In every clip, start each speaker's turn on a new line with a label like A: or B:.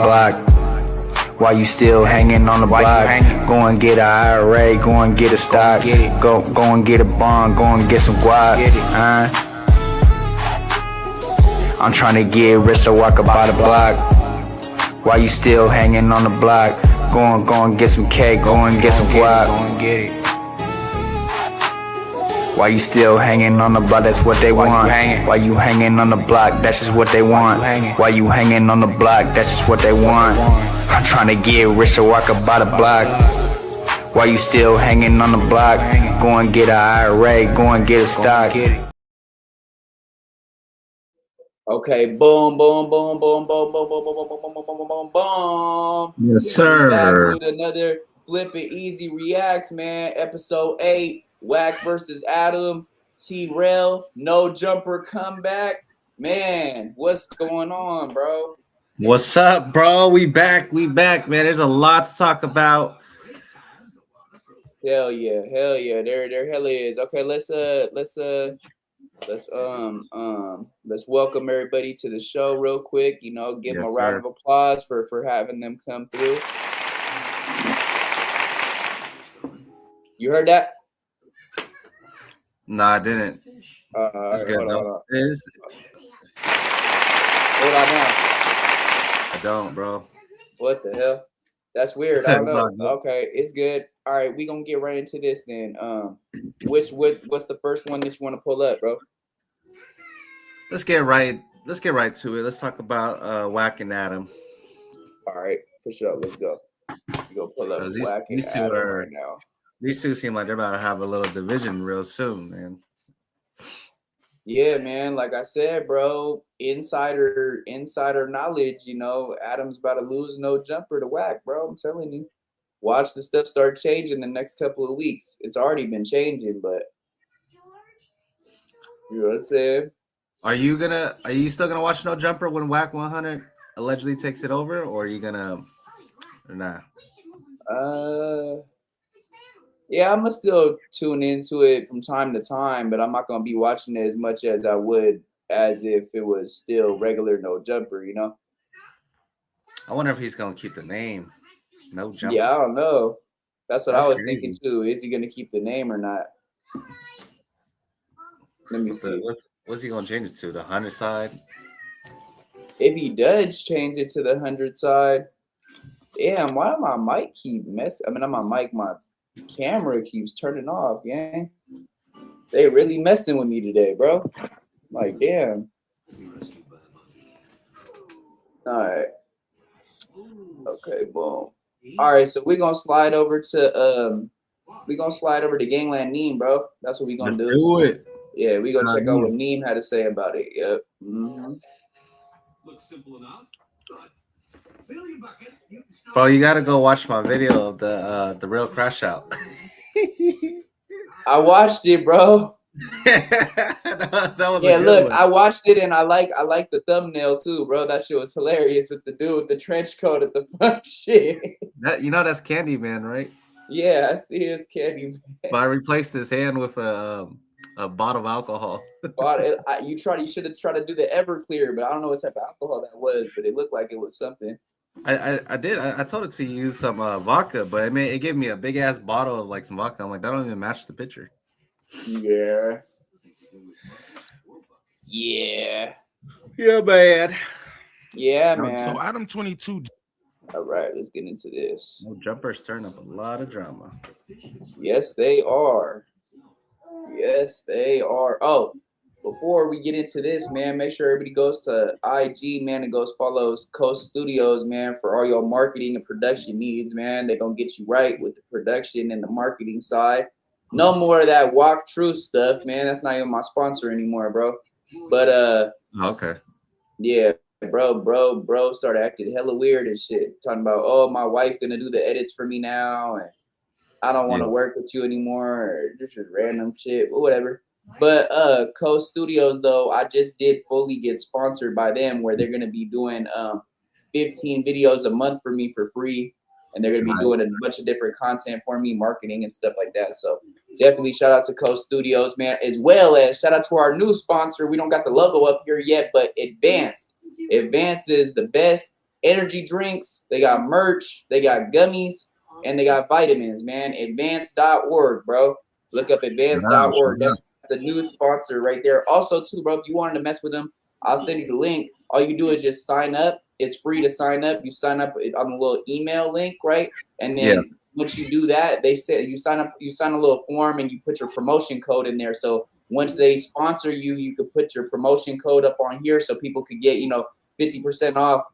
A: block. Why you still hanging on the block? Go and get a IRA, go and get a stock. Go and get a bond, go and get some guap. I'm trying to get rich so I can buy the block. Why you still hanging on the block? Go and get some cake, go and get some guap. Why you still hanging on the block? That's what they want. Why you hanging on the block? That's just what they want. Why you hanging on the block? That's just what they want. I'm trying to get rich so I can buy the block. Why you still hanging on the block? Go and get a IRA, go and get a stock.
B: Okay, boom, boom, boom, boom, boom, boom, boom, boom, boom, boom, boom, boom, boom, boom.
C: Yes, sir.
B: Back with another Flip It Easy Reacts, man. Episode 8, Wack versus Adam. T-Rail, no jumper comeback. Man, what's going on, bro?
C: What's up, bro? We back, man. There's a lot to talk about.
B: Hell yeah. There hell is. Okay, let's welcome everybody to the show real quick. You know, give them a round of applause for having them come through. You heard that?
C: No, I didn't.
B: That's
C: good.
B: Hold on now.
C: I don't, bro.
B: What the hell? That's weird. I don't know. Okay, it's good. All right, we gonna get right into this then. What's the first one that you want to pull up, bro?
C: Let's get right to it. Let's talk about Wack and Adam.
B: All right, for sure. Let's go. We go pull up Wack and Adam right now.
C: These two seem like they're about to have a little division real soon, man.
B: Yeah, man. Like I said, bro, insider knowledge. You know, Adam's about to lose no jumper to Wack, bro. I'm telling you. Watch the stuff start changing the next couple of weeks. It's already been changing, but you know what I'm saying?
C: Are you still gonna watch No Jumper when Wack 100 allegedly takes it over, or are you gonna or not?
B: Yeah, I'm gonna still tune into it from time to time, but I'm not gonna be watching it as much as I would as if it was still regular No Jumper, you know?
C: I wonder if he's gonna keep the name. No Jumper.
B: Yeah, I don't know. That's I was thinking too. Is he gonna keep the name or not? Let me see.
C: What's he gonna change it to? The 100 side?
B: If he does change it to the 100 side, damn, why my mic keep messing? I mean, not my mic, my camera keeps turning off, gang. They really messing with me today, bro. Like, damn. All right. Okay, boom. All right, so we're gonna slide over to Gangland Neem, bro. That's what we're gonna do.
C: Do it.
B: Yeah, we gonna check out what Neem had to say about it. Yep. Mm-hmm.
D: Looks simple enough.
C: Bro, you gotta go watch my video of the real crash out.
B: I watched it, bro.
C: that was
B: look,
C: one.
B: I watched it and I like the thumbnail too, bro. That shit was hilarious with the dude with the trench coat at the front. Shit.
C: That's Candyman, right?
B: Yeah, I see his Candyman.
C: But I replaced his hand with a bottle of alcohol.
B: You should have tried to do the Everclear, but I don't know what type of alcohol that was, but it looked like it was something.
C: I did. I told it to use some vodka, but it gave me a big ass bottle of like some vodka. I'm like, that don't even match the picture.
B: Yeah,
C: man.
B: Yeah, man.
D: So Adam 22.
B: All right, let's get into this.
C: No Jumpers stirring up a lot of drama.
B: Yes, they are. Oh, before we get into this, man, make sure everybody goes to IG, man, and goes follows Coast Studios, man, for all your marketing and production needs, man. They're going to get you right with the production and the marketing side. No more of that Walk True stuff, man. That's not even my sponsor anymore, bro. But,
C: okay.
B: Yeah, bro started acting hella weird and shit. Talking about, oh, my wife going to do the edits for me now, and I don't want to work with you anymore, or just random shit, or whatever. But Coast Studios, though, I just did fully get sponsored by them, where they're gonna be doing 15 videos a month for me for free, and they're gonna be doing a bunch of different content for me, marketing and stuff like that. So definitely shout out to Coast Studios, man, as well as shout out to our new sponsor. We don't got the logo up here yet, but Advanced is the best energy drinks, they got merch, they got gummies, and they got vitamins, man. Advance.org, bro. Look up advance.org. That's the new sponsor right there. Also, too, bro, if you wanted to mess with them, I'll send you the link. All you do is just sign up. It's free to sign up. You sign up on the little email link, right? And then once you do that, they say you sign a little form and you put your promotion code in there. So once they sponsor you, you could put your promotion code up on here so people could get, 50% off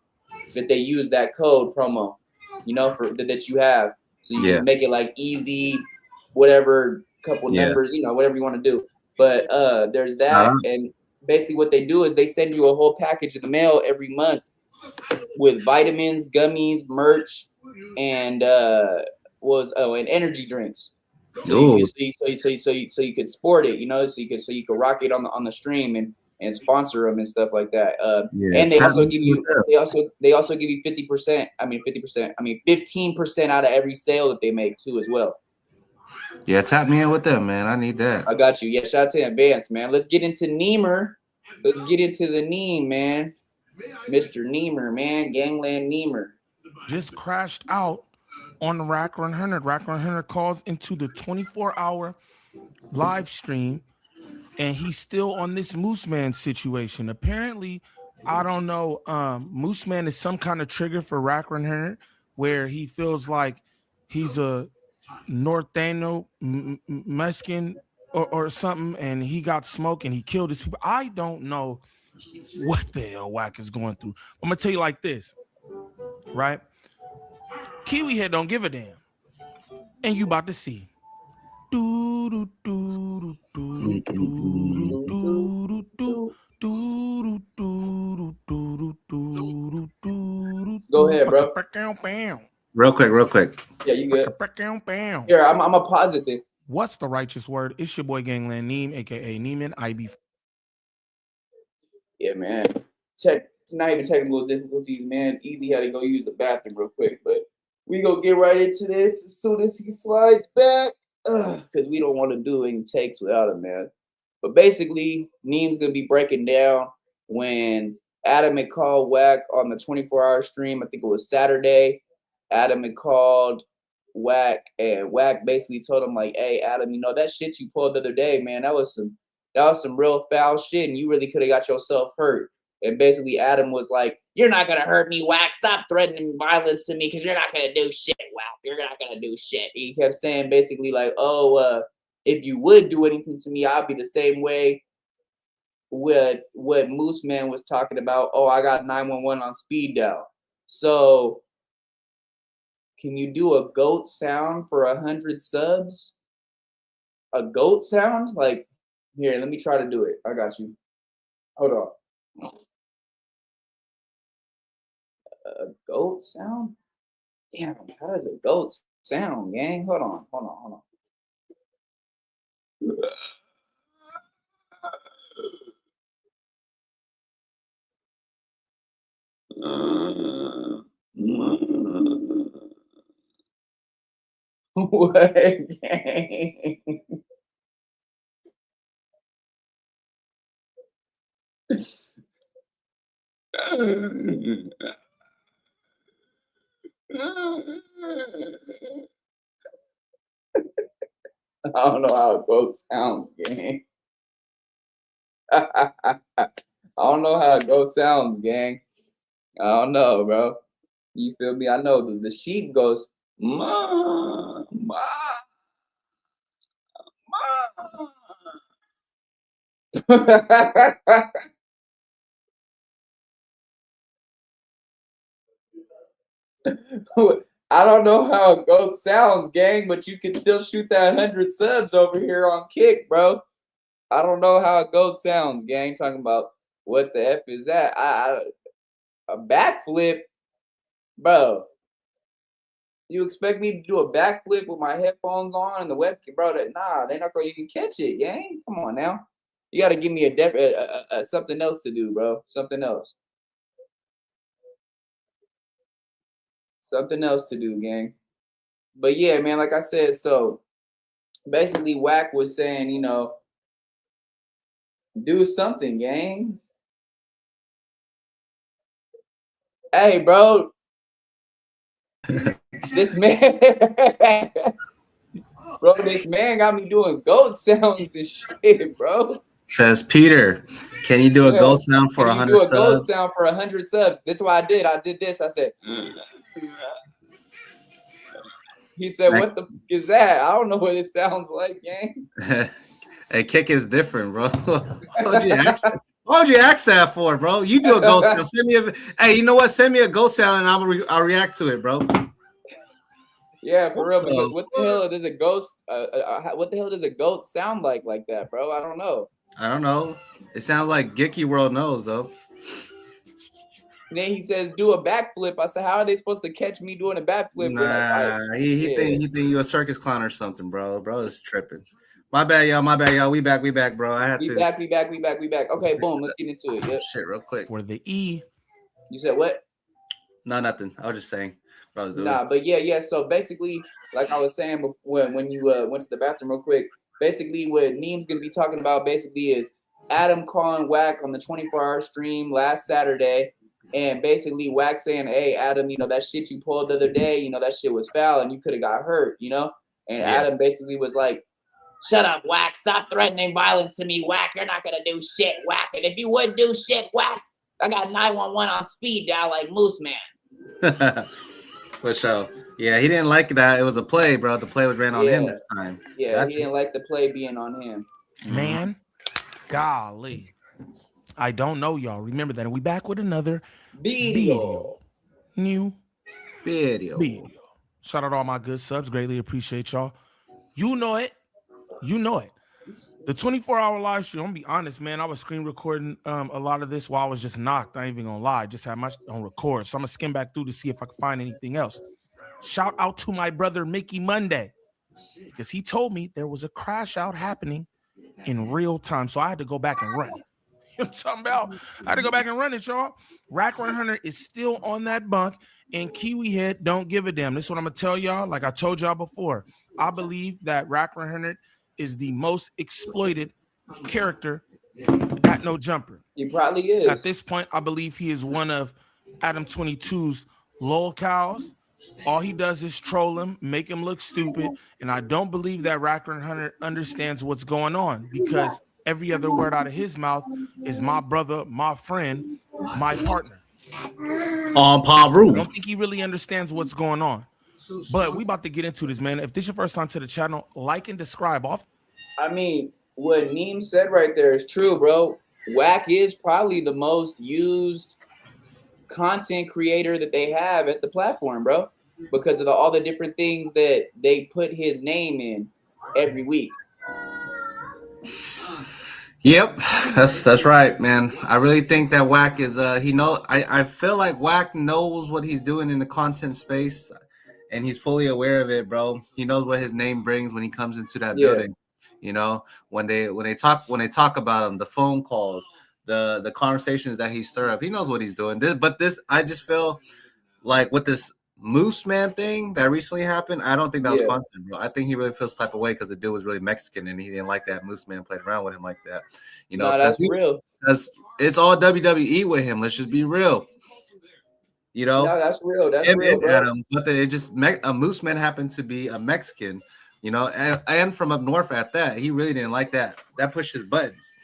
B: that they use that code promo, for that you have. So you just make it like Eazy, whatever, couple numbers, whatever you want to do. But there's that. And basically what they do is they send you a whole package in the mail every month with vitamins, gummies, merch, and and energy drinks. So you could sport it, so you could rock it on the stream and sponsor them and stuff like that. And they also give you 50%. I mean 15% out of every sale that they make too as well.
C: Yeah, tap me in with them, man. I need that.
B: I got you. Yeah, shout out to Advance, man. Let's get into Neemer. Let's get into the Neem, man. Mr. Neemer, man. Gangland Neemer.
D: Just crashed out on the Rack 100. Rack 100 calls into the 24-hour live stream, and he's still on this Moose Man situation. Apparently, I don't know. Moose Man is some kind of trigger for Rack 100 where he feels like he's a Northano Mexican or something, and he got smoked and he killed his people. I don't know what the hell Wack is going through. I'm gonna tell you like this, right? Kiwi Head don't give a damn, and you about to see. Go
B: ahead, bro.
C: Real quick.
B: Yeah, you good. Here, I'm a positive.
D: What's the righteous word? It's your boy Gangland Neem, aka Neiman IB.
B: Yeah, man. Not even technical difficulties, man. Eazy had to go use the bathroom real quick, but we gonna get right into this as soon as he slides back, because we don't want to do any takes without him, man. But basically, Neem's gonna be breaking down when Adam had called Wack on the 24-hour stream. I think it was Saturday. Adam had called Wack, and Wack basically told him like, "Hey, Adam, that shit you pulled the other day, man, that was some real foul shit, and you really could have got yourself hurt." And basically, Adam was like, "You're not gonna hurt me, Wack. Stop threatening violence to me, because you're not gonna do shit, Wack. You're not gonna do shit." He kept saying basically like, "Oh, if you would do anything to me, I'd be the same way." With what Moose Man was talking about. Oh, I got 911 on speed dial. So, can you do a goat sound for 100 subs? A goat sound? Like, here, let me try to do it. I got you. Hold on. A goat sound? Damn, how does a goat sound, gang? Hold on. What, gang? I don't know how a goat sounds, gang. I don't know how a goat sounds, gang. I don't know, bro. You feel me? I know the sheep goes, ma, ma, ma. I don't know how a goat sounds, gang, but you can still shoot that 100 subs over here on Kick, bro. I don't know how a goat sounds, gang. Talking about what the F is that? A backflip, bro. You expect me to do a backflip with my headphones on and the webcam, bro? Nah, they're not gonna even catch it, gang. Come on now. You got to give me a something else to do, bro. Something else. Something else to do, gang. But yeah, man, like I said, so basically Wack was saying, do something, gang. Hey, bro. This man, bro, this man got me doing goat sounds and shit, bro.
C: Says Peter, can you do a
B: Yeah.
C: goat sound for
B: Can you
C: 100
B: do a goat
C: subs?
B: sound for 100 subs? This is what I did. I did this. I said, he said,
C: Like-
B: what the f is that? I don't know what it sounds like, gang.
C: Hey, kick is different, bro. Why would you ask that for, bro? You do a goat sound. Send me a. Hey, you know what? Send me a goat sound, and I'll react to it, bro.
B: Yeah, for real.
C: the
B: But what the hell does a ghost? What the hell does a goat sound like that, bro? I don't know.
C: I don't know. It sounds like Gicky World knows though.
B: And then he says, "Do a backflip." I said, "How are they supposed to catch me doing a backflip?"
C: Nah, he
B: yeah.
C: think you a circus clown or something, bro. Bro is tripping. My bad, y'all. My bad, y'all. We back, bro. I had
B: We
C: to.
B: back. Okay, boom. Let's get into it. Yep.
C: Shit, real quick.
D: For the E.
B: You said what?
C: No, nothing. I was just saying what I was doing.
B: Nah, but yeah. So basically, like I was saying before, when you went to the bathroom real quick, basically what Neem's gonna be talking about basically is Adam calling Wack on the 24-hour stream last Saturday, and basically Wack saying, "Hey, Adam, you know that shit you pulled the other day, you know that shit was foul, and you could have got hurt, you know." And
C: Yeah.
B: Adam basically was like, "Shut up, Wack! Stop threatening violence to me, Wack! You're not gonna do shit, Wack! And if you would do shit, Wack, I got 911 on speed dial like Moose Man."
C: For sure. Yeah, he didn't like that. It was a play, bro. The play was ran on him this time.
B: Yeah,
C: Gotcha.
B: he didn't like the play being on him.
D: Man, golly. I don't know, y'all. Remember that. And we back with another
B: Video.
D: New
C: Video.
D: Shout out to all my good subs. Greatly appreciate y'all. You know it. The 24-hour live stream, I'm gonna be honest, man. I was screen recording a lot of this while I was just knocked. I ain't even gonna lie. I just had my on record. So I'm gonna skim back through to see if I can find anything else. Shout out to my brother Mickey Monday, because he told me there was a crash out happening in real time. So I had to go back and run it. You know what I'm talking about? I had to go back and run it, y'all. Rack 100 is still on that bunk, and Kiwi Head don't give a damn. This is what I'm gonna tell y'all. Like I told y'all before, I believe that Rack 100 is the most exploited character at No Jumper.
B: He probably is.
D: At this point, I believe he is one of Adam 22's lol cows. All he does is troll him, make him look stupid, and I don't believe that Rack 100 understands what's going on, because every other word out of his mouth is my brother, my friend, my partner.
C: On Paru.
D: I don't think he really understands what's going on. But we about to get into this, man. If this is your first time to the channel, like and subscribe off.
B: I mean, what Neem said right there is true, bro. Wack is probably the most used content creator that they have at the platform, bro, because of all the different things that they put his name in every week.
C: Yep, that's right, man. I really think that Wack is I feel like Wack knows what he's doing in the content space, and he's fully aware of it, bro. He knows what his name brings when he comes into that building. You know, when they talk about him, the phone calls, the conversations that he stirred up, he knows what he's doing. I just feel like with this Moose Man thing that recently happened, I don't think that was content, bro. I think he really feels type of way because the dude was really Mexican and he didn't like that Moose Man played around with him like that. You know,
B: that's real.
C: Because it's all WWE with him. Let's just be real. You know,
B: no, that's real. That's real, bro.
C: Adam, but a Moose Man happened to be a Mexican. You know, and from up north at that, he really didn't like that. That pushed his buttons.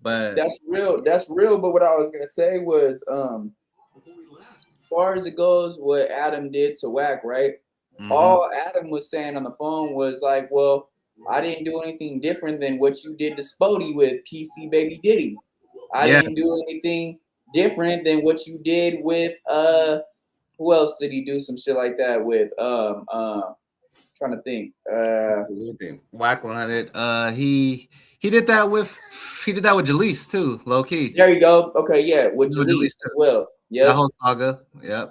C: But
B: that's real. That's real. But what I was gonna say was, as far as it goes, what Adam did to Wack, right? Mm-hmm. All Adam was saying on the phone was like, "Well, I didn't do anything different than what you did to Spody with PC Baby Diddy. I didn't do anything different than what you did with who else did he do some shit like that with? Trying to think.
C: Wack 100. He did that with Jalise too, low key.
B: There you go. Okay, yeah, with Jalise as well. Yeah,
C: that whole saga. Yep.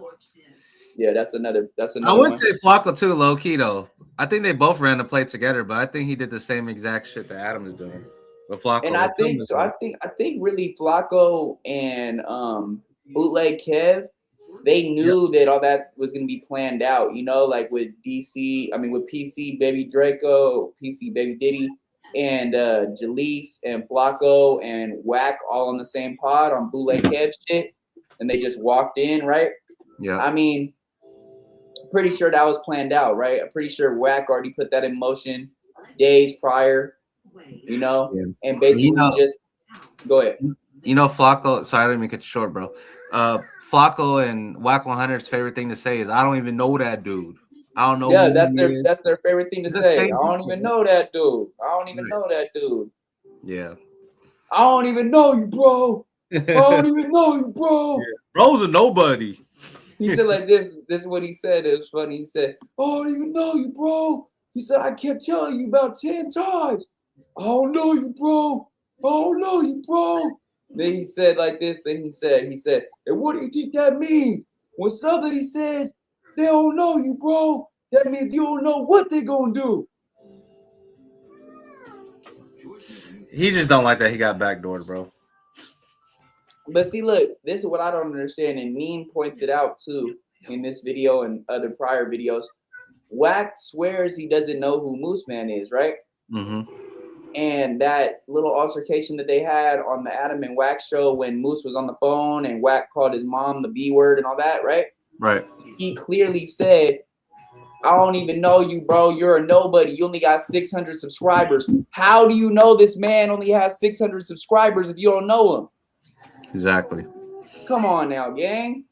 B: Yeah, that's another.
C: I would say Flacco too, low key though. I think they both ran the play together, but I think he did the same exact shit that Adam is doing with Flacco.
B: And I think so. I think really Flacco and Bootleg Kev, they knew that all that was gonna be planned out. You know, like with with PC Baby Draco, PC Baby Diddy, and Jalise and Flacco and Wack all on the same pod on Bootleg Kev shit. and they just walked in, right?
C: Yeah.
B: I mean, pretty sure that was planned out, right? I'm pretty sure Wack already put that in motion days prior, you know,
C: Yeah.
B: and basically just go ahead.
C: You know, Flacco. Sorry, let me cut you short, bro. Flacco and Whack 100's favorite thing to say is, "I don't even know that dude. I don't know
B: Yeah,
C: who he is."
B: that's their favorite thing to
C: It's the
B: say.
C: same
B: I don't
C: people,
B: even
C: bro.
B: know that dude. I don't even
C: Right.
B: know that dude.
C: Yeah.
B: I don't even know you, bro. I don't even know you, bro.
C: Bro's a nobody.
B: He said like this. This is what he said. It was funny. He said, I don't even know you, bro. He said, I kept telling you about 10 times. I don't know you, bro. I don't know you, bro. Then he said like this. Then he said, and what do you think that means? When somebody says they don't know you, bro, that means you don't know what they're gonna do.
C: He just don't like that he got backdoored, bro.
B: But see, look, this is what I don't understand, and Mean points it out too in this video and other prior videos. Wack swears he doesn't know who Moose Man is, right?
C: Mm-hmm.
B: And that little altercation that they had on the Adam and Wack show when Moose was on the phone and Wack called his mom the B word and all that, right?
C: Right.
B: He clearly said, I don't even know you, bro. You're a nobody. You only got 600 subscribers. How do you know this man only has 600 subscribers if you don't know him?
C: Exactly.
B: Come on now, gang.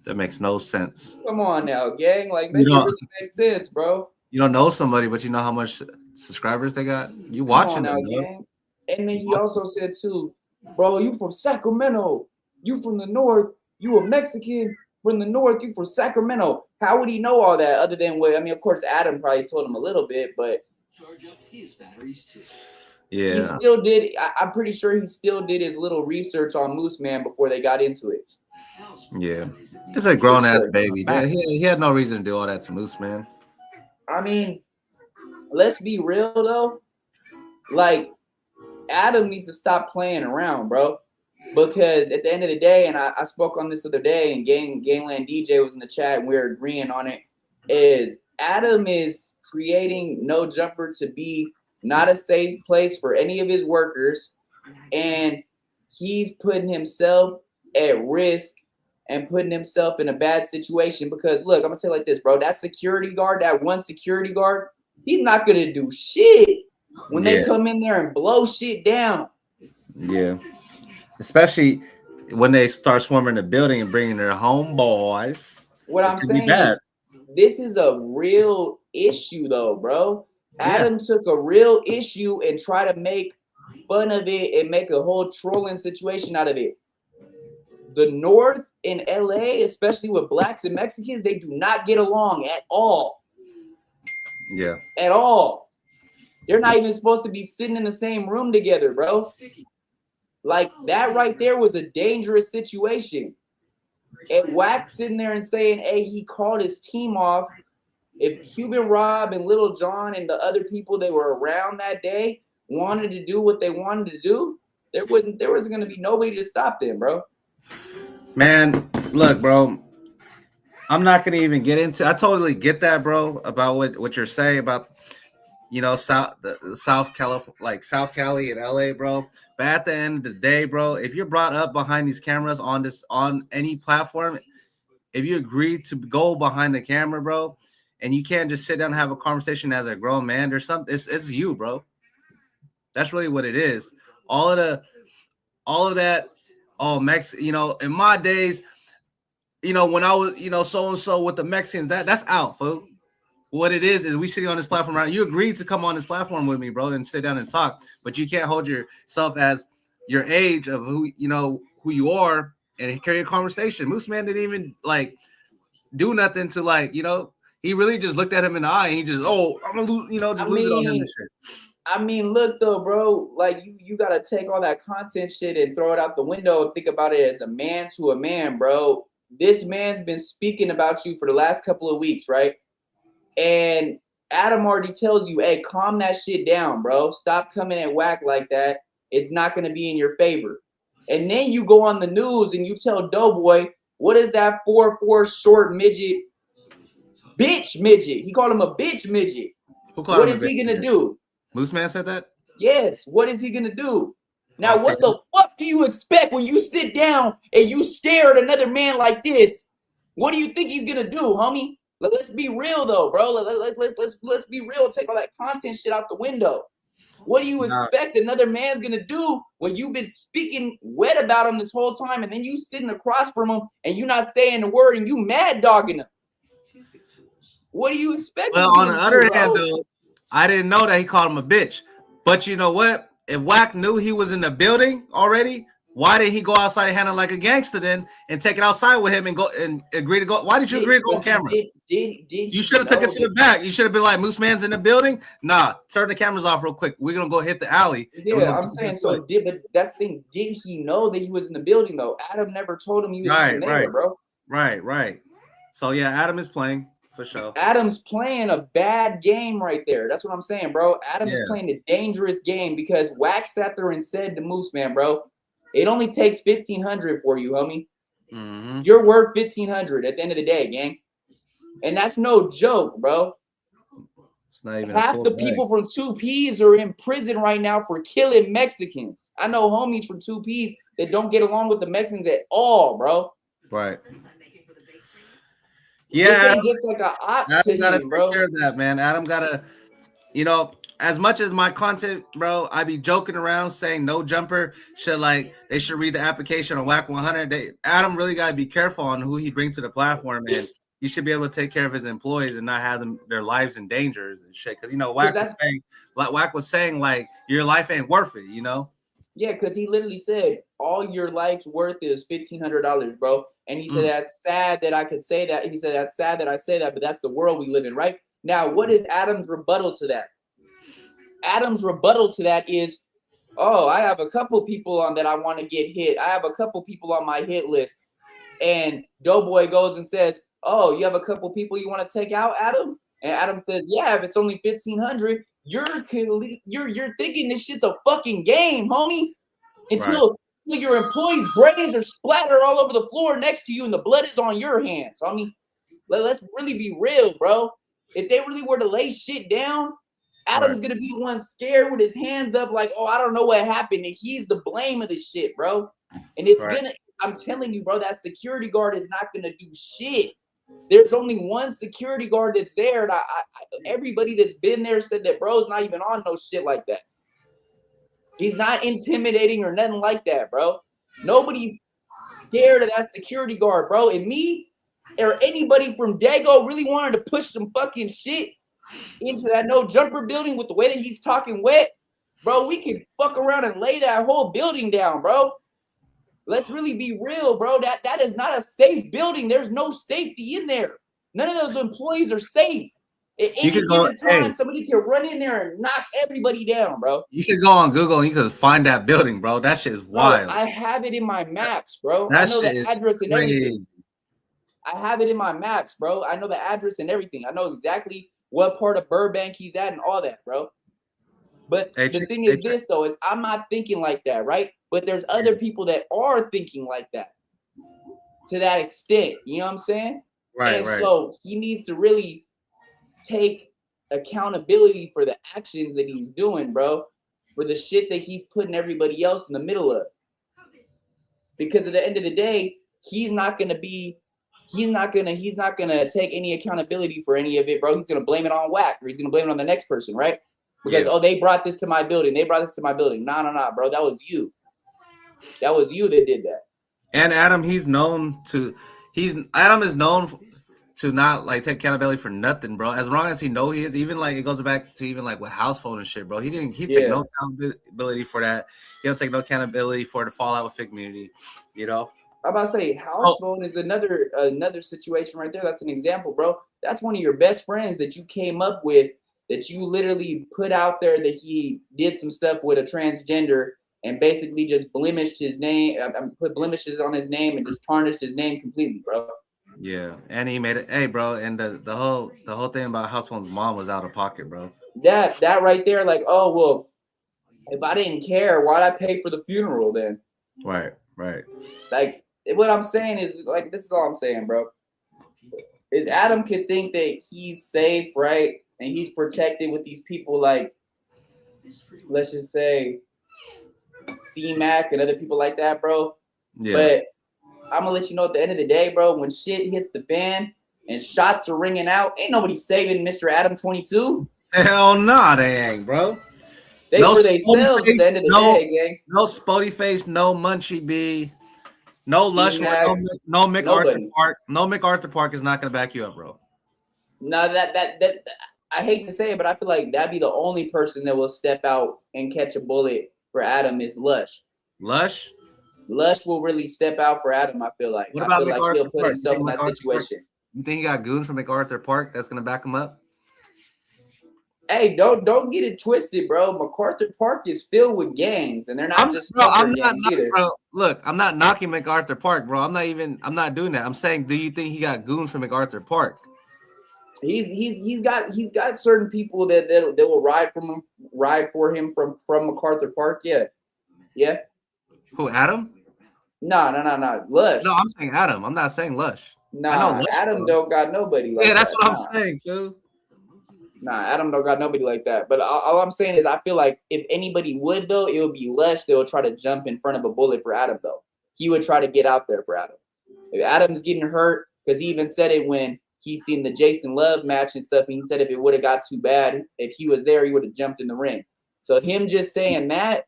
C: That makes no sense.
B: Come on now, gang. Like, make
C: You
B: it
C: don't
B: really make sense, bro.
C: you don't know somebody, but you know how much subscribers they got. You
B: Come
C: watching
B: on now,
C: them, bro.
B: gang. And then he also said too, bro, you from Sacramento. You from the north. You a Mexican from the north. You from Sacramento. How would he know all that other than what? I mean, of course, Adam probably told him a little bit, but
C: Yeah.
B: he still did. I'm pretty sure he still did his little research on Moose Man before they got into it.
C: Yeah. It's a grown ass
B: sure.
C: baby. Yeah, he had no reason to do all that to Moose Man.
B: I mean, let's be real though. Like, Adam needs to stop playing around, bro. Because at the end of the day, and I spoke on this other day, and Gangland DJ was in the chat, and we were agreeing on it, is Adam is creating No Jumper to be not a safe place for any of his workers, and he's putting himself at risk and putting himself in a bad situation. Because look, I'm gonna tell you like this, bro. That security guard, that one security guard, he's not gonna do shit when they come in there and blow shit down.
C: Yeah. Especially when they start swarming the building and bringing their homeboys.
B: What I'm saying is, this is a real issue, though, bro. Adam took a real issue and try to make fun of it and make a whole trolling situation out of it. The North in LA, especially with blacks and Mexicans, they do not get along at all.
C: Yeah.
B: At all. They're not even supposed to be sitting in the same room together, bro. Like, that right there was a dangerous situation. And Wack sitting there and saying, hey, he called his team off. If Cuban Rob and Little John and the other people that were around that day wanted to do what they wanted to do, there was going to be nobody to stop them, bro.
C: Man, look, bro. I'm not gonna even get into. I totally get that, bro, about what you're saying about, you know, South Cali and LA, bro. But at the end of the day, bro, if you're brought up behind these cameras on any platform, if you agree to go behind the camera, bro, and you can't just sit down and have a conversation as a grown man, there's something. It's you, bro. That's really what it is. All of that. Oh, you know, in my days, you know, when I was, you know, so and so with the Mexicans, that's out, fool. What it is we sitting on this platform right now. You agreed to come on this platform with me, bro, and sit down and talk, but you can't hold yourself as your age of who you are and carry a conversation. Moose Man didn't even like do nothing to, like, you know, he really just looked at him in the eye and he just, I'm gonna lose, you know, just lose it on him and shit.
B: I mean, look though, bro, like you gotta take all that content shit and throw it out the window and think about it as a man to a man, bro. This man's been speaking about you for the last couple of weeks, right? And Adam already tells you, hey, calm that shit down, bro. Stop coming at Wack like that. It's not going to be in your favor. And then you go on the news and you tell Doughboy, what is that 4'4" short midget? Bitch midget. He called him a bitch midget. What is he going to do?
C: Moose Man said that?
B: Yes. What is he going to do? Now, what the fuck do you expect when you sit down and you stare at another man like this? What do you think he's gonna do, homie? Let's be real though, bro. Let's be real. Take all that content shit out the window. What do you expect another man's gonna do when you've been speaking wet about him this whole time, and then you sitting across from him and you not saying the word and you mad dogging him? What do you expect?
C: Well, on the other hand, though, I didn't know that he called him a bitch. But you know what? If Wack knew he was in the building already, why did he go outside and handle like a gangster then and take it outside with him and go and agree to go? Why did you agree to go on camera? You should have took it to the back. You should have been like, Moose Man's in the building. Nah, turn the cameras off real quick. We're gonna go hit the alley.
B: Yeah, I'm saying so. But that's the thing. Did he know that he was in the building though? Adam never told him he was in there, bro.
C: Right. So yeah, Adam is playing for sure.
B: Adam's playing a bad game right there. That's what I'm saying, bro. Adam is playing a dangerous game because Wack sat there and said to Moose Man, bro, it only takes 1,500 for you, homie.
C: Mm-hmm.
B: You're worth 1,500 at the end of the day, gang. And that's no joke, bro.
C: It's not even
B: half the people from 2Ps are in prison right now for killing Mexicans. I know homies from 2Ps that don't get along with the Mexicans at all, bro.
C: Right. Yeah,
B: just like a op
C: Adam gotta
B: him, bro.
C: take care of that, man. Adam gotta, as much as my content, bro, I be joking around saying no jumper they should read the application on Wack 100. Adam really gotta be careful on who he brings to the platform, and he should be able to take care of his employees and not have their lives in danger and shit. Because Wack was saying like your life ain't worth it,
B: Yeah, because he literally said all your life's worth is $1,500, bro. And he said that's sad that I could say that. He said that's sad that I say that, but that's the world we live in, right? Now, what is Adam's rebuttal to that? Adam's rebuttal to that is, oh, I have a couple people on that I want to get hit. I have a couple people on my hit list. And Doughboy goes and says, oh, you have a couple people you want to take out, Adam? And Adam says, yeah, if it's only 1,500, you're thinking this shit's a fucking game, homie. Until your employees' brains are splattered all over the floor next to you and the blood is on your hands, homie. Let's really be real, bro. If they really were to lay shit down, Adam's gonna be the one scared with his hands up, like, oh, I don't know what happened. And he's the blame of this shit, bro. And it's I'm telling you, bro, that security guard is not gonna do shit. There's only one security guard that's there. And everybody that's been there said that bro's not even on no shit like that. He's not intimidating or nothing like that, bro. Nobody's scared of that security guard, bro. And me or anybody from Dago really wanted to push some fucking shit into that no jumper building with the way that he's talking wet, bro, we can fuck around and lay that whole building down, bro. Let's really be real, bro. That is not a safe building. There's no safety in there. None of those employees are safe. At any given time, somebody can run in there and knock everybody down, bro.
C: You can go on Google and you can find that building, bro. That shit is wild.
B: I have it in my maps, bro. I know the address and everything. I have it in my maps, bro. I know the address and everything. I know exactly what part of Burbank he's at and all that, bro. But the thing is this, though, is I'm not thinking like that, right? But there's other people that are thinking like that to that extent. You know what I'm saying?
C: Right.
B: So he needs to really take accountability for the actions that he's doing, bro, for the shit that he's putting everybody else in the middle of. Because at the end of the day, he's not gonna take any accountability for any of it, bro. He's gonna blame it on Wack, or he's gonna blame it on the next person, right? Because they brought this to my building. Nah, bro. That was you. That was you that did that.
C: And Adam, Adam is known to not like take accountability for nothing, bro. As long as he know he is, even like it goes back to even like with house phone and shit, bro. He take no accountability for that. He don't take no accountability for the fallout with Fit Community, I'm
B: about to say house phone is another situation right there. That's an example, bro. That's one of your best friends that you came up with, that you literally put out there that he did some stuff with a transgender and basically just blemished his name, put blemishes on his name and just tarnished his name completely, bro.
C: Yeah, and he made it. Hey, bro, and the whole thing about house phone's mom was out of pocket, bro.
B: That right there, like, oh well, if I didn't care, why'd I pay for the funeral then?
C: Right.
B: Like, what I'm saying is, like, this is all I'm saying, bro. Is Adam could think that he's safe, right? And he's protected with these people, like, let's just say, C-Mac and other people like that, bro.
C: Yeah.
B: But I'm gonna let you know at the end of the day, bro, when shit hits the fan and shots are ringing out, ain't nobody saving Mr. Adam 22.
C: Hell nah, they ain't, bro.
B: They
C: No
B: for
C: Spody
B: themselves at the
C: Face,
B: end of the day, gang.
C: no Spody Face, no Munchie B, no Lush,
B: C-Mac,
C: no MacArthur
B: nobody.
C: Park. No MacArthur Park is not gonna back you up, bro.
B: No, that I hate to say it, but I feel like that'd be the only person that will step out and catch a bullet for Adam is Lush.
C: Lush?
B: Lush will really step out for Adam, I feel like.
C: What
B: I
C: about
B: feel like
C: MacArthur
B: he'll put
C: Park?
B: himself in that situation.
C: You think he got goons from MacArthur Park that's gonna back him up?
B: Hey, don't get it twisted, bro. MacArthur Park is filled with gangs, and they're not just smoker gangs either.
C: Bro, look, I'm not knocking MacArthur Park, bro. I'm not doing that. I'm saying, do you think he got goons from MacArthur Park?
B: He's got certain people that will ride for him from MacArthur Park. Yeah.
C: Who, Adam?
B: No. Lush.
C: No, I'm saying Adam. I'm not saying Lush.
B: Nah,
C: I know Lush,
B: Adam
C: bro.
B: don't got nobody like that.
C: Yeah, that's what I'm saying, Phil.
B: Nah, Adam don't got nobody like that. But all I'm saying is I feel like if anybody would, though, it would be Lush that would try to jump in front of a bullet for Adam, though. He would try to get out there for Adam. If Adam's getting hurt, because he even said it when he seen the Jason Love match and stuff, and he said if it would have got too bad, if he was there, he would have jumped in the ring. So him just saying that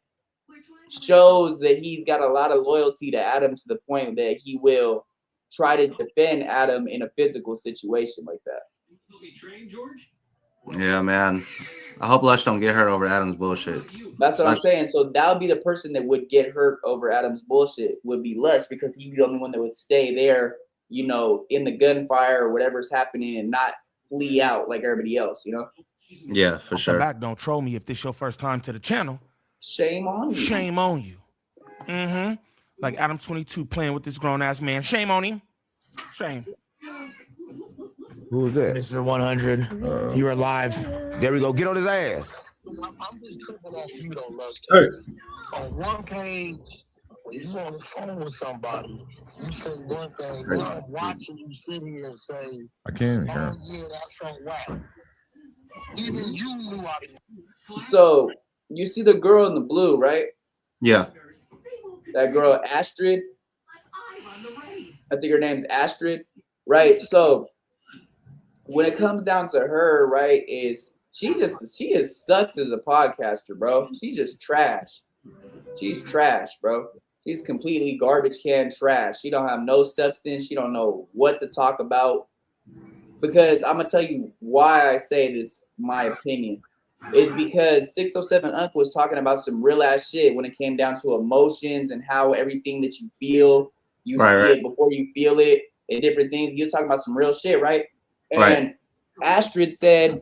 B: shows that he's got a lot of loyalty to Adam to the point that he will try to defend Adam in a physical situation like that.
C: Yeah, man. I hope Lush don't get hurt over Adam's bullshit.
B: That's what I'm saying. So that would be the person that would get hurt over Adam's bullshit would be Lush because he'd be the only one that would stay there, you know, in the gunfire or whatever's happening and not flee out like everybody else, you know?
C: Yeah, for sure.
D: Back, don't troll me if this your first time to the channel.
B: Shame on you.
D: Shame on you. Mm-hmm. Like Adam 22 playing with this grown-ass man. Shame on him. Shame.
E: Who was that?
F: Mr. 100, you're alive.
E: There we go. Get on his ass.
G: I'm just tripping off you though, Lush.
C: Hey.
G: On one page, when you on the phone with somebody, you say one thing, then I'm watching you sit here and say,
E: I can't hear.
G: oh yeah, that's so whack. Even you knew I didn't.
B: So you see the girl in the blue, right?
C: Yeah.
B: That girl Astrid. I think her name's Astrid. Right. So when it comes down to her, right, is she just sucks as a podcaster, bro. She's just trash. She's trash, bro. She's completely garbage can trash. She don't have no substance. She don't know what to talk about. Because I'm gonna tell you why I say this, my opinion, is because 607 Unc was talking about some real ass shit when it came down to emotions and how everything that you feel, you see it before you feel it and different things. He was talking about some real shit, right? And Astrid said,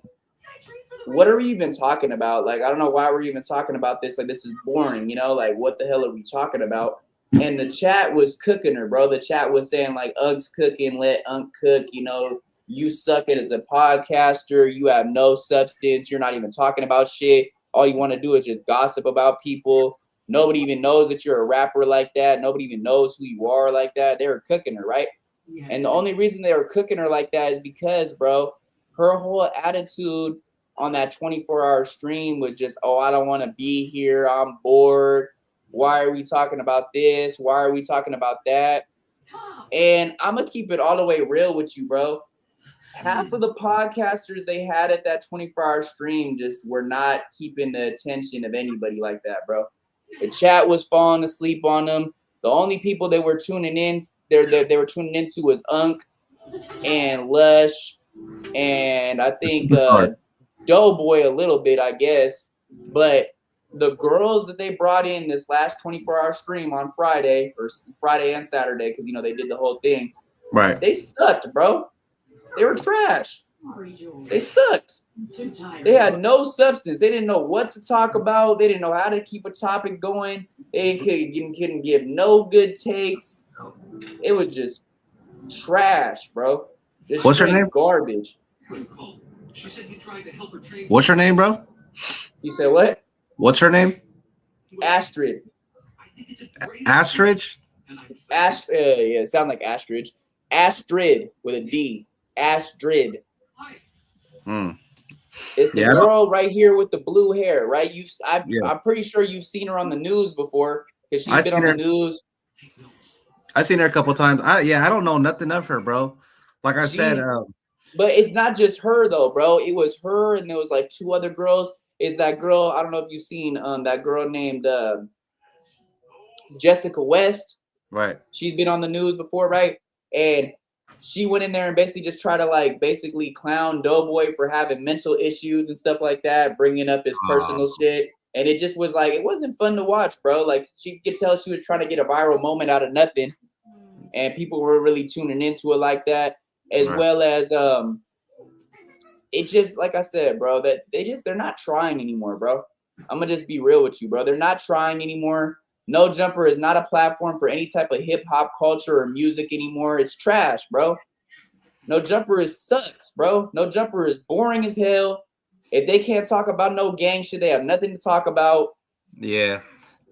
B: what are we even talking about? Like, I don't know why we're even talking about this. Like, this is boring, you know? Like, what the hell are we talking about? And the chat was cooking her, bro. The chat was saying, like, Unc's cooking, let Unc cook, you know? You suck it as a podcaster. You have no substance. You're not even talking about shit. All you want to do is just gossip about people. Nobody even knows that you're a rapper like that. Nobody even knows who you are like that. They were cooking her, right? And the only reason they were cooking her like that is because, bro, her whole attitude on that 24-hour stream was just, oh, I don't want to be here. I'm bored. Why are we talking about this? Why are we talking about that? And I'm going to keep it all the way real with you, bro. Half of the podcasters they had at that 24-hour stream just were not keeping the attention of anybody like that, bro. The chat was falling asleep on them. The only people they were tuning in, they were tuning into was Unc and Lush, and I think Doughboy a little bit, I guess. But the girls that they brought in this last 24-hour stream on Friday, or Friday and Saturday, because you know they did the whole thing.
C: Right.
B: They sucked, bro. They were trash. They sucked. They had no substance. They didn't know what to talk about. They didn't know how to keep a topic going. They couldn't give no good takes. It was just trash, bro. Just
C: What's her name?
B: Garbage.
C: What's her name, bro?
B: You said what?
C: What's her name?
B: Astrid.
C: Astrid?
B: Yeah, sound like Astrid with a D. Astrid. It's the
C: Yeah, I don't-
B: girl right here with the blue hair, right?
C: yeah.
B: I'm pretty sure you've seen her on the news before because she's
C: I
B: been
C: seen
B: on the
C: her.
B: news.
C: I seen her a couple times. I don't know nothing of her, bro. Like I said,
B: She's, but it's not just her though, bro. It was her, and there was like two other girls. It's that girl. I don't know if you've seen that girl named Jessica West.
C: right.
B: She's been on the news before, right? And she went in there and basically just try to like basically clown Doughboy for having mental issues and stuff like that, bringing up his personal shit. And it just was like, it wasn't fun to watch, bro. Like she could tell she was trying to get a viral moment out of nothing. And people were really tuning into it like that, as
C: Right.
B: well as it just, like I said, bro, that they're not trying anymore, bro. I'm gonna just be real with you, bro. They're not trying anymore. No Jumper is not a platform for any type of hip hop culture or music anymore. It's trash, bro. No Jumper sucks, bro. No Jumper is boring as hell. If they can't talk about no gang shit, they have nothing to talk about.
C: Yeah.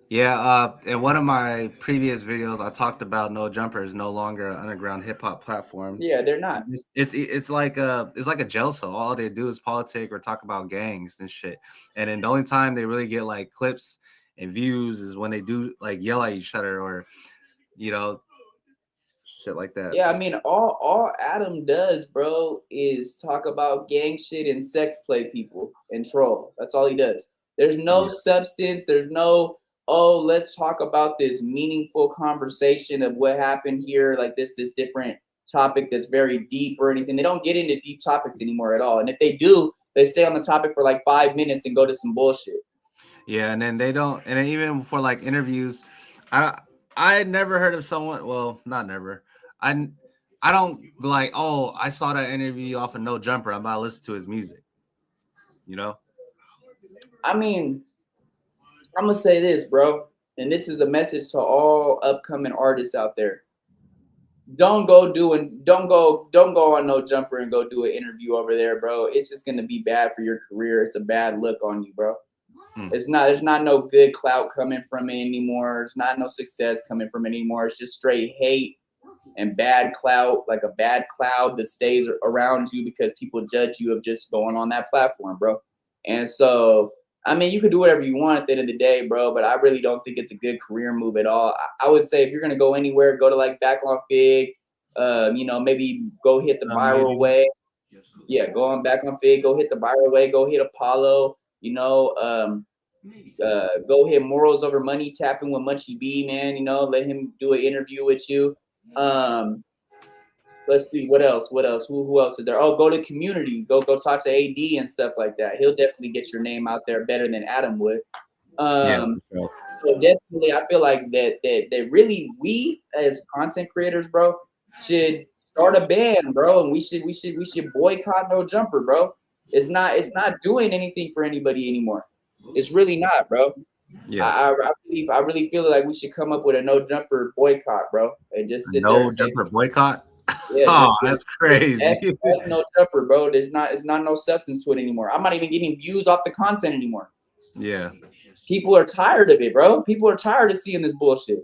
C: In one of my previous videos, I talked about No Jumper is no longer an underground hip hop platform.
B: Yeah, they're not.
C: It's like a jail cell. All they do is politic or talk about gangs and shit. And then the only time they really get like clips and views is when they do like yell at each other or you know shit like that.
B: Yeah, I mean, all Adam does, bro, is talk about gang shit and sex play people and troll. That's all he does. There's no substance. There's no, oh, let's talk about this meaningful conversation of what happened here, like this different topic that's very deep or anything. They don't get into deep topics anymore at all. And if they do, they stay on the topic for like 5 minutes and go to some bullshit.
C: Yeah, and then they don't, and then even for like interviews, I never heard of someone. Well, not never. I I don't be like, oh, I saw that interview off of No Jumper. I'm about to listen to his music. You know?
B: I mean, I'm gonna say this, bro, and this is a message to all upcoming artists out there. Don't go on No Jumper and go do an interview over there, bro. It's just gonna be bad for your career. It's a bad look on you, bro. There's not no good clout coming from it anymore. There's not no success coming from it anymore. It's just straight hate and bad clout, like a bad cloud that stays around you because people judge you of just going on that platform, bro. And so, I mean, you could do whatever you want at the end of the day, bro, but I really don't think it's a good career move at all. I would say if you're going to go anywhere, go to like Back on Fig, maybe go hit the viral way. Yeah, go on Back on Fig, go hit the viral way, go hit Apollo, go hit Morals Over Money, tapping with Munchie B, man, let him do an interview with you. Let's see what else. Who else is there? Oh, go to Community. Go talk to AD and stuff like that. He'll definitely get your name out there better than Adam would. So definitely, I feel like that really we as content creators, bro, should start a band, bro, and we should boycott No Jumper, bro. It's not doing anything for anybody anymore. It's really not, bro.
C: Yeah.
B: I really feel like we should come up with a No Jumper boycott, bro, and just sit there
C: No
B: and say,
C: Jumper boycott.
B: yeah,
C: Oh, that's crazy.
B: F No Jumper, bro. It's not no substance to it anymore. I'm not even getting views off the content anymore.
C: Yeah.
B: People are tired of it, bro. People are tired of seeing this bullshit.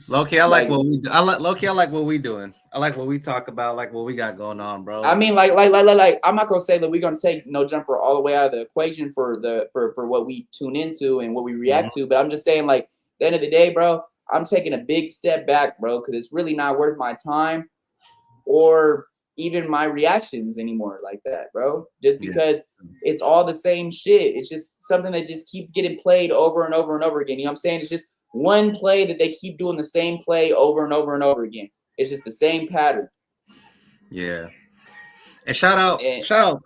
C: Low-key, I like what we do. I like what we doing. I like what we talk about, like what we got going on, bro.
B: I mean, like, I'm not gonna say that we're gonna take No Jumper all the way out of the equation for what we tune into and what we react to, but I'm just saying, like, at the end of the day, bro, I'm taking a big step back, bro, because it's really not worth my time or even my reactions anymore like that, bro. Just because it's all the same shit. It's just something that just keeps getting played over and over and over again. You know what I'm saying? It's just one play that they keep doing the same play over and over and over again. It's just the same pattern.
C: Yeah. And shout out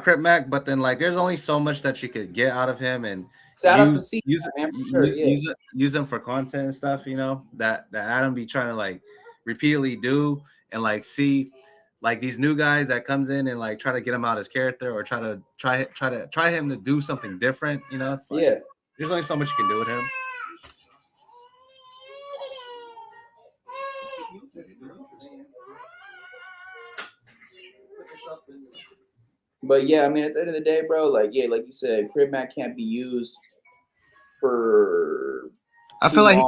C: Crip Mac, but then like there's only so much that you could get out of him and
B: shout out to C, man, for sure.
C: Use him for content and stuff, that Adam be trying to like repeatedly do and like see like these new guys that comes in and like try to get him out his character or try him to do something different, it's like there's only so much you can do with him.
B: But yeah, I mean, at the end of the day, bro, like you said, Crib Mac can't be used for.
C: I feel like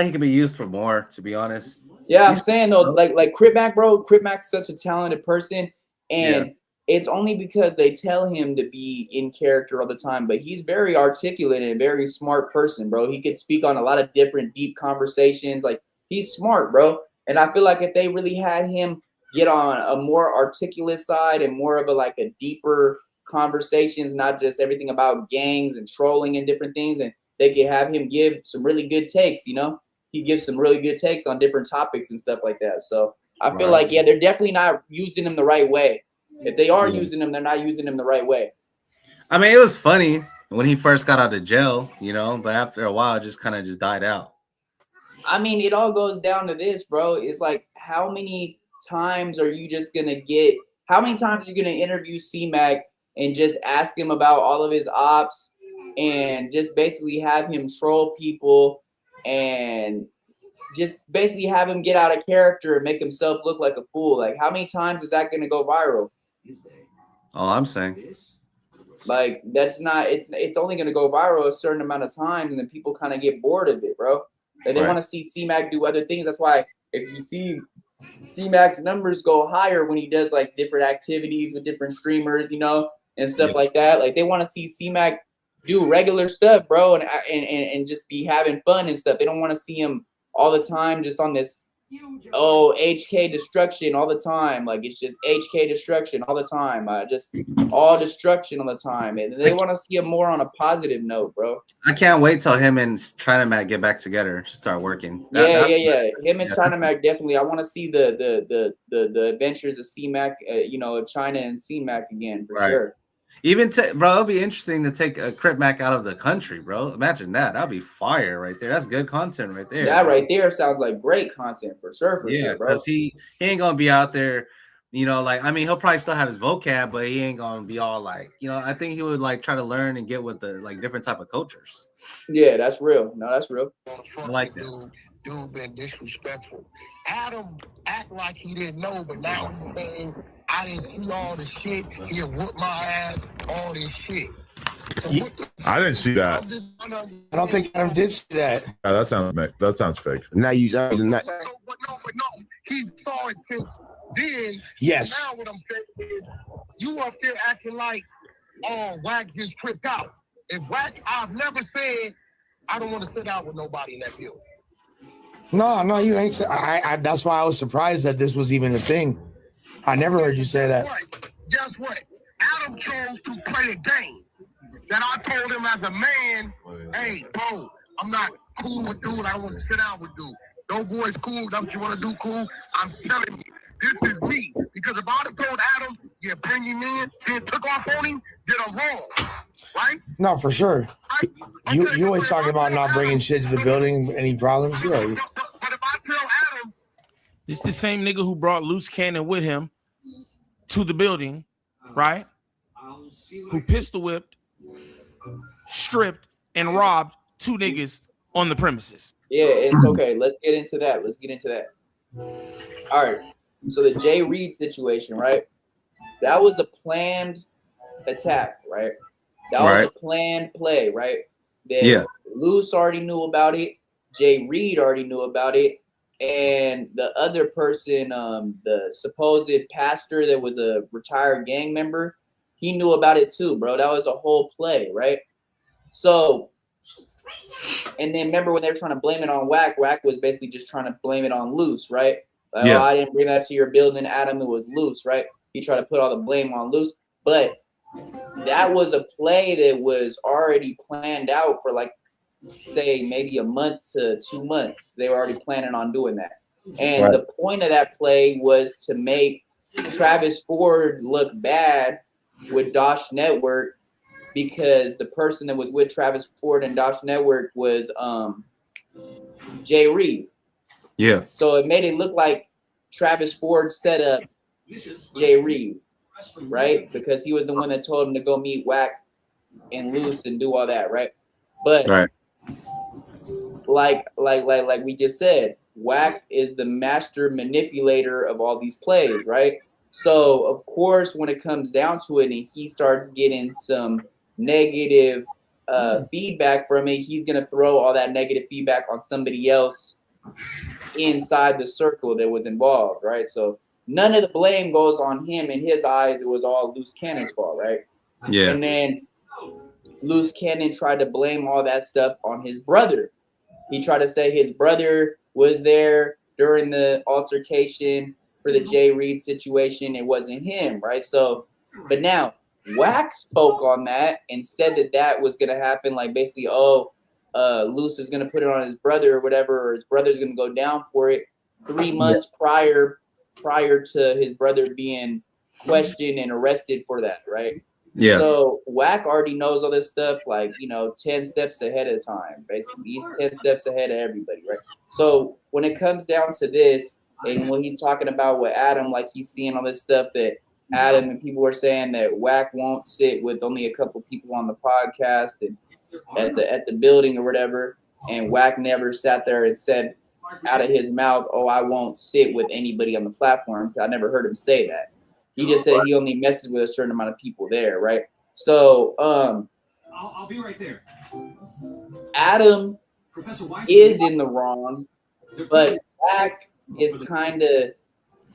C: he could be used for more, to be honest.
B: Yeah, I'm saying though, like Crip Mac, bro. Crip Mac's such a talented person,
C: Yeah.
B: and it's only because they tell him to be in character all the time. But he's very articulate and very smart person, bro. He could speak on a lot of different deep conversations. Like he's smart, bro. And I feel like if they really had him get on a more articulate side and more of a like a deeper conversations, not just everything about gangs and trolling and different things, and they could have him give some really good takes, you know. He gives some really good takes on different topics and stuff like that. So I feel like, yeah, they're definitely not using him the right way. If they are using him, they're not using him the right way.
C: I mean, it was funny when he first got out of jail, you know, but after a while, it just kind of just died out.
B: I mean, it all goes down to this, bro. It's like, how many times are you just gonna get? How many times are you gonna interview C-Mac and just ask him about all of his ops and just basically have him troll people and just basically have him get out of character and make himself look like a fool? Like, how many times is that gonna go viral?
C: All I'm saying.
B: Like, that's not. It's only gonna go viral a certain amount of times, and then people kind of get bored of it, bro. Like, they want to see C-Mac do other things. That's why if you see C-Mac's numbers go higher when he does like different activities with different streamers, you know, and stuff like that. Like they want to see C-Mac do regular stuff, bro, and just be having fun and stuff. They don't want to see him all the time just on this HK destruction all the time. Like it's just HK destruction all the time. Just all destruction all the time. And they want to see him more on a positive note, bro.
C: I can't wait till him and China Mac get back together, start working.
B: Yeah. Him and China Mac definitely. I want to see the adventures of C-Mac, you know, China and C-Mac again for sure.
C: Even bro, it'll be interesting to take a Crip Mac out of the country, bro. Imagine that. That'd be fire right there. That's good content right there.
B: That right there sounds like great content for sure, bro.
C: Because he ain't gonna be out there, you know, like I mean, he'll probably still have his vocab, but he ain't gonna be all like, you know, I think he would like try to learn and get with the like different type of cultures.
B: Yeah, that's real. No, that's real.
C: I like that.
G: Dude been disrespectful. Adam act like he didn't know, but now he's saying I didn't see all the shit. He whooped my ass, all this shit. So
E: I didn't see that.
F: I don't think Adam did see that.
E: Yeah, that sounds fake. Now you not.
G: But no. He saw it since then.
F: Yes.
G: Now what I'm saying is, you up there acting like, oh, Wack just tripped out. If Wack, I've never said I don't want to sit out with nobody in that building.
F: No, you ain't. I that's why I was surprised that this was even a thing. I never heard you say that.
G: Guess what? Adam chose to play a game that I told him as a man, hey, bro, I'm not cool with dude. I don't want to sit down with dude. No boy's cool. That's what you want to do, cool. I'm telling you, this is me. Because if I'd have told Adam, yeah, bring him in, then took off on him, then I'm wrong. Right?
F: No, for sure. You always talk about not bringing shit to the building, any problems? Yeah.
G: But if I tell Adam,
D: It's the same nigga who brought Loose Cannon with him to the building, right? Who pistol whipped, stripped, and robbed two niggas on the premises.
B: Yeah, it's okay. Let's get into that. All right. So the Jay Reed situation, right? That was a planned attack, right? That was a planned play, right? Luce already knew about it. Jay Reed already knew about it. And the other person, the supposed pastor that was a retired gang member, he knew about it too, bro. That was a whole play, right? So, and then remember when they were trying to blame it on Wack, Wack was basically just trying to blame it on Luce, right? Like, oh, I didn't bring that to your building, Adam, it was Luce, right? He tried to put all the blame on Luce. But that was a play that was already planned out for like, say, maybe a month to 2 months. They were already planning on doing that. And the point of that play was to make Travis Ford look bad with Dosh Network, because the person that was with Travis Ford and Dosh Network was Jay Reed. Yeah. So it made it look like Travis Ford set up Jay Reed, right? Because he was the one that told him to go meet Wack and Luce and do all that, right? But like we just said, Wack is the master manipulator of all these plays, right? So of course, when it comes down to it, and he starts getting some negative feedback from it, he's gonna throw all that negative feedback on somebody else inside the circle that was involved, right? So none of the blame goes on him. In his eyes, it was all Loose Cannon's fault, right?
C: Yeah.
B: And then Loose Cannon tried to blame all that stuff on his brother. He tried to say his brother was there during the altercation for the Jay Reed situation. It wasn't him, right? So, but now Wax spoke on that and said that that was going to happen. Like basically, Luce is going to put it on his brother or whatever, or his brother's going to go down for it 3 months prior to his brother being questioned and arrested for that, right?
C: Yeah.
B: So Wack already knows all this stuff, like, 10 steps ahead of time. Basically, he's 10 steps ahead of everybody, right? So when it comes down to this, and when he's talking about with Adam, like he's seeing all this stuff that Adam and people were saying that Wack won't sit with only a couple people on the podcast and at the building or whatever, and Wack never sat there and said out of his mouth, "Oh, I won't sit with anybody on the platform." I never heard him say that. He just said he only messes with a certain amount of people there, right? So,
H: I'll be right there.
B: Adam
H: Professor Weiss
B: is in the wrong, but Wack is kind of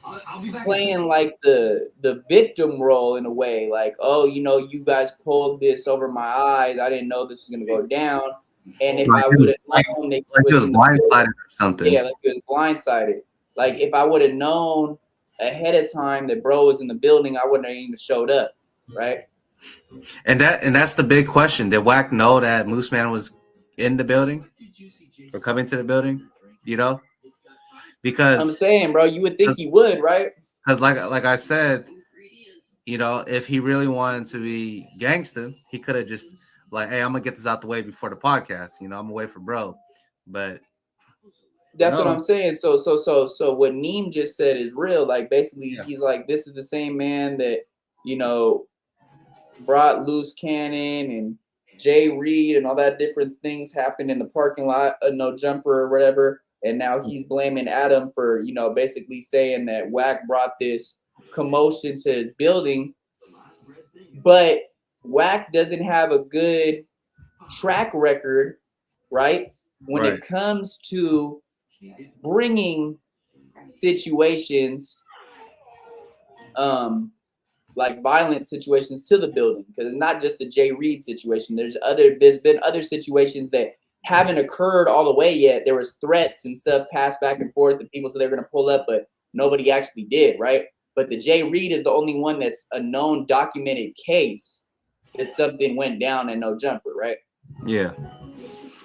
H: I'll be back
B: playing like the victim role in a way, like, oh, you guys pulled this over my eyes. I didn't know this was gonna go down. And if I would have known that
C: he was blindsided or something.
B: yeah, like he was blindsided. Like if I would have known ahead of time that bro was in the building, I wouldn't have even showed up, right?
C: And that's the big question. Did Wack know that Moose Man was in the building or coming to the building? Because
B: I'm saying, bro, you would think he would, right?
C: Because like I said, if he really wanted to be gangster, he could have just like, hey, I'm gonna get this out the way before the podcast. I'm gonna wait for bro. But
B: that's what I'm saying. So what Neem just said is real. Like basically, he's like, this is the same man that brought Loose Cannon and Jay Reed and all that different things happened in the parking lot, No Jumper or whatever. And now he's blaming Adam for, basically saying that Wack brought this commotion to his building. But Wack doesn't have a good track record, right? When it comes to bringing situations, like violent situations to the building, because it's not just the Jay Reed situation. There's been other situations that haven't occurred all the way yet. There was threats and stuff passed back and forth that people said they were going to pull up, but nobody actually did, right? But the Jay Reed is the only one that's a known documented case that something went down and No Jumper, right?
C: Yeah.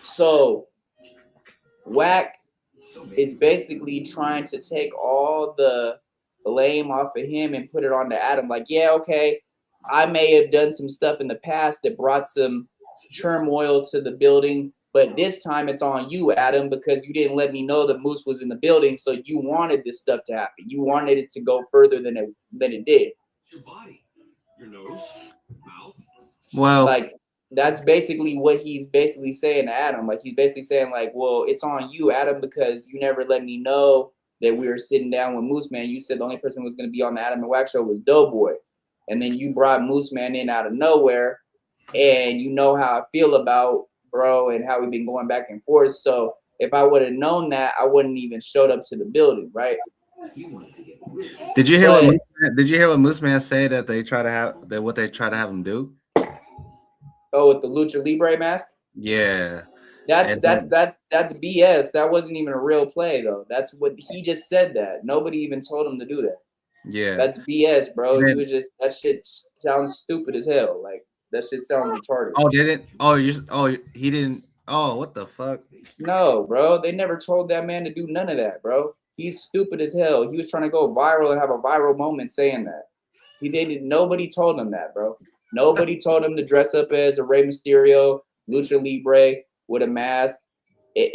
B: So Wack is basically trying to take all the blame off of him and put it on to Adam. Like, yeah, okay, I may have done some stuff in the past that brought some turmoil to the building, but this time it's on you, Adam, because you didn't let me know that Moose was in the building, so you wanted this stuff to happen. You wanted it to go further than it did.
H: Your body, your nose, mouth.
C: Well,
B: like that's basically what he's basically saying to Adam. Like he's basically saying, like, well, it's on you, Adam, because you never let me know that we were sitting down with Moose Man. You said the only person who was going to be on the Adam and Wax show was Doughboy, and then you brought Moose Man in out of nowhere, and you know how I feel about bro and how we've been going back and forth. So if I would have known that, I wouldn't even showed up to the building, right?
C: Did you hear what Moose Man say that they try to have that what they try to have him do?
B: Oh, with the Lucha Libre mask?
C: Yeah.
B: That's BS. That wasn't even a real play though. That's what he just said. That nobody even told him to do that.
C: Yeah.
B: That's BS, bro. He was just that shit sounds stupid as hell. Like that shit sounds retarded.
C: Oh, did it? He didn't. Oh, what the fuck?
B: No, bro. They never told that man to do none of that, bro. He's stupid as hell. He was trying to go viral and have a viral moment saying that. Nobody told him that, bro. Nobody told him to dress up as a Rey Mysterio, Lucha Libre with a mask.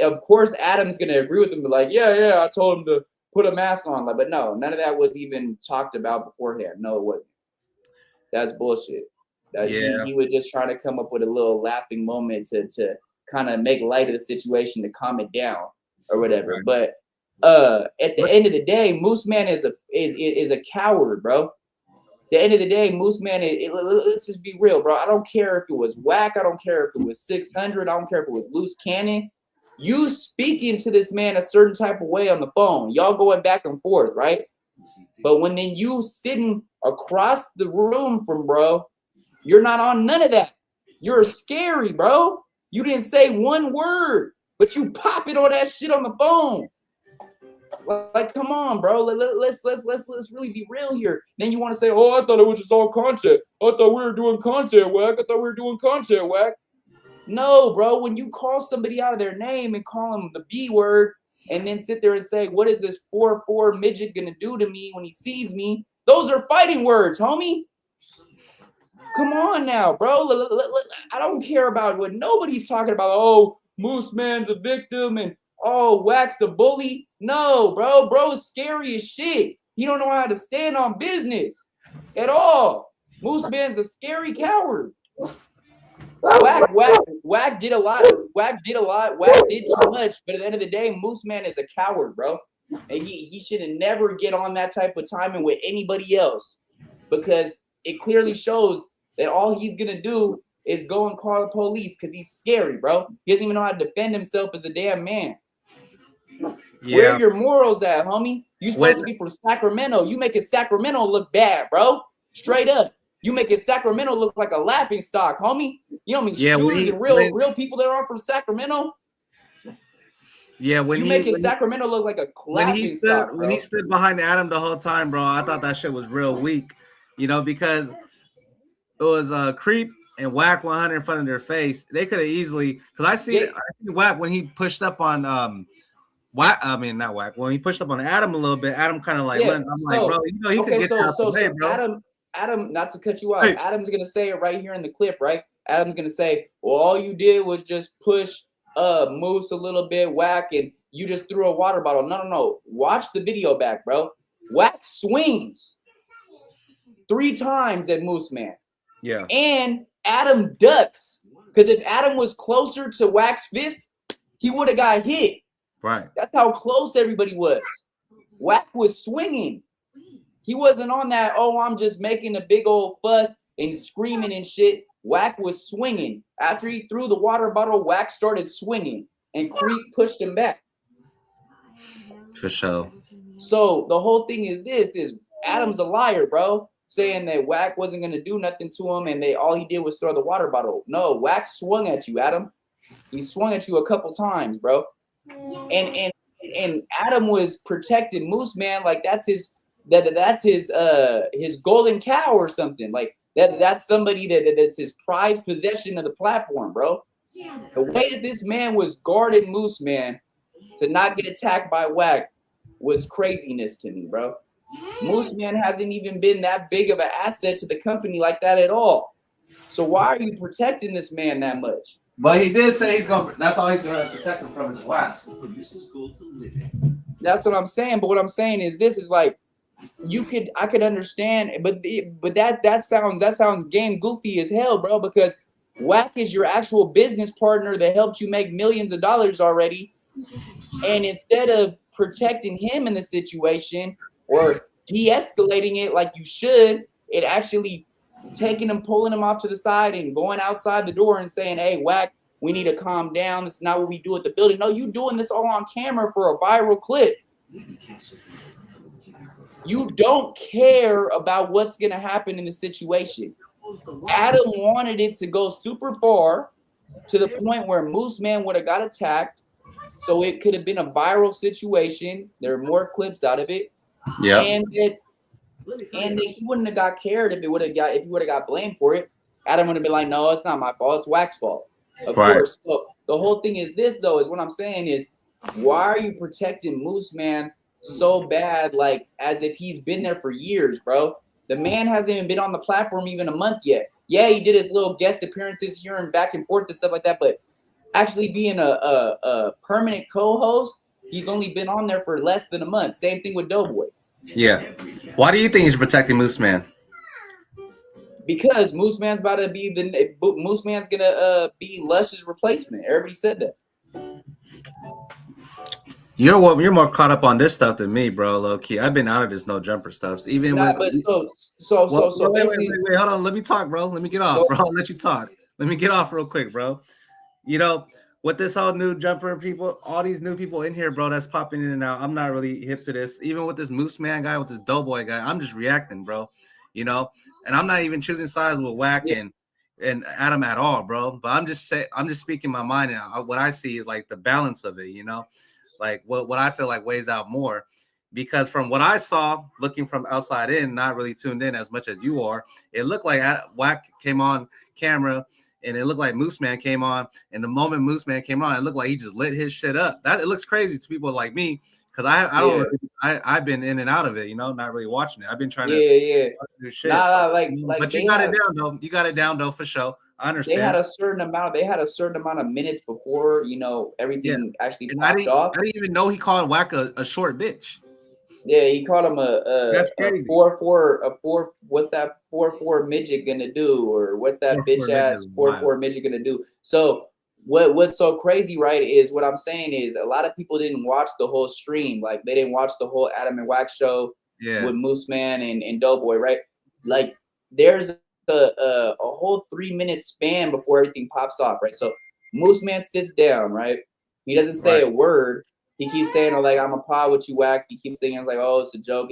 B: Of course, Adam's gonna agree with him, be like, yeah, I told him to put a mask on. But no, none of that was even talked about beforehand. No, it wasn't. That's bullshit. He was just trying to come up with a little laughing moment to kind of make light of the situation, to calm it down or whatever. Right. But at the end of the day, Moose Man is a coward, bro. At the end of the day, Moose Man, let's just be real, bro. I don't care if it was Wack. I don't care if it was 600. I don't care if it was Loose Cannon. You speaking to this man a certain type of way on the phone. Y'all going back and forth, right? But when then you sitting across the room from bro, you're not on none of that. You're scary, bro. You didn't say one word, but you pop it on that shit on the phone. Like, come on, bro. Let's really be real here. Then you want to say, oh, I thought it was just all content. I thought we were doing content, Wack. I thought we were doing content, Wack. No, bro. When you call somebody out of their name and call them the B word, and then sit there and say, what is this 4'4" midget gonna do to me when he sees me? Those are fighting words, homie. Come on now, bro. I don't care about what nobody's talking about. Oh, Moose Man's a victim and oh, Wack's a bully. No, bro. Bro's scary as shit. He don't know how to stand on business at all. Moose Man's a scary coward. Wack did a lot. Wack did too much. But at the end of the day, Moose Man is a coward, bro. And he should never get on that type of timing with anybody else, because it clearly shows that all he's gonna do is go and call the police because he's scary, bro. He doesn't even know how to defend himself as a damn man. Yeah. Where are your morals at, homie? You supposed to be from Sacramento. You making Sacramento look bad, bro. Straight up. You making Sacramento look like a laughing stock, homie. You know what I mean? Yeah, shooters and real people that are from Sacramento.
C: Yeah,
B: making Sacramento look like a laughing stock, bro.
C: When he stood behind Adam the whole time, bro, I thought that shit was real weak. You know, because it was Creep and Wack 100 in front of their face. They could have easily, because I see Wack when he pushed up on Wack. I mean, not Wack. When he pushed up on Adam a little bit, Adam kind of like went. I'm like, bro, you know, he could get out the way, bro.
B: Adam, not to cut you off. Hey. Adam's gonna say it right here in the clip, right? Adam's gonna say, well, all you did was just push Moose a little bit, Wack, and you just threw a water bottle. No. Watch the video back, bro. Wack swings 3 times at Moose Man.
C: Yeah.
B: And Adam ducks. Because if Adam was closer to Wack's fist, he would have got hit.
C: Right.
B: That's how close everybody was. Wack was swinging. He wasn't on that, oh, I'm just making a big old fuss and screaming and shit. Wack was swinging. After he threw the water bottle, Wack started swinging. And Creep pushed him back.
C: For sure.
B: So the whole thing is Adam's a liar, bro. Saying that Wack wasn't going to do nothing to him and all he did was throw the water bottle. No, Wack swung at you, Adam. He swung at you a couple times, bro. And Adam was protecting Moose Man like that's his golden cow or something. Like that's somebody that's his prized possession of the platform, bro. The way that this man was guarding Moose Man to not get attacked by Wack was craziness to me, bro. Moose Man hasn't even been that big of an asset to the company like that at all. So why are you protecting this man that much?
C: But he did say that's all he's gonna protect him from is Wack.
B: That's what I'm saying. But what I'm saying is this is like I could understand, but that sounds game goofy as hell, bro, because Wack is your actual business partner that helped you make millions of dollars already. And instead of protecting him in the situation or de-escalating it like you should, it actually taking him, pulling him off to the side and going outside the door and saying, hey, Wack, we need to calm down. This is not what we do at the building. No, you doing this all on camera for a viral clip. You don't care about what's going to happen in the situation. Adam wanted it to go super far to the point where Moose Man would have got attacked. So it could have been a viral situation. There are more clips out of it.
C: Yeah.
B: And he wouldn't have got cared if he would have got blamed for it. Adam would have been like, no, it's not my fault. It's Wack's fault. Of course. So the whole thing is this, though, is what I'm saying is, why are you protecting Moose Man so bad, like as if he's been there for years, bro? The man hasn't even been on the platform even a month yet. Yeah, he did his little guest appearances here and back and forth and stuff like that, but actually being a permanent co-host, he's only been on there for less than a month. Same thing with Doughboy.
C: Yeah. Why do you think he's protecting Moose Man?
B: Because Moose Man's about to be Moose Man's gonna be Lush's replacement. Everybody said that.
C: You're more caught up on this stuff than me, bro. Low key, I've been out of this no jumper stuff. Even wait, hold on. Let me talk, bro. Let me get off, bro. I'll let you talk. Let me get off real quick, bro. You know, with this all new jumper people, all these new people in here, bro, that's popping in and out. I'm not really hip to this. Even with this Moose Man guy, with this Doughboy guy, I'm just reacting, bro. You know, and I'm not even choosing sides with Whack and Adam at all, bro. But I'm just speaking my mind, and what I see is like the balance of it, you know, like what I feel like weighs out more. Because from what I saw, looking from outside in, not really tuned in as much as you are, it looked like Whack came on camera and it looked like Moose Man came on. And the moment Moose Man came on, it looked like he just lit his shit up. That it looks crazy to people like me because I don't really, I've been in and out of it, you know, not really watching it. I've been trying to do shit.
B: Nah,
C: But you got it down though. You got it down though for sure. I understand.
B: They had a certain amount of minutes before, you know, everything actually popped off.
C: I didn't even know he called Whack a short bitch.
B: Yeah, he called him
C: That's
B: a
C: crazy.
B: 4-4 what's that 4-4 midget gonna do, or what's that
C: 4-4
B: bitch ass 4-4 midget gonna do? So what's so crazy, right, is what I'm saying is a lot of people didn't watch the whole stream. Like they didn't watch the whole Adam and Wax show with Moose Man and Doughboy, right? Like there's a whole 3-minute span before everything pops off, right? So Moose Man sits down, right? He doesn't say a word. He keeps saying, "Oh, like I'm a pod with you, Whack." He keeps thinking, "It's like, oh, it's a joke."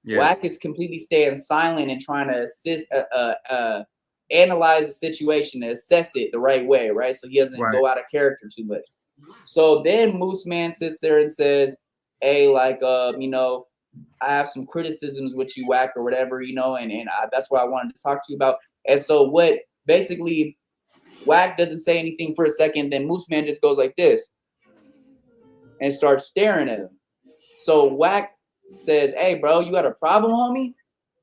B: Whack is completely staying silent and trying to analyze the situation, assess it the right way, right? So he doesn't go out of character too much. So then Moose Man sits there and says, "Hey, like, you know, I have some criticisms with you, Whack, or whatever, you know, and that's what I wanted to talk to you about." And so what basically Whack doesn't say anything for a second, then Moose Man just goes like this and starts staring at him. So Whack says, "Hey, bro, you got a problem, homie?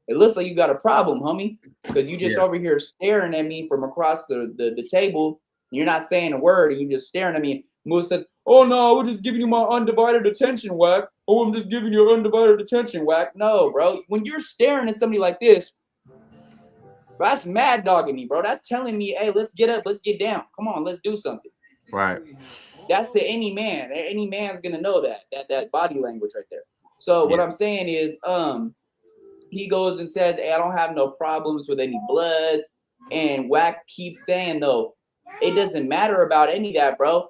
B: It looks like you got a problem, homie, because you just over here staring at me from across the table. You're not saying a word, and you just staring at me." Moose says, "Oh, no, we're just giving you my undivided attention, Whack. Oh, I'm just giving you undivided attention, Whack." No, bro. When you're staring at somebody like this, that's mad dogging me, bro. That's telling me, hey, let's get up, let's get down. Come on, let's do something.
C: Right.
B: That's to any man. Any man's gonna know that body language right there. So what I'm saying is, he goes and says, "Hey, I don't have no problems with any bloods." And Whack keeps saying, though, it doesn't matter about any of that, bro.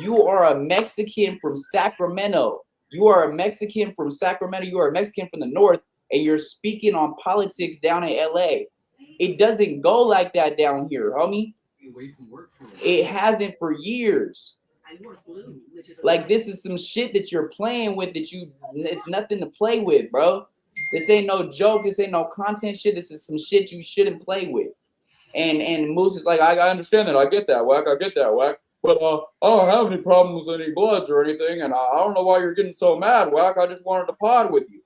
B: You are a Mexican from Sacramento. You are a Mexican from Sacramento. You are a Mexican from the north, and you're speaking on politics down in LA. It doesn't go like that down here, homie. It hasn't for years. Like, this is some shit that you're playing with it's nothing to play with, bro. This ain't no joke. This ain't no content shit. This is some shit you shouldn't play with. And Moose is like, I understand that. I get that, Whack. I get that, Whack. But I don't have any problems with any bloods or anything. And I don't know why you're getting so mad, Whack. I just wanted to pod with you.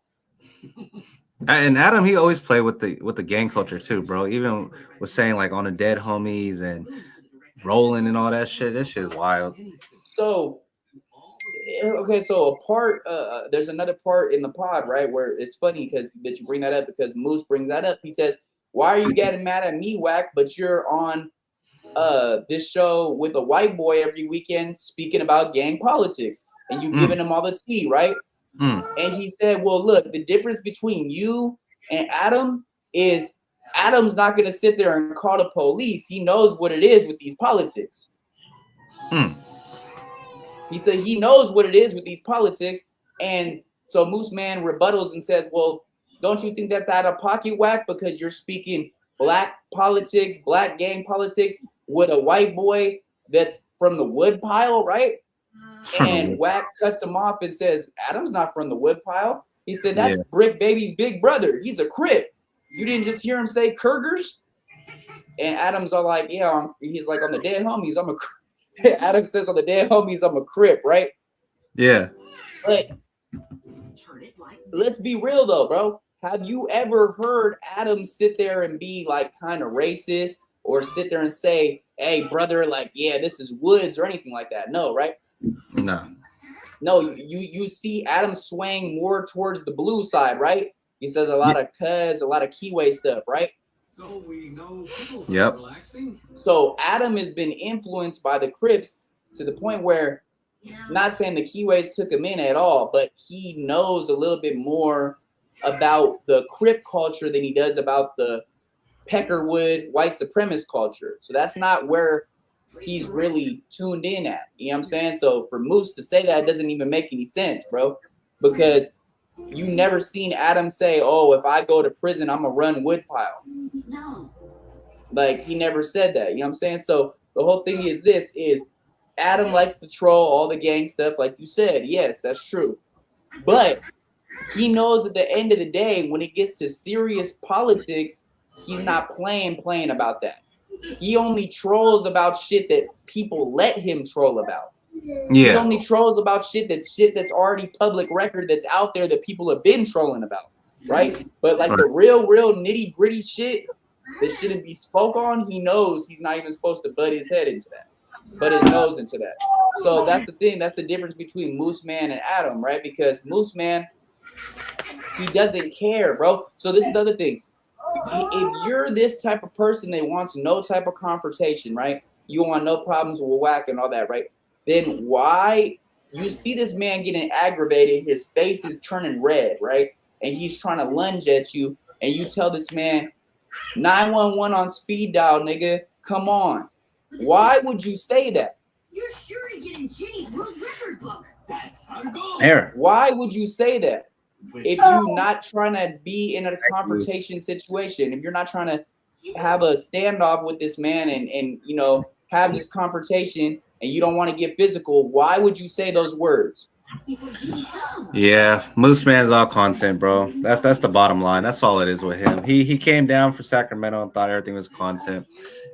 C: And Adam, he always played with the gang culture too, bro. Even with saying like on the dead homies and rolling and all that shit. This shit is wild.
B: So, okay, so a part, there's another part in the pod, right, where it's funny because that you bring that up, because Moose brings that up. He says, "Why are you getting mad at me, Whack? But you're on this show with a white boy every weekend speaking about gang politics, and you giving him all the tea, right?" And he said, "Well, look, the difference between you and Adam is Adam's not going to sit there and call the police. He knows what it is with these politics." He said he knows what it is with these politics. And so Moose Man rebuttals and says, "Well, don't you think that's out of pocket, Whack? Because you're speaking black politics, black gang politics with a white boy that's from the wood pile, right?" And Whack cuts him off and says, "Adam's not from the wood pile." He said, "That's Brick Baby's big brother. He's a Crip. You didn't just hear him say Kurgers?" And Adam's all like, "Yeah." He's like, "On the dead homies, I'm a Crip." Adam says, "On the dead homies, I'm a Crip," right?
C: Yeah.
B: But let's be real though, bro. Have you ever heard Adam sit there and be like kind of racist, or sit there and say, "Hey, brother, like, yeah, this is Woods," or anything like that? No, right? No, you see Adam swaying more towards the blue side, right? He says a lot of cuz, a lot of keyway stuff, right?
H: So we know people's
B: relaxing. So Adam has been influenced by the Crips to the point where, not saying the Keyways took him in at all, but he knows a little bit more about the Crip culture than he does about the Peckerwood white supremacist culture. So that's not where he's really tuned in at. You know what I'm saying? So for Moose to say that doesn't even make any sense, bro, because you never seen Adam say, "Oh, if I go to prison, I'm gonna run woodpile." No. Like he never said that. You know what I'm saying? So the whole thing is this: is Adam likes to troll all the gang stuff, like you said. Yes, that's true, but he knows at the end of the day, when it gets to serious politics, he's not playing about that. He only trolls about shit that people let him troll about. He
C: Yeah.
B: only trolls about shit that's already public record, that's out there that people have been trolling about, right? But like the real nitty gritty shit that shouldn't be spoke on, he knows he's not even supposed to butt his head into that, butt his nose into that. So that's the thing. That's the difference between Moose Man and Adam, right? Because Moose Man, he doesn't care, bro. So this is the other thing. If you're this type of person that wants no type of confrontation, right? You want no problems with whack and all that, right? Then why you see this man getting aggravated, his face is turning red, right? And he's trying to lunge at you, and you tell this man, 911 on speed dial, nigga. Come on. Why would you say that?
I: You're sure to get in Ginny's world record book. That's our goal.
C: Here.
B: Why would you say that? If you're not trying to be in a confrontation situation, if you're not trying to have a standoff with this man and you know, have this confrontation and you don't want to get physical, why would you say those words?
C: Yeah, Moose Man's all content, bro. That's the bottom line. That's all it is with him. He came down for Sacramento and thought everything was content,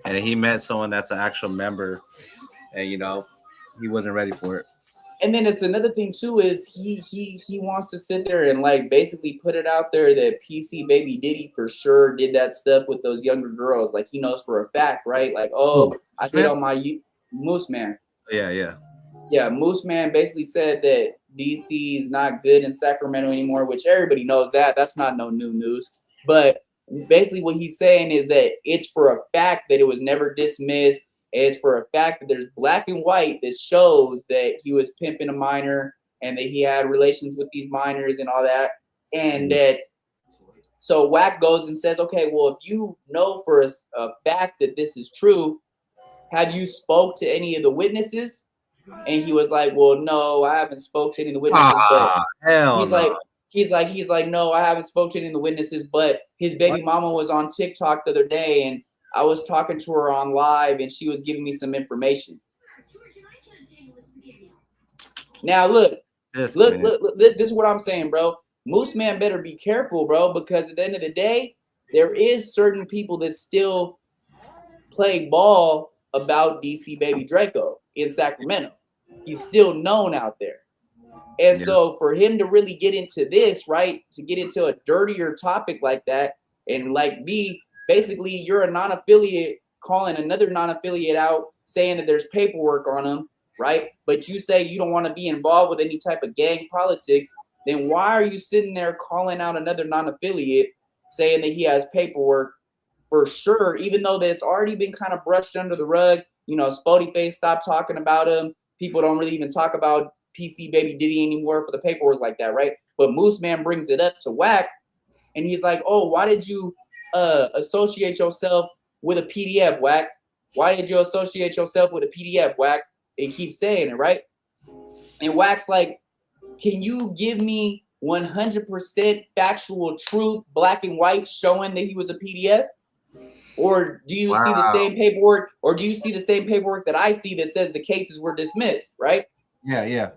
C: and he met someone that's an actual member, and you know, he wasn't ready for it.
B: And then it's another thing too is he wants to sit there and like basically put it out there that PC Baby Diddy for sure did that stuff with those younger girls. Like he knows for a fact, right? Like, oh, I did on my Moose Man. Yeah, Moose Man basically said that DC is not good in Sacramento anymore, which everybody knows that. That's not no new news. But basically what he's saying is that it's for a fact that it was never dismissed. It's for a fact that there's black and white that shows that he was pimping a minor and that he had relations with these minors and all that. And that, so Wack goes and says, okay, well, if you know for a fact that this is true, have you spoke to any of the witnesses? And he was like, well, no, I haven't spoke to any of the witnesses, but he's like, no, I haven't spoke to any of the witnesses, but his baby mama was on TikTok the other day and I was talking to her on live and she was giving me some information. Now look, this is what I'm saying, bro. Moose Man better be careful, bro, because at the end of the day, there is certain people that still play ball about DC Baby Draco in Sacramento. He's still known out there. And so for him to really get into this, right, to get into a dirtier topic like that and like basically you're a non-affiliate calling another non-affiliate out saying that there's paperwork on them, right? But you say you don't want to be involved with any type of gang politics, then why are you sitting there calling out another non-affiliate saying that he has paperwork for sure, even though that's already been kind of brushed under the rug? You know, Spody Face stopped talking about him. People don't really even talk about PC Baby Diddy anymore for the paperwork like that, right? But Moose Man brings it up to Wack, and he's like, oh, why did you associate yourself with a PDF, Wack? Why did you associate yourself with a PDF, Wack? They keep saying it, right? And Wack's like, can you give me 100% factual truth, black and white, showing that he was a PDF? Or do you see the same paperwork? Or do you see the same paperwork that I see that says the cases were dismissed, right?
C: Yeah.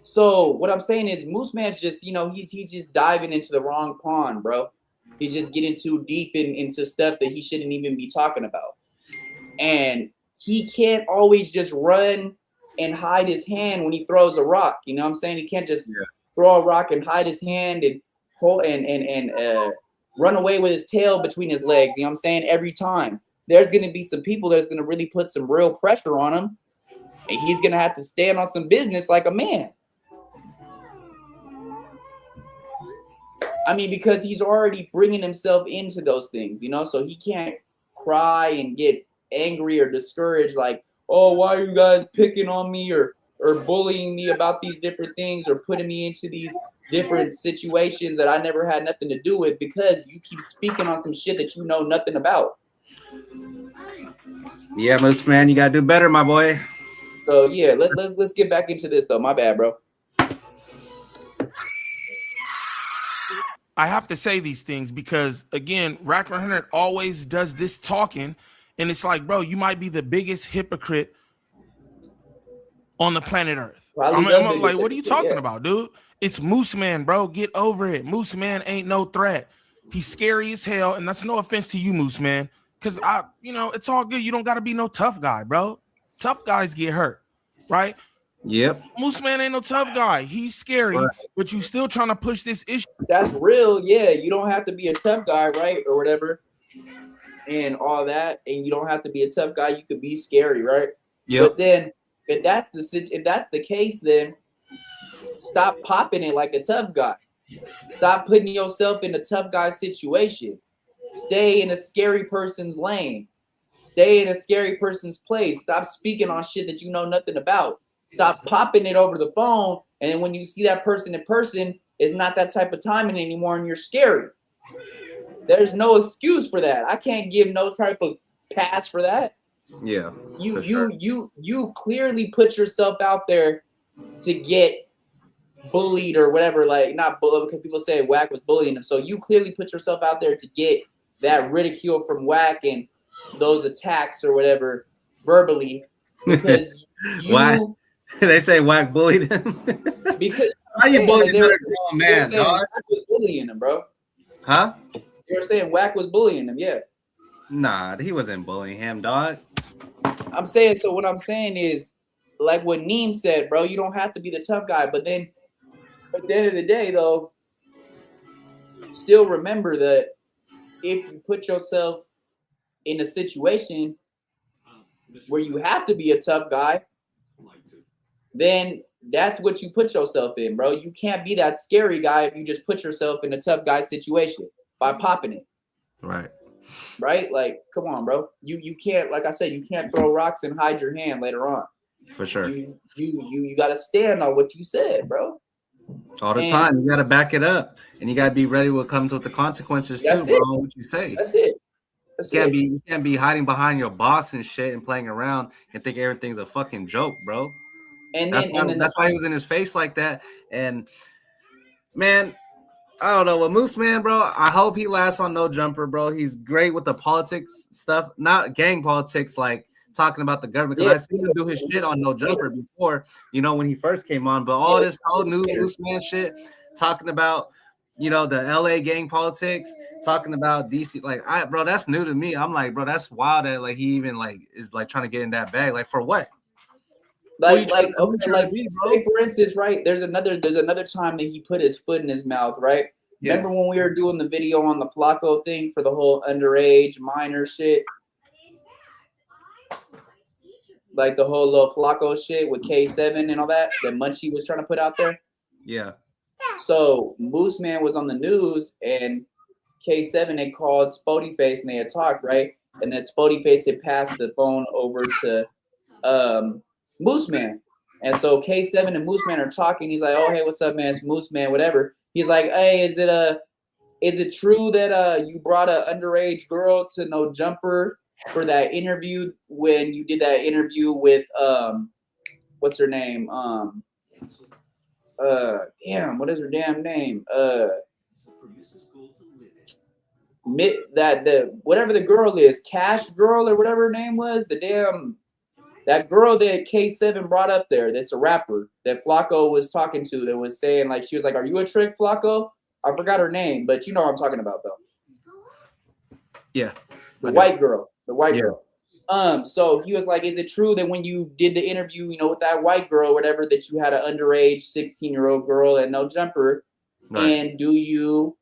B: So what I'm saying is Moose Man's just, you know, he's just diving into the wrong pond, bro. He's just getting too deep into stuff that he shouldn't even be talking about. And he can't always just run and hide his hand when he throws a rock. You know what I'm saying? He can't just throw a rock and hide his hand and pull and run away with his tail between his legs. You know what I'm saying? Every time. There's going to be some people that's going to really put some real pressure on him. And he's going to have to stand on some business like a man. I mean, because he's already bringing himself into those things, you know? So he can't cry and get angry or discouraged like, oh, why are you guys picking on me or bullying me about these different things or putting me into these different situations that I never had nothing to do with, because you keep speaking on some shit that you know nothing about.
C: Yeah, Moose man, you gotta do better, my boy.
B: So yeah, let's get back into this though. My bad, bro.
D: I have to say these things because again, Rack 100 always does this talking, and it's like, bro, you might be the biggest hypocrite on the planet Earth.
B: Probably the
D: I'm like,
B: biggest
D: what are you
B: hypocrite,
D: talking
B: yeah.
D: about, dude? It's Moose Man, bro. Get over it. Moose Man ain't no threat. He's scary as hell, and that's no offense to you, Moose Man, because it's all good. You don't got to be no tough guy, bro. Tough guys get hurt, right?
C: Yep.
D: Moose Man ain't no tough guy. He's scary,
C: Right.
D: but you still trying to push this issue.
B: That's real, yeah. You don't have to be a tough guy, right, or whatever, and all that. And you don't have to be a tough guy. You could be scary, right?
C: Yep.
B: But then, if that's the case, then stop popping it like a tough guy. Stop putting yourself in a tough guy situation. Stay in a scary person's lane. Stay in a scary person's place. Stop speaking on shit that you know nothing about. Stop popping it over the phone. And then when you see that person in person, it's not that type of timing anymore and you're scary. There's no excuse for that. I can't give no type of pass for that.
C: Yeah.
B: You clearly put yourself out there to get bullied or whatever, like not bullied because people say Wack was bullying him. So you clearly put yourself out there to get that ridicule from Wack and those attacks or whatever verbally because
C: Why? They say Wack bullied him.
B: because
C: how you bullying
B: they
C: another grown man, dog?
B: Wack was bullying him, bro.
C: Huh?
B: They were saying Wack was bullying him, yeah.
C: Nah, he wasn't bullying him, dog.
B: I'm saying, so what I'm saying is, like what Neem said, bro, you don't have to be the tough guy. But then at the end of the day, though, still remember that if you put yourself in a situation where you have to be a tough guy, then that's what you put yourself in, bro. You can't be that scary guy if you just put yourself in a tough guy situation by popping it.
C: Right.
B: Right? Like, come on, bro. You can't, like I said, you can't throw rocks and hide your hand later on.
C: For sure.
B: You gotta stand on what you said, bro.
C: All the time. You gotta back it up. And you gotta be ready what comes with the consequences too, bro. What you say.
B: That's it.
C: You can't be hiding behind your boss and shit and playing around and think everything's a fucking joke, bro.
B: And
C: that's why he was in his face like that. And man, I don't know. With Moose Man, bro, I hope he lasts on No Jumper, bro. He's great with the politics stuff, not gang politics, like talking about the government. Because I seen him do his shit on No Jumper before, when he first came on. But all this whole new Moose Man shit, talking about, the LA gang politics, talking about DC, bro, that's new to me. I'm like, bro, that's wild that he even is trying to get in that bag. Like, for what?
B: Say for instance, right? There's another time that he put his foot in his mouth, right? Yeah. Remember when we were doing the video on the Flacco thing for the whole underage minor shit? Like the whole little Flacco shit with K7 and all that Munchie was trying to put out there?
C: Yeah.
B: So Moose Man was on the news and K7 they called Spody Face and they had talked, right? And then Spody Face had passed the phone over to Moose Man. And so K7 and Moose Man are talking. He's like, "Oh, hey, what's up, man? It's Moose Man, whatever." He's like, "Hey, is it true that you brought an underage girl to No Jumper for that interview when you did that interview with what's her name? What is her damn name? Whatever the girl is, Cash Girl or whatever her name was, that girl that K7 brought up there, that's a rapper that Flacco was talking to that was saying, she was like, "Are you a trick, Flacco?" I forgot her name, but you know what I'm talking about, though.
C: Yeah.
B: The white girl. So he was like, "Is it true that when you did the interview, with that white girl, whatever, that you had an underage 16-year-old girl at No Jumper? Right. And do you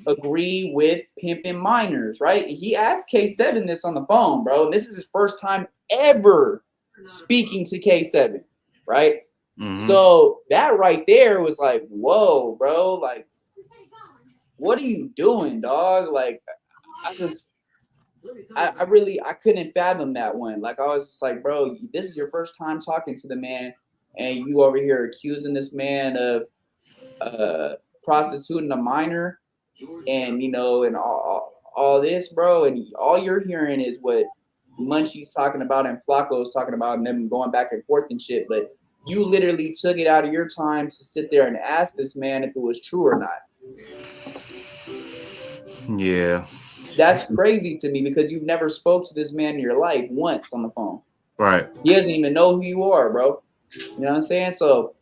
B: agree with pimping minors?" Right? He asked K7 this on the phone, bro. And this is his first time ever speaking to K7, right? Mm-hmm. So that right there was like, whoa, bro. Like, what are you doing, dog? Like, I couldn't fathom that one. Like, I was just like, bro, this is your first time talking to the man, and you over here accusing this man of prostituting a minor, and and all this, bro, and all you're hearing is what Munchie's talking about and Flacco's talking about, and them going back and forth and shit. But you literally took it out of your time to sit there and ask this man if it was true or not.
C: Yeah.
B: That's crazy to me because you've never spoke to this man in your life once on the phone.
C: Right.
B: He doesn't even know who you are, bro. You know what I'm saying? So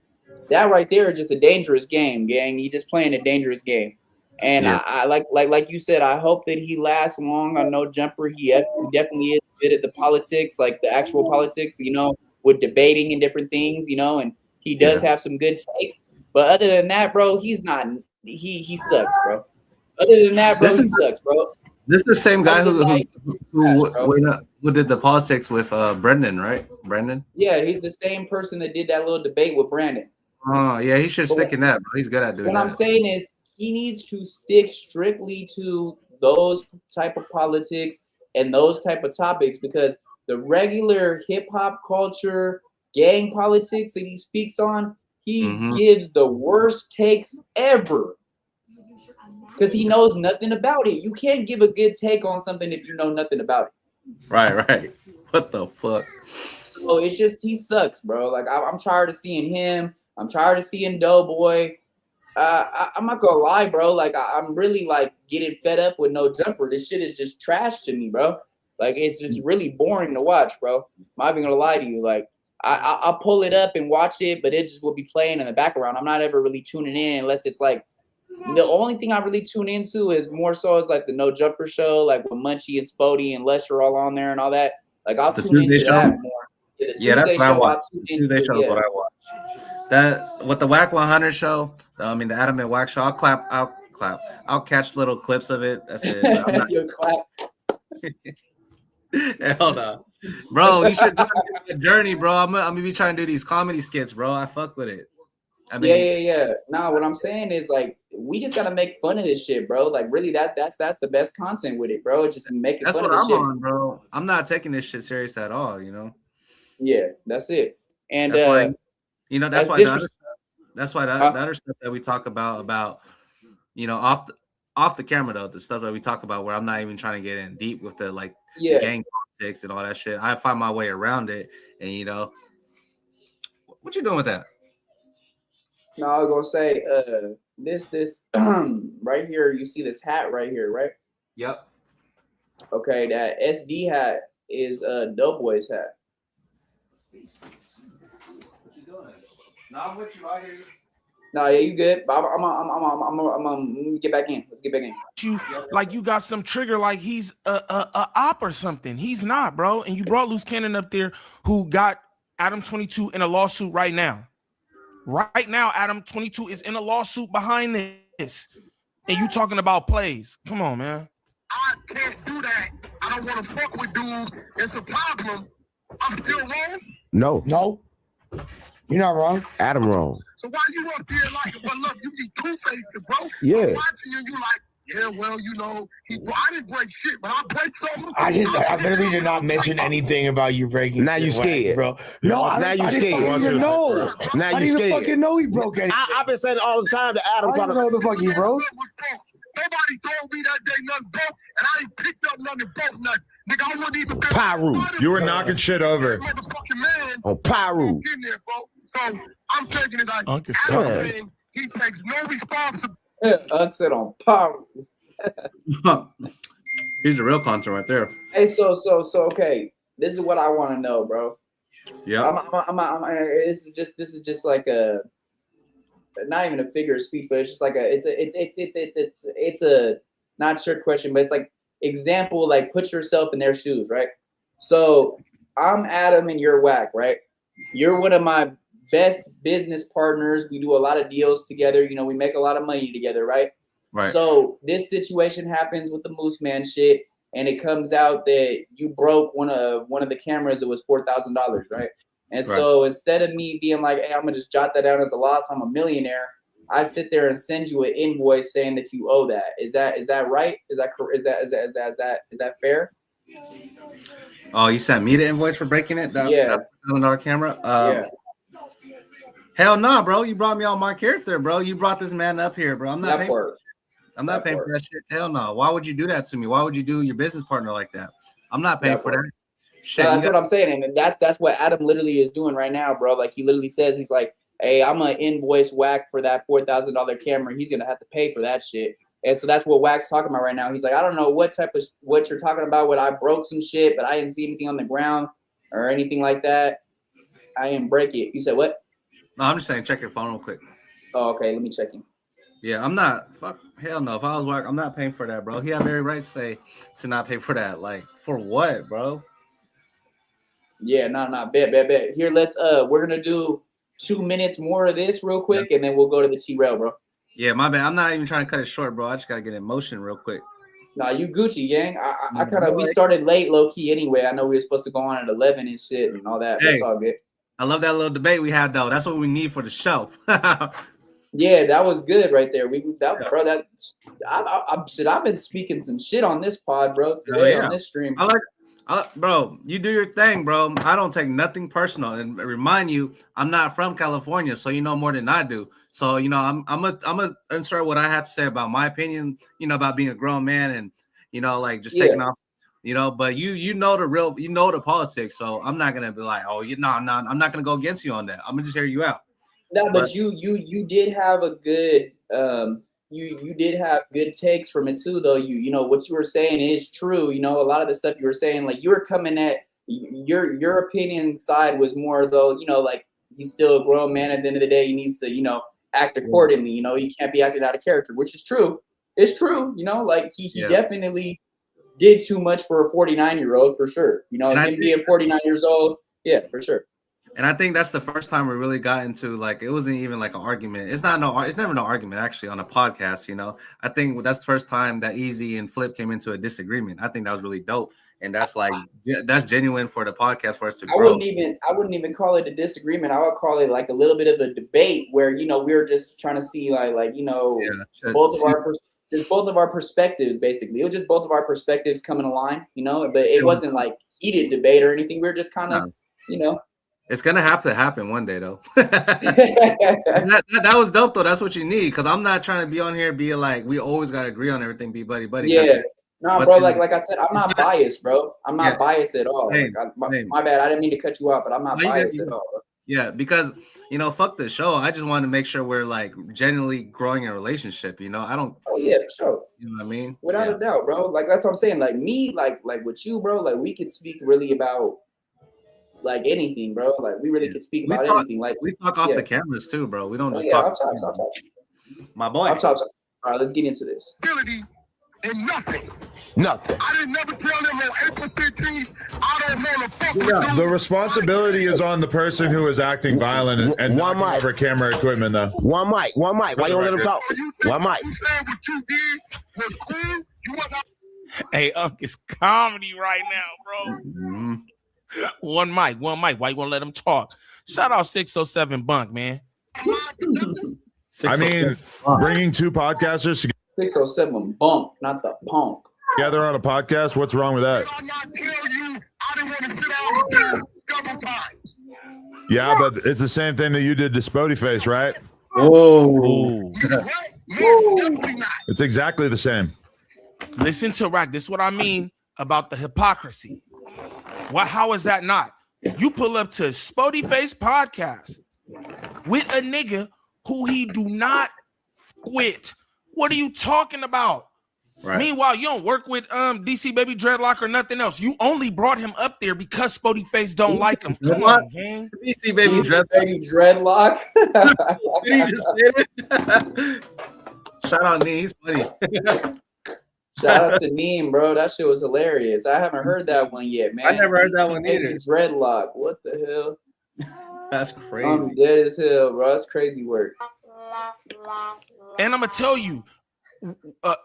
B: that right there is just a dangerous game, gang. He just playing a dangerous game. And
C: Yeah.
B: I like you said, I hope that he lasts long on No Jumper. He definitely is good at the politics, like the actual politics, you know, with debating and different things, you know, and he does have some good takes. But other than that, bro, he's not he sucks, bro. Other than that, bro, he sucks, bro.
C: This is the same guy who did the politics with Brendan, right? Brendan?
B: Yeah, he's the same person that did that little debate with Brandon.
C: Oh, yeah, he should stick in that, bro. He's good at doing that.
B: What I'm saying is he needs to stick strictly to those type of politics and those type of topics because the regular hip hop culture, gang politics that he speaks on, he gives the worst takes ever. Because he knows nothing about it. You can't give a good take on something if you know nothing about it.
C: Right. What the fuck?
B: So it's just he sucks, bro. Like I'm tired of seeing him. I'm tired of seeing Doughboy. I'm not gonna lie, bro. Like I'm really like getting fed up with No Jumper. This shit is just trash to me, bro. Like it's just really boring to watch, bro. I'm not even gonna lie to you. Like I'll pull it up and watch it, but it just will be playing in the background. I'm not ever really tuning in unless it's like the only thing I really tune into is more so is like the No Jumper show, like with Munchie and Spody and Lesher all on there and all that. Like I'll tune into that more. Yeah,
C: that's what I watch. Tuesday show is
B: yeah.
C: what I watch. That with the Whack 100 show, I mean the Adam and Whack show. I'll clap. I'll catch little clips of it. That's it. I'm not...
B: clap.
C: Hell no, bro. You should do a journey, bro. I'm gonna be trying to do these comedy skits, bro. I fuck with it. I mean,
B: yeah. Nah, what I'm saying is like we just gotta make fun of this shit, bro. Like really, that's the best content with it, bro. Just making
C: that's
B: fun
C: what
B: of this
C: I'm
B: shit.
C: on, bro. I'm not taking this shit serious at all, you know.
B: Yeah, that's it. And
C: that's why, you know, that's why the other stuff that we talk about, you know, off the camera though, the stuff that we talk about where I'm not even trying to get in deep with the like the gang politics and all that shit. I find my way around it, and you know, what you doing with that?
B: No, I was gonna say, this right here. You see this hat right here, right?
C: Yep.
B: Okay, that SD hat is Doughboy's hat.
C: What you doing? No, I'm with you. I hear you.
B: No, yeah, you good. I'm get back in. Let's get back in.
D: You like you got some trigger like he's a op or something. He's not, bro. And you brought Loose Cannon up there who got Adam 22 in a lawsuit right now. Right now, Adam 22 is in a lawsuit behind this. And you talking about plays. Come on, man.
G: I can't do that. I don't want to fuck with dudes. It's a problem. I'm still wrong.
F: No. You're not wrong.
E: Adam wrong.
G: So why you up here like, well, look, you be two-faced, bro.
E: Yeah.
G: I'm watching you like, yeah, well, you know, I didn't break shit, but I break something.
F: I literally did not mention anything about you breaking.
E: Now you scared,
F: bro. No,
E: now you
F: I didn't
E: scared.
F: fucking know.
E: Now
F: I
E: you
F: didn't even
E: scared.
F: fucking know he broke anything.
E: I've been saying it all the time to Adam.
F: I didn't know the fuck he broke.
G: Nobody told me that day nothing broke, and I ain't picked up nothing broke nothing. Nigga, I wouldn't even
E: Pyru.
J: You were knocking shit over.
G: Motherfucking man.
E: On Pyru.
G: In there, bro. So I'm taking it like
D: Uncle
G: Adam, he takes no responsibility.
B: Unc said on power.
C: Here's the real content right there.
B: Hey, so okay. This is what I want to know, bro.
C: Yeah.
B: This is just like a, not even a figure of speech, but it's just like it's a not trick question, but it's like example, like put yourself in their shoes, right? So I'm Adam and you're Whack, right? You're one of my best business partners. We do a lot of deals together. You know, we make a lot of money together, right?
C: Right.
B: So this situation happens with the Moose Man shit, and it comes out that you broke one of the cameras that was $4,000, right? And so instead of me being like, hey, I'm gonna just jot that down as a loss, I'm a millionaire, I sit there and send you an invoice saying that you owe that. Is that right? Is that fair?
C: Oh, you sent me the invoice for breaking it? That $1,000 camera?
B: Yeah.
C: Hell no, bro. You brought me on my character, bro. You brought this man up here, bro. I'm not paying. I'm not paying for that shit. Hell no. Why would you do that to me? Why would you do your business partner like that? I'm not paying for that. Shit,
B: that's what I'm saying, and that's what Adam literally is doing right now, bro. Like he literally says, he's like, "Hey, I'm gonna invoice Wack for that $4,000 camera. He's gonna have to pay for that shit." And so that's what Wack's talking about right now. He's like, "I don't know what you're talking about. What I broke some shit, but I didn't see anything on the ground or anything like that. I didn't break it." You said what?
C: No, I'm just saying, check your phone real quick.
B: Oh, okay. Let me check him.
C: Yeah, I'm not. Fuck, hell no. If I was Wack, I'm not paying for that, bro. He have every right to not pay for that. Like, for what, bro?
B: Yeah, bet. Here, we're gonna do 2 minutes more of this real quick, and then we'll go to the T-Rail, bro.
C: Yeah, my bad. I'm not even trying to cut it short, bro. I just gotta get in motion real quick.
B: Nah, you Gucci, gang. We started late, low key anyway. I know we were supposed to go on at 11 and shit and all that. Hey, that's all good.
C: I love that little debate we had, though. That's what we need for the show.
B: Yeah, that was good right there. I've been speaking some shit on this pod, bro, today on this stream.
C: Bro, you do your thing, bro. I don't take nothing personal, and remind you, I'm not from California, so you know more than I do. So you know, I'm gonna insert what I have to say about my opinion, you know, about being a grown man, and you know, like just taking off, you know. But you know the politics, so I'm not gonna be like, oh, I'm not gonna go against you on that. I'm gonna just hear you out.
B: No, but you did have a good you did have good takes from it too, though. You know what you were saying is true. You know, a lot of the stuff you were saying, like you were coming at your opinion side was more though, you know, like he's still a grown man at the end of the day. He needs to, you know, act accordingly. You know, he can't be acting out of character, which is true. It's true, you know, like he definitely did too much for a 49-year-old for sure. You know, him being 49 years old, yeah, for sure.
C: And I think that's the first time we really got into, like, it wasn't even like an argument. It's never no argument actually on a podcast, you know. I think that's the first time that Eazy and Flip came into a disagreement. I think that was really dope, and that's genuine for the podcast for us to grow.
B: I wouldn't even call it a disagreement. I would call it like a little bit of a debate where, you know, we were just trying to see like you know, both of our perspectives basically. It was just both of our perspectives coming aligned, you know. But it wasn't like heated debate or anything. We were just kind of, you know.
C: It's gonna have to happen one day, though. that was dope, though. That's what you need, because I'm not trying to be on here be like we always gotta agree on everything, be buddy.
B: Yeah, no, bro. Like I said, I'm not biased, bro. I'm not biased at all.
C: Same,
B: my bad. I didn't mean to cut you off, but I'm not biased at all, bro.
C: Yeah, because you know, fuck the show. I just want to make sure we're like genuinely growing a relationship. You know, I don't.
B: Oh yeah, for sure.
C: You know what I mean?
B: Without a doubt, bro. Like that's what I'm saying. Like me, like with you, bro. Like we could speak really about. Like anything, bro. Like we really could speak about anything. Like
C: we talk off the cameras too, bro. We don't just
B: talk.
C: My boy.
B: All right, let's get into this.
G: And nothing.
E: I
G: didn't never tell them on April 15th, I don't want to fuck with you.
J: The responsibility is on the person who is acting violent and
E: one mic
J: over camera equipment, though.
E: One mic. Why you don't let him talk? One mic.
G: You said what you did was cool. You was not.
D: Hey, it's comedy right now, bro.
C: Mm-hmm.
D: One mic. Why you want to let him talk? Shout out 607 Bunk, man.
J: I mean, bringing two podcasters
B: 607 Bunk, not the punk.
J: together on a podcast, what's wrong with that?
G: I not tell you I didn't want to sit down with you couple times.
J: Yeah, but it's the same thing that you did to Spody Face, right?
C: Oh.
J: It's exactly the same.
D: Listen to Rack. This is what I mean about the hypocrisy. How is that not? You pull up to Spody Face podcast with a nigga who he do not quit. What are you talking about? Right. Meanwhile, you don't work with DC Baby Dreadlock or nothing else. You only brought him up there because Spody Face don't like him. Come on, gang.
C: DC Baby
B: Dreadlock.
C: Did he just say it? Shout out, Nee. He's funny.
B: Shout out to Neem, bro. That shit was hilarious. I haven't heard that one yet, man.
C: I never heard that one either.
B: Dreadlock. What the hell?
C: That's crazy.
B: I'm dead as hell, bro. That's crazy work.
D: And I'm gonna tell you,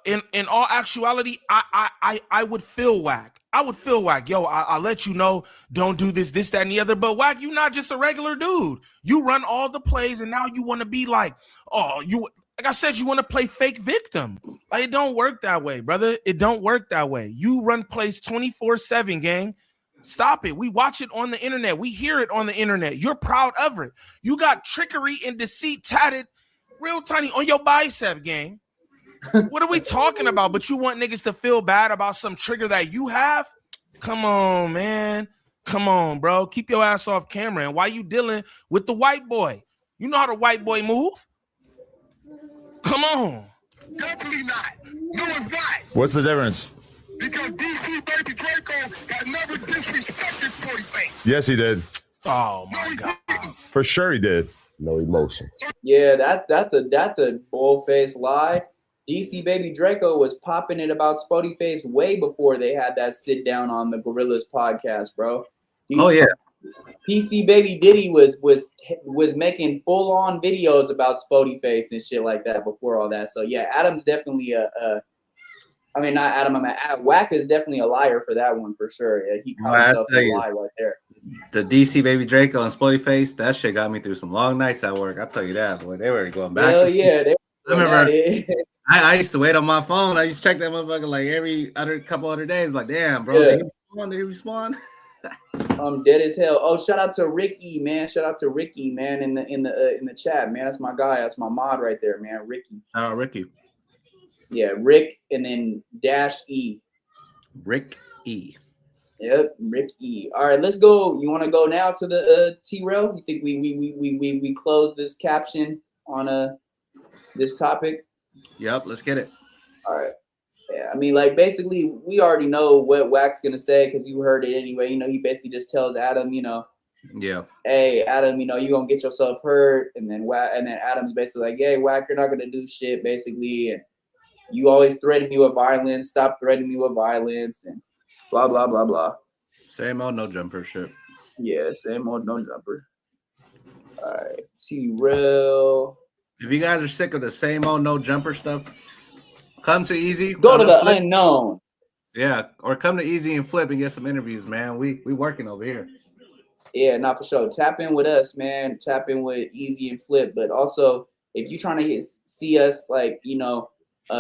D: in all actuality, I would feel Wack. I would feel Wack. Yo, I'll let you know. Don't do this, that, and the other. But Wack, you not just a regular dude. You run all the plays, and now you want to be like, like I said, you want to play fake victim. Like, it don't work that way, brother. It don't work that way. You run plays 24/7, gang. Stop it. We watch it on the internet. We hear it on the internet. You're proud of it. You got trickery and deceit tatted real tiny on your bicep, gang. What are we talking about? But you want niggas to feel bad about some trigger that you have? Come on, man. Come on, bro. Keep your ass off camera. And why you dealing with the white boy? You know how the white boy move? Come on.
G: Definitely not. No, it's not.
J: What's the difference?
G: Because DC Baby Draco has never disrespected 40 Face.
J: Yes, he did.
D: Oh my God.
J: For sure, he did.
E: No emotion.
B: Yeah, that's a bull-faced lie. DC Baby Draco was popping it about Spody Face way before they had that sit down on the Gorillas podcast, bro.
C: Oh yeah.
B: PC Baby Diddy was making full on videos about Spody Face and shit like that before all that. So yeah, Adam's definitely I mean not Adam. Wack is definitely a liar for that one for sure. Yeah, he caught himself in a lie right there.
C: The DC Baby Draco and Spody Face, that shit got me through some long nights at work. I'll tell you that, boy. They were going back.
B: Hell yeah,
C: I remember I used to wait on my phone. I used to check that motherfucker like every couple other days. Like, damn, bro,
B: Yeah.
C: did he respawn?
B: I'm dead as hell. Oh, shout out to Ricky, man. Shout out to Ricky, man, in the chat, man. That's my guy. That's my mod right there, man. Ricky.
C: Ricky.
B: Yeah, Rick and then dash E.
C: Rick E.
B: Yep, Rick E. All right, let's go. You want to go now to the T-Rail? You think we close this caption on this topic?
C: Yep, let's get it.
B: All right. Yeah, I mean, like, basically, we already know what Wack's going to say because you heard it anyway. You know, he basically just tells Adam, you know,
C: yeah,
B: hey, Adam, you know, you're going to get yourself hurt. And then Adam's basically like, hey, Wack, you're not going to do shit, basically. And you always threaten me with violence. Stop threatening me with violence and blah, blah, blah, blah.
C: Same old no jumper shit.
B: Yeah, same old no jumper. All right, T-Rail.
C: If you guys are sick of the same old no jumper stuff, come to Eazy.
B: Go to the
C: Flip.
B: unknown.
C: Yeah, or come to Eazy and Flip and get some interviews, man. We working over here.
B: Yeah, not for sure. Tap in with us, man. Tap in with Eazy and Flip. But also, if you're trying to see us, like, you know,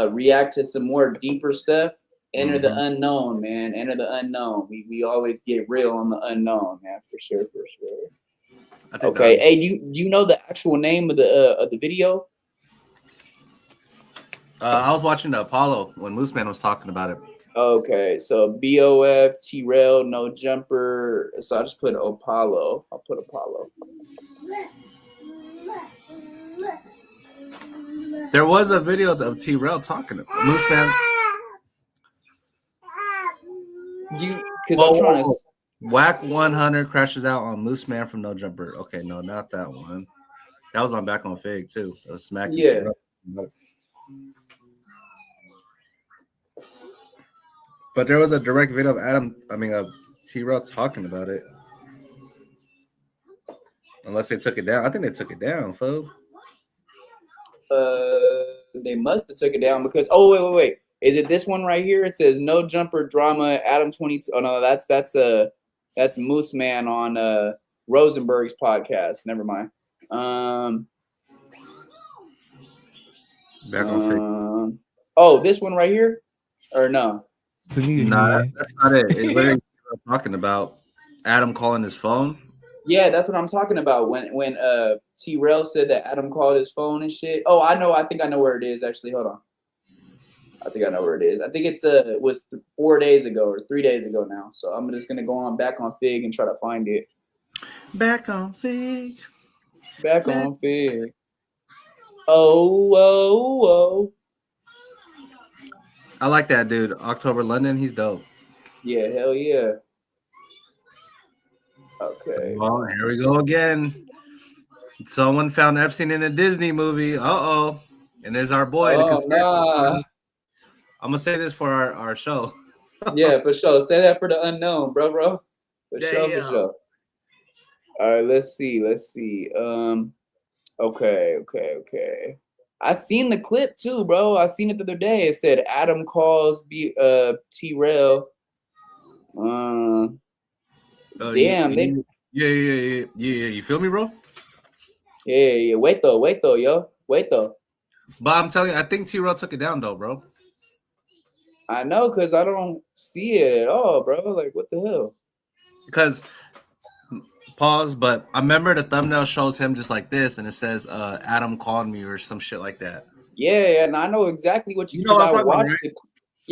B: react to some more deeper stuff, enter the unknown, man. Enter the unknown. We always get real on the unknown, man. For sure, for sure. Okay. Hey, you know the actual name of the video?
C: I was watching the Apollo when Moose Man was talking about it.
B: Okay, so BOF, T-Rail, no jumper. So I just put Apollo. I'll put Apollo.
C: There was a video of T-Rail talking to Moose Man.
B: Because I'm trying to.
C: Wack 100 crashes out on Moose Man from No Jumper. Okay, no, not that one. That was on Back on Fig too. That was smacking.
B: Yeah.
C: But there was a direct video of T-Rail talking about it. Unless they took it down. I think they took it down, folks.
B: They must have took it down because wait. Is it this one right here? It says no jumper drama. Adam 22. Oh no, that's Moose Man on Rosenberg's podcast. Never mind.
C: Back on Fig.
B: Oh, this one right here, or no?
D: To me,
C: nah, that's not it. It's literally talking about Adam calling his phone.
B: Yeah, that's what I'm talking about. When T-Rail said that Adam called his phone and shit. Oh, I know. I think I know where it is. Actually, hold on. I think I know where it is. I think it's was 4 days ago or 3 days ago now. So I'm just gonna go on Back on Fig and try to find it.
C: Back on Fig.
B: Back on Fig. Oh.
C: I like that dude. October London, he's dope.
B: Yeah, hell yeah. Okay.
C: Well, here we go again. Someone found Epstein in a Disney movie. Uh-oh. And there's our boy.
B: Nah.
C: I'm going to say this for our show.
B: Yeah, for sure. Stay there for the unknown, bro. For sure. All right, let's see. Okay. I seen the clip too, bro. I seen it the other day. It said Adam calls T-Rail. Damn.
C: Yeah. You feel me, bro?
B: Yeah. Wait though, yo.
C: But I'm telling you, I think T-Rail took it down though, bro.
B: I know, because I don't see it at all, bro. Like, what the hell?
C: Because, pause, but I remember the thumbnail shows him just like this, and it says, Adam called me or some shit like that.
B: Yeah, and I know exactly what you.
C: You know what I'm
B: I
C: talking about,
B: watched
C: right?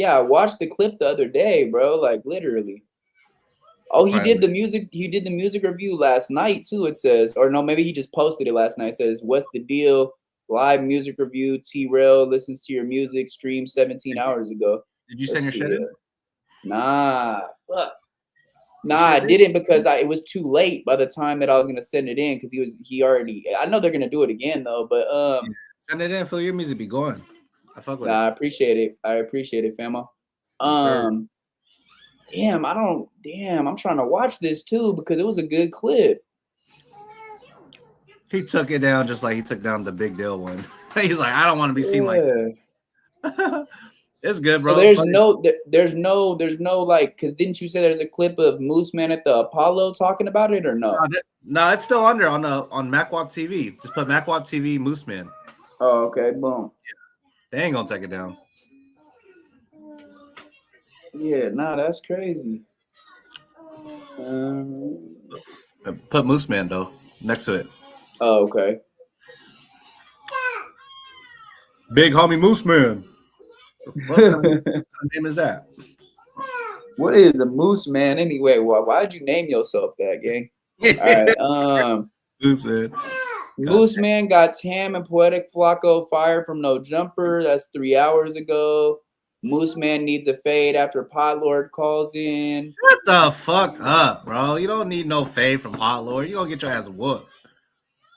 B: I watched the clip the other day, bro. Like literally. Oh, he did the music. He did the music review last night too. It says, or no, maybe he just posted it last night. It says, "What's the deal? Live music review. T-Rail listens to your music. Streamed 17 hours ago."
C: Did you
B: Let's
C: send your
B: see,
C: shit in?
B: Nah, fuck. Nah, I didn't because it was too late by the time that I was gonna send it in because he already. I know they're gonna do it again though, but
C: Send it in. Feel your music be going. I fuck with it.
B: I appreciate it. I appreciate it, famo.
C: Yes, sir.
B: Damn, I'm trying to watch this too because it was a good clip.
C: He took it down just like he took down the big deal one. He's like, I don't want to be seen like that. It's good, bro.
B: So there's no like, cause didn't you say there's a clip of Moose Man at the Apollo talking about it or no?
C: No, it's still under on MacWalk TV. Just put MacWalk TV Moose Man.
B: Oh, okay, boom.
C: They ain't gonna take it down.
B: Yeah, nah, that's crazy.
C: Put Moose Man though next to it.
B: Oh, okay.
C: Big homie Moose Man. What kind of name is that?
B: What is a Moose Man anyway? Why'd you name yourself that, gang? All right,
C: Moose Man.
B: Moose Man got Tam and Poetic Flacco fired from No Jumper. That's 3 hours ago. Moose Man needs a fade after Pot Lord calls in.
C: Shut the fuck up, bro. You don't need no fade from Hot Lord. You gonna get your ass whooped.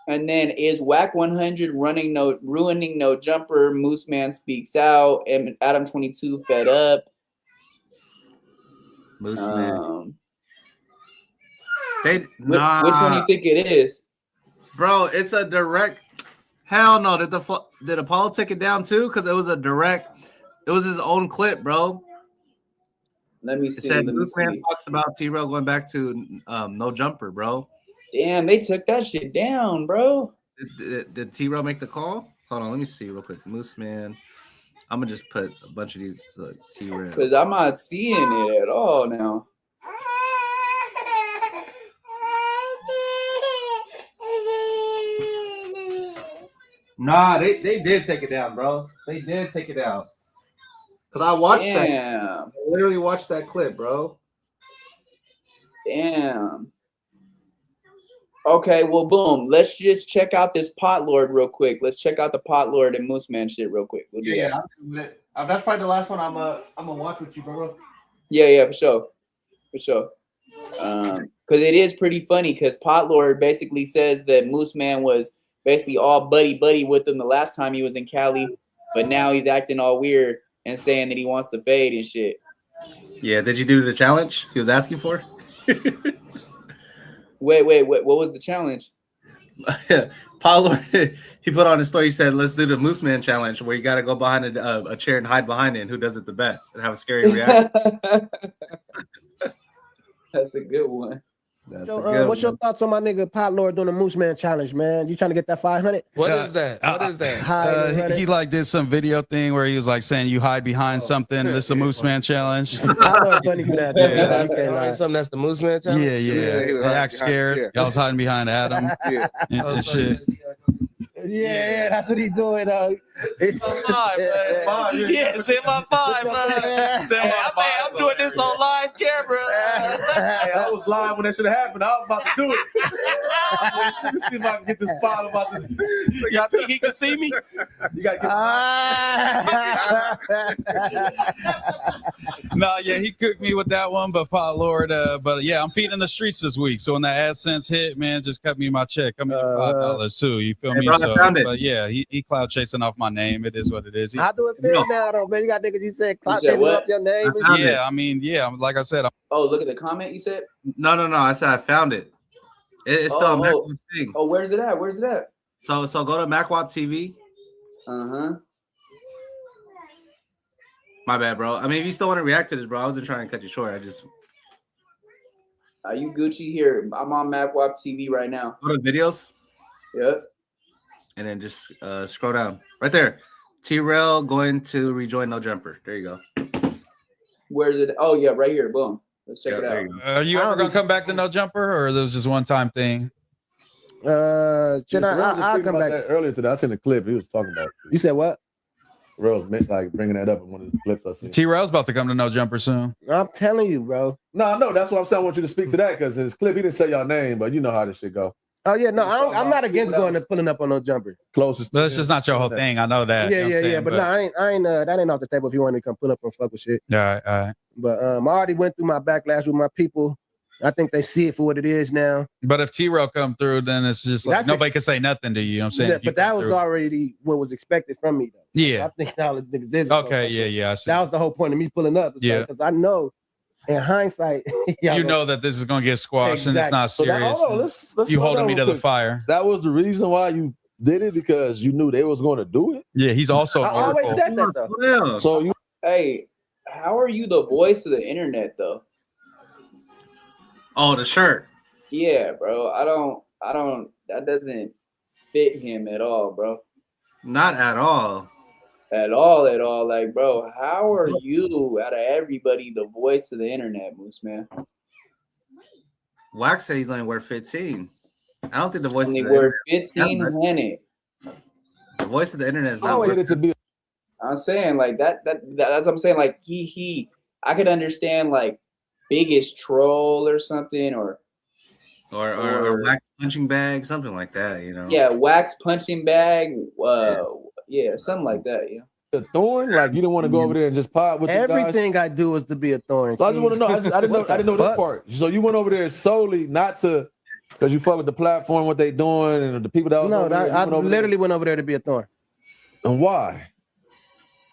B: And then is Whack 100 ruining No Jumper? Moose Man speaks out. And Adam 22 fed up.
C: Moose Man.
B: Which one do you think it is?
C: Bro, it's a direct. Hell no. Did Apollo take it down too? Because it was a direct. It was his own clip, bro.
B: Let me see.
C: It said Moose Man talks about T-Rail going back to No Jumper, bro.
B: Damn, they took that shit down, bro.
C: Did T-Rail make the call? Hold on, let me see real quick. Moose Man. I'm gonna just put a bunch of these T-Rail.
B: Because I'm not seeing it at all now.
C: Nah, they did take it down, bro. They did take it down. Cause I watched that. I literally watched that clip, bro.
B: Damn. Okay, well, boom. Let's just check out this Pot Lord real quick. Let's check out the Pot Lord and Moose Man shit real quick. We'll do that.
C: That's probably the last one I'm gonna watch with you, bro.
B: Yeah, for sure. Because it is pretty funny. Because Pot Lord basically says that Moose Man was basically all buddy with him the last time he was in Cali, but now he's acting all weird and saying that he wants to fade and shit.
C: Yeah, did you do the challenge he was asking for?
B: Wait, what was the challenge?
C: Paulo, he put on his story, he said, let's do the Moose Man challenge where you got to go behind a chair and hide behind it and who does it the best and have a scary reaction.
B: That's a good one.
E: What's your thoughts on my nigga Pot Lord doing the Moose Man challenge, man? You trying to get that 500?
K: What is that? What is that? He like did some video thing where he was like saying you hide behind something. This is a Moose Man challenge.
E: Pot Lord funny for that.
K: Yeah.
L: Something that's the Moose Man challenge.
K: Yeah. They act scared. Y'all was hiding behind Adam. And shit.
E: Yeah, that's what he's doing.
L: It's my five, man. Yeah, say my five, man. Say, I'm doing this on live camera.
M: I was live when that should have happened. I was about to do it. Let me see if I can get this spot about this.
L: So y'all think he can see me?
M: You gotta get
K: No, yeah, he cooked me with that one, but Pot Lord, but yeah, I'm feeding the streets this week. So when that AdSense hit, man, just cut me my check. Cut me $5 too. You feel me?
C: Bro,
K: So, but yeah, he cloud chasing off my name. It is what it is.
E: How do it feel now, though, man? You got niggas you said cloud chasing off your name.
K: Yeah, I mean, yeah, like I said.
B: Oh, look at the comment you said.
C: No. I said I found it. It's still a MacWalk thing.
B: Oh, where's it at?
C: So go to MacWalk TV. My bad, bro. I mean, if you still want to react to this, bro, I wasn't trying to cut you short. I just.
B: Are you Gucci here? I'm on MacWalk TV right now.
C: Go to videos.
B: Yep.
C: And then just scroll down right there. T-Rail going to rejoin No Jumper. There you go.
B: Where's it? Oh yeah, right here. Boom. Let's check it out.
K: Are you ever gonna come back to No Jumper, or this was just one time thing?
E: I'll come back
M: earlier today. I seen the clip he was talking about.
E: You said what?
M: Rose like bringing that up in one of the clips I seen.
K: T-Rail's about to come to No Jumper soon.
E: I'm telling you, bro.
M: No, that's what I'm saying. I want you to speak to that because in his clip, he didn't say y'all name, but you know how this shit go.
E: Oh yeah, no, I'm not against going and pulling up on no jumper.
M: Closest.
K: That's just not your whole thing. I know that.
E: Yeah,
K: you know what I'm saying?
E: But no, I ain't. That ain't off the table. If you want to come pull up and fuck with shit.
K: All right.
E: But I already went through my backlash with my people. I think they see it for what it is now.
K: But if T-Rail come through, then it's just like nobody can say nothing to you. You know what I'm saying?
E: Yeah, but that was already what was expected from me, though.
K: Yeah.
E: I think knowledge exists.
K: Okay. Yeah. I see.
E: That was the whole point of me pulling up.
K: Yeah.
E: Because I know, in hindsight,
K: you know that this is going to get squashed and it's not serious.
M: Let's
K: you holding me to the
M: quick.
K: fire.
M: That was the reason why you did it because you knew they was going to do it.
K: Yeah, he's also.
E: I always said that though.
M: So you.
B: Hey, how are you the voice of the internet though?
C: Oh, the shirt.
B: Yeah, bro. I don't. That doesn't fit him at all, bro.
C: Not at all.
B: At all. Like, bro, how are you out of everybody the voice of the internet, Moose man?
C: Wax said he's only worth 15. I don't think the voice
B: only
C: of the
B: worth
C: internet.
B: 1500.
C: The voice of the internet is not worth
M: it to be.
B: I'm saying like that's what I'm saying. Like he I could understand like biggest troll or something or
C: wax punching bag, something like that, you know.
B: Yeah, wax punching bag, yeah, something like that, yeah.
M: A thorn, like you didn't want to go over there and just pod with
E: everything I do is to be a thorn.
M: So I just want to know. I didn't know this part. So you went over there solely not to because you fuck with the platform, what they doing, and the people that was over there.
E: I literally went over there to be a thorn.
M: And why?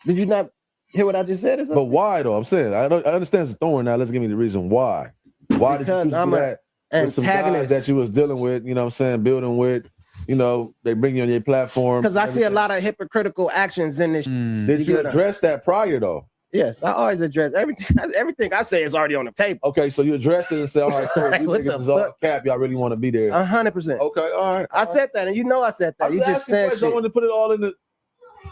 E: Did you not hear what I just said?
M: But why though? I'm saying I understand it's a thorn. Now let's give me the reason why. Why did you choose to do that? With some guys that you was dealing with, you know what I'm saying, building with, you know, they bring you on your platform.
E: Because I see a lot of hypocritical actions in this.
M: Did you address that prior though?
E: Yes, I always address everything. Everything I say is already on the table.
M: Okay, so you addressed it and said, all right, so you think this is all cap, y'all really want to be there.
E: 100%.
M: Okay, all right.
E: I said that, and you know I said that. You just said shit.
M: I wanted to put it all in the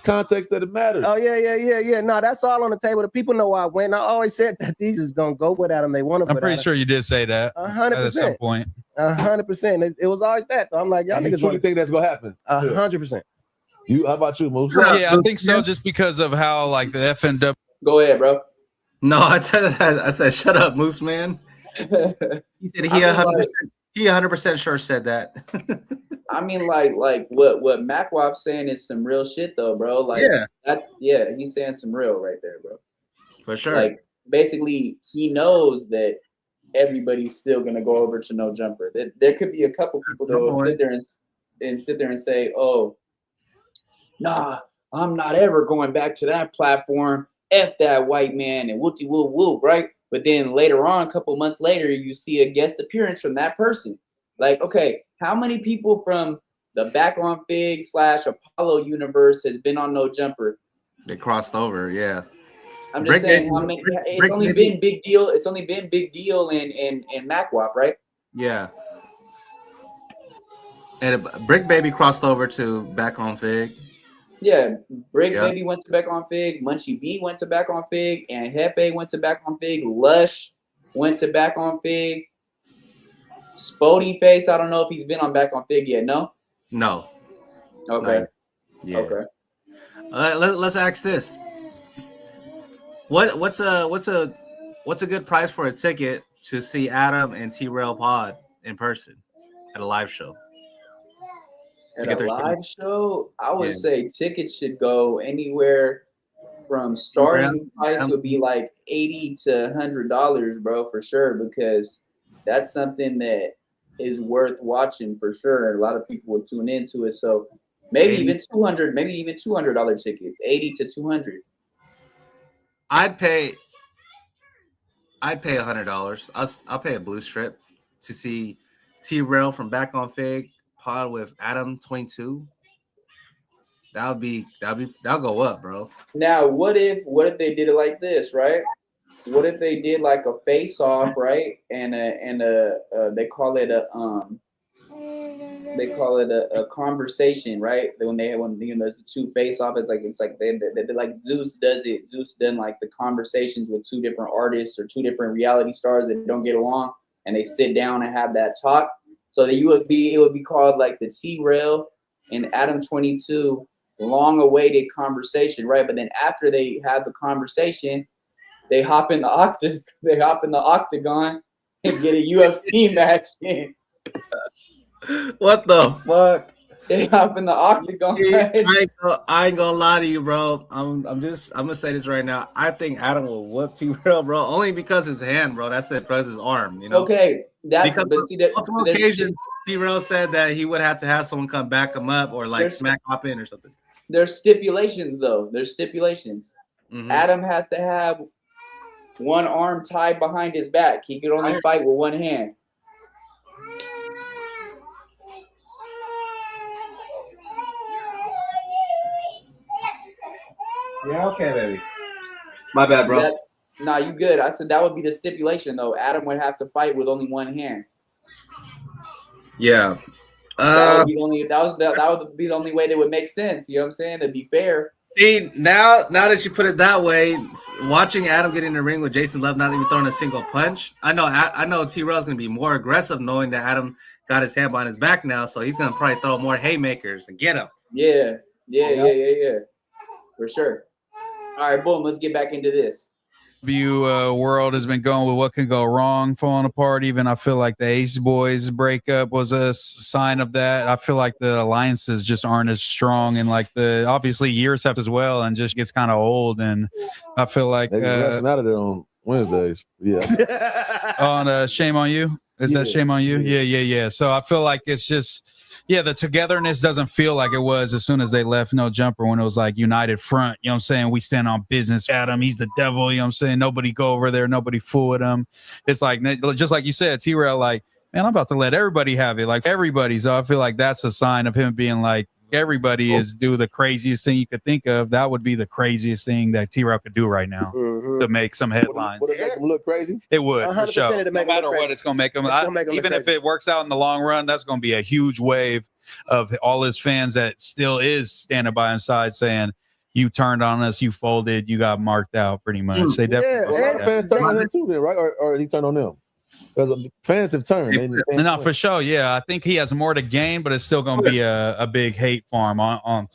M: context that it matters.
E: Oh, yeah. No, that's all on the table. The people know why I went. I always said that these is going to go without them. They want to
K: I'm pretty sure you did say that
E: 100%.
K: at some point.
E: 100%. It was always that. So I'm like, y'all niggas
M: truly think that's going to happen?
E: 100%.
M: You? How about you, Moose?
K: Yeah, I think so, just because of how, like, the FNW.
B: Go ahead, bro.
C: No, I said, shut up, Moose man. He said he 100% sure said that.
B: I mean, like what Macwap's saying is some real shit though, bro. Like he's saying some real right there, bro.
C: For sure.
B: Like basically he knows that everybody's still gonna go over to No Jumper. There could be a couple people that will sit there and say, oh, nah, I'm not ever going back to that platform. F that white man and whoopty whoop whoop, right? But then later on, a couple months later, you see a guest appearance from that person. Like, okay, how many people from the Back on Fig / Apollo universe has been on No Jumper?
C: They crossed over, yeah.
B: I'm just saying, it's only been Big Deal. It's only been Big Deal and Macwap, right?
C: Yeah. And Brick Baby crossed over to Back on Fig.
B: Yeah, Brick Baby went to Back on Fig. Munchie B went to Back on Fig. And Hefe went to Back on Fig. Lush went to Back on Fig. Spody Face, I don't know if he's been on Back on Fig yet. No?
C: No.
B: Okay.
C: Yeah.
B: Okay.
C: Let's ask this. What's a good price for a ticket to see Adam and T-Rail Pod in person at a live show?
B: At a live show, I would say tickets should go anywhere from starting price would be like $80 to $100, bro, for sure, because that's something that is worth watching for sure. A lot of people would tune into it, so maybe even $200 tickets, $80 to $200.
C: I'd pay $100. I'll pay a blue strip to see T-Rail from Back on Fig Pod with Adam 22. That'll go up, bro.
B: Now, what if they did it like this, right? What if they did like a face off, right? And they call it a conversation, right? When there's the two face off, it's like they like Zeus does it. Zeus done like the conversations with two different artists or two different reality stars that don't get along, and they sit down and have that talk. So that it would be called like the T-Rail and Adam 22 long-awaited conversation, right? But then after they have the conversation, they hop in the octagon and get a UFC match in.
C: What the fuck?
B: They hop in the octagon.
C: I ain't gonna lie to you, bro. I'm gonna say this right now. I think Adam will whoop T-Rail, bro, only because his hand, bro. That's it, press his arm. You know.
B: Okay,
C: because multiple occasions, T-Rail said that he would have to have someone come back him up or like smack hop in or something.
B: There's stipulations though. There's stipulations.
C: Mm-hmm.
B: Adam has to have one arm tied behind his back. He could only fight with one hand.
C: Yeah, okay, baby. My bad, bro.
B: Nah, you good. I said that would be the stipulation, though. Adam would have to fight with only one hand.
C: Yeah.
B: That would be the only way that would make sense. You know what I'm saying? To be fair.
C: See, now that you put it that way, watching Adam get in the ring with Jason Love not even throwing a single punch, I know T-Rail's going to be more aggressive knowing that Adam got his hand behind his back now, so he's going to probably throw more haymakers and get him.
B: Yeah. For sure. All right, boom. Let's get back into this.
K: World has been going with what can go wrong, falling apart. Even I feel like the Ace Boys breakup was a sign of that. I feel like the alliances just aren't as strong, and like the obviously years have as well, and just gets kind of old. And I feel like
M: they get out of there on Wednesdays. Yeah.
K: On Shame on You. Is that Shame on You? Yeah. So I feel like it's just. Yeah, the togetherness doesn't feel like it was as soon as they left No Jumper when it was like united front. You know what I'm saying? We stand on business. Adam, he's the devil. You know what I'm saying? Nobody go over there. Nobody fool with him. It's like, just like you said, T-Rail, like, man, I'm about to let everybody have it. Like everybody. So I feel like that's a sign of him being like, everybody is do the craziest thing you could think of. That would be the craziest thing that T-Rail could do right now to make some headlines.
M: Would it make him look crazy?
K: It would, for sure. No matter what, it's going to make him. Even if it works out in the long run, that's going to be a huge wave of all his fans that still is standing by his side saying, you turned on us, you folded, you got marked out pretty much. They definitely
M: fans turned on him too then, right? Or he turned on them? Because fans have turned.
K: No, for sure. Yeah, I think he has more to gain, but it's still going to be a big hate for him on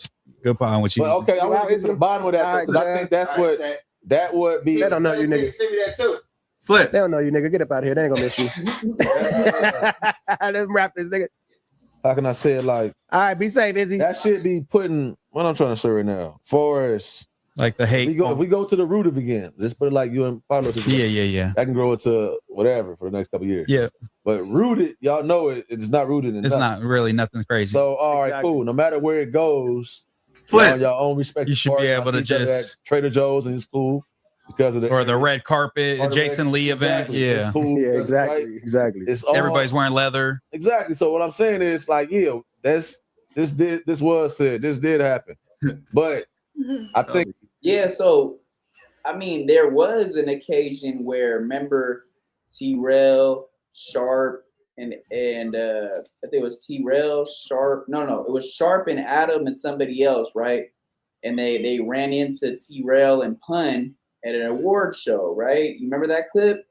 K: goodbye on what you.
M: Okay, I want to get to the bottom of that because I think that's what that would be.
E: They don't know you, nigga.
L: Send me that too.
C: Flip.
E: They don't know you, nigga. Get up out of here. They ain't gonna miss you. Let's wrap this, nigga.
M: How can I say it? Like,
E: all right, be safe, Izzy.
M: That should be putting what I'm trying to say right now. Forrest.
K: Like the hate.
M: If we go to the root of again, just put it like you and Pablo.
K: Yeah.
M: I can grow it to whatever for the next couple of years.
K: Yeah.
M: But rooted, y'all know it's not rooted in
K: It's
M: nothing.
K: not really nothing crazy.
M: So all right, cool. No matter where it goes,
C: Flip.
M: your own respect.
K: You should be able to just
M: Trader Joe's and it's cool because of
K: the red carpet, Jason Lee event.
M: Exactly.
K: Yeah.
M: It's cool.
E: Yeah, exactly.
M: Right?
E: Exactly.
M: It's all,
K: everybody's wearing leather.
M: Exactly. So what I'm saying is like, yeah, this was said. This did happen. But I think
B: yeah, so I mean, there was an occasion where remember T-Rail, Sharp, and I think it was T-Rail, Sharp. No, it was Sharp and Adam and somebody else, right? And they ran into T-Rail and Pun at an award show, right? You remember that clip?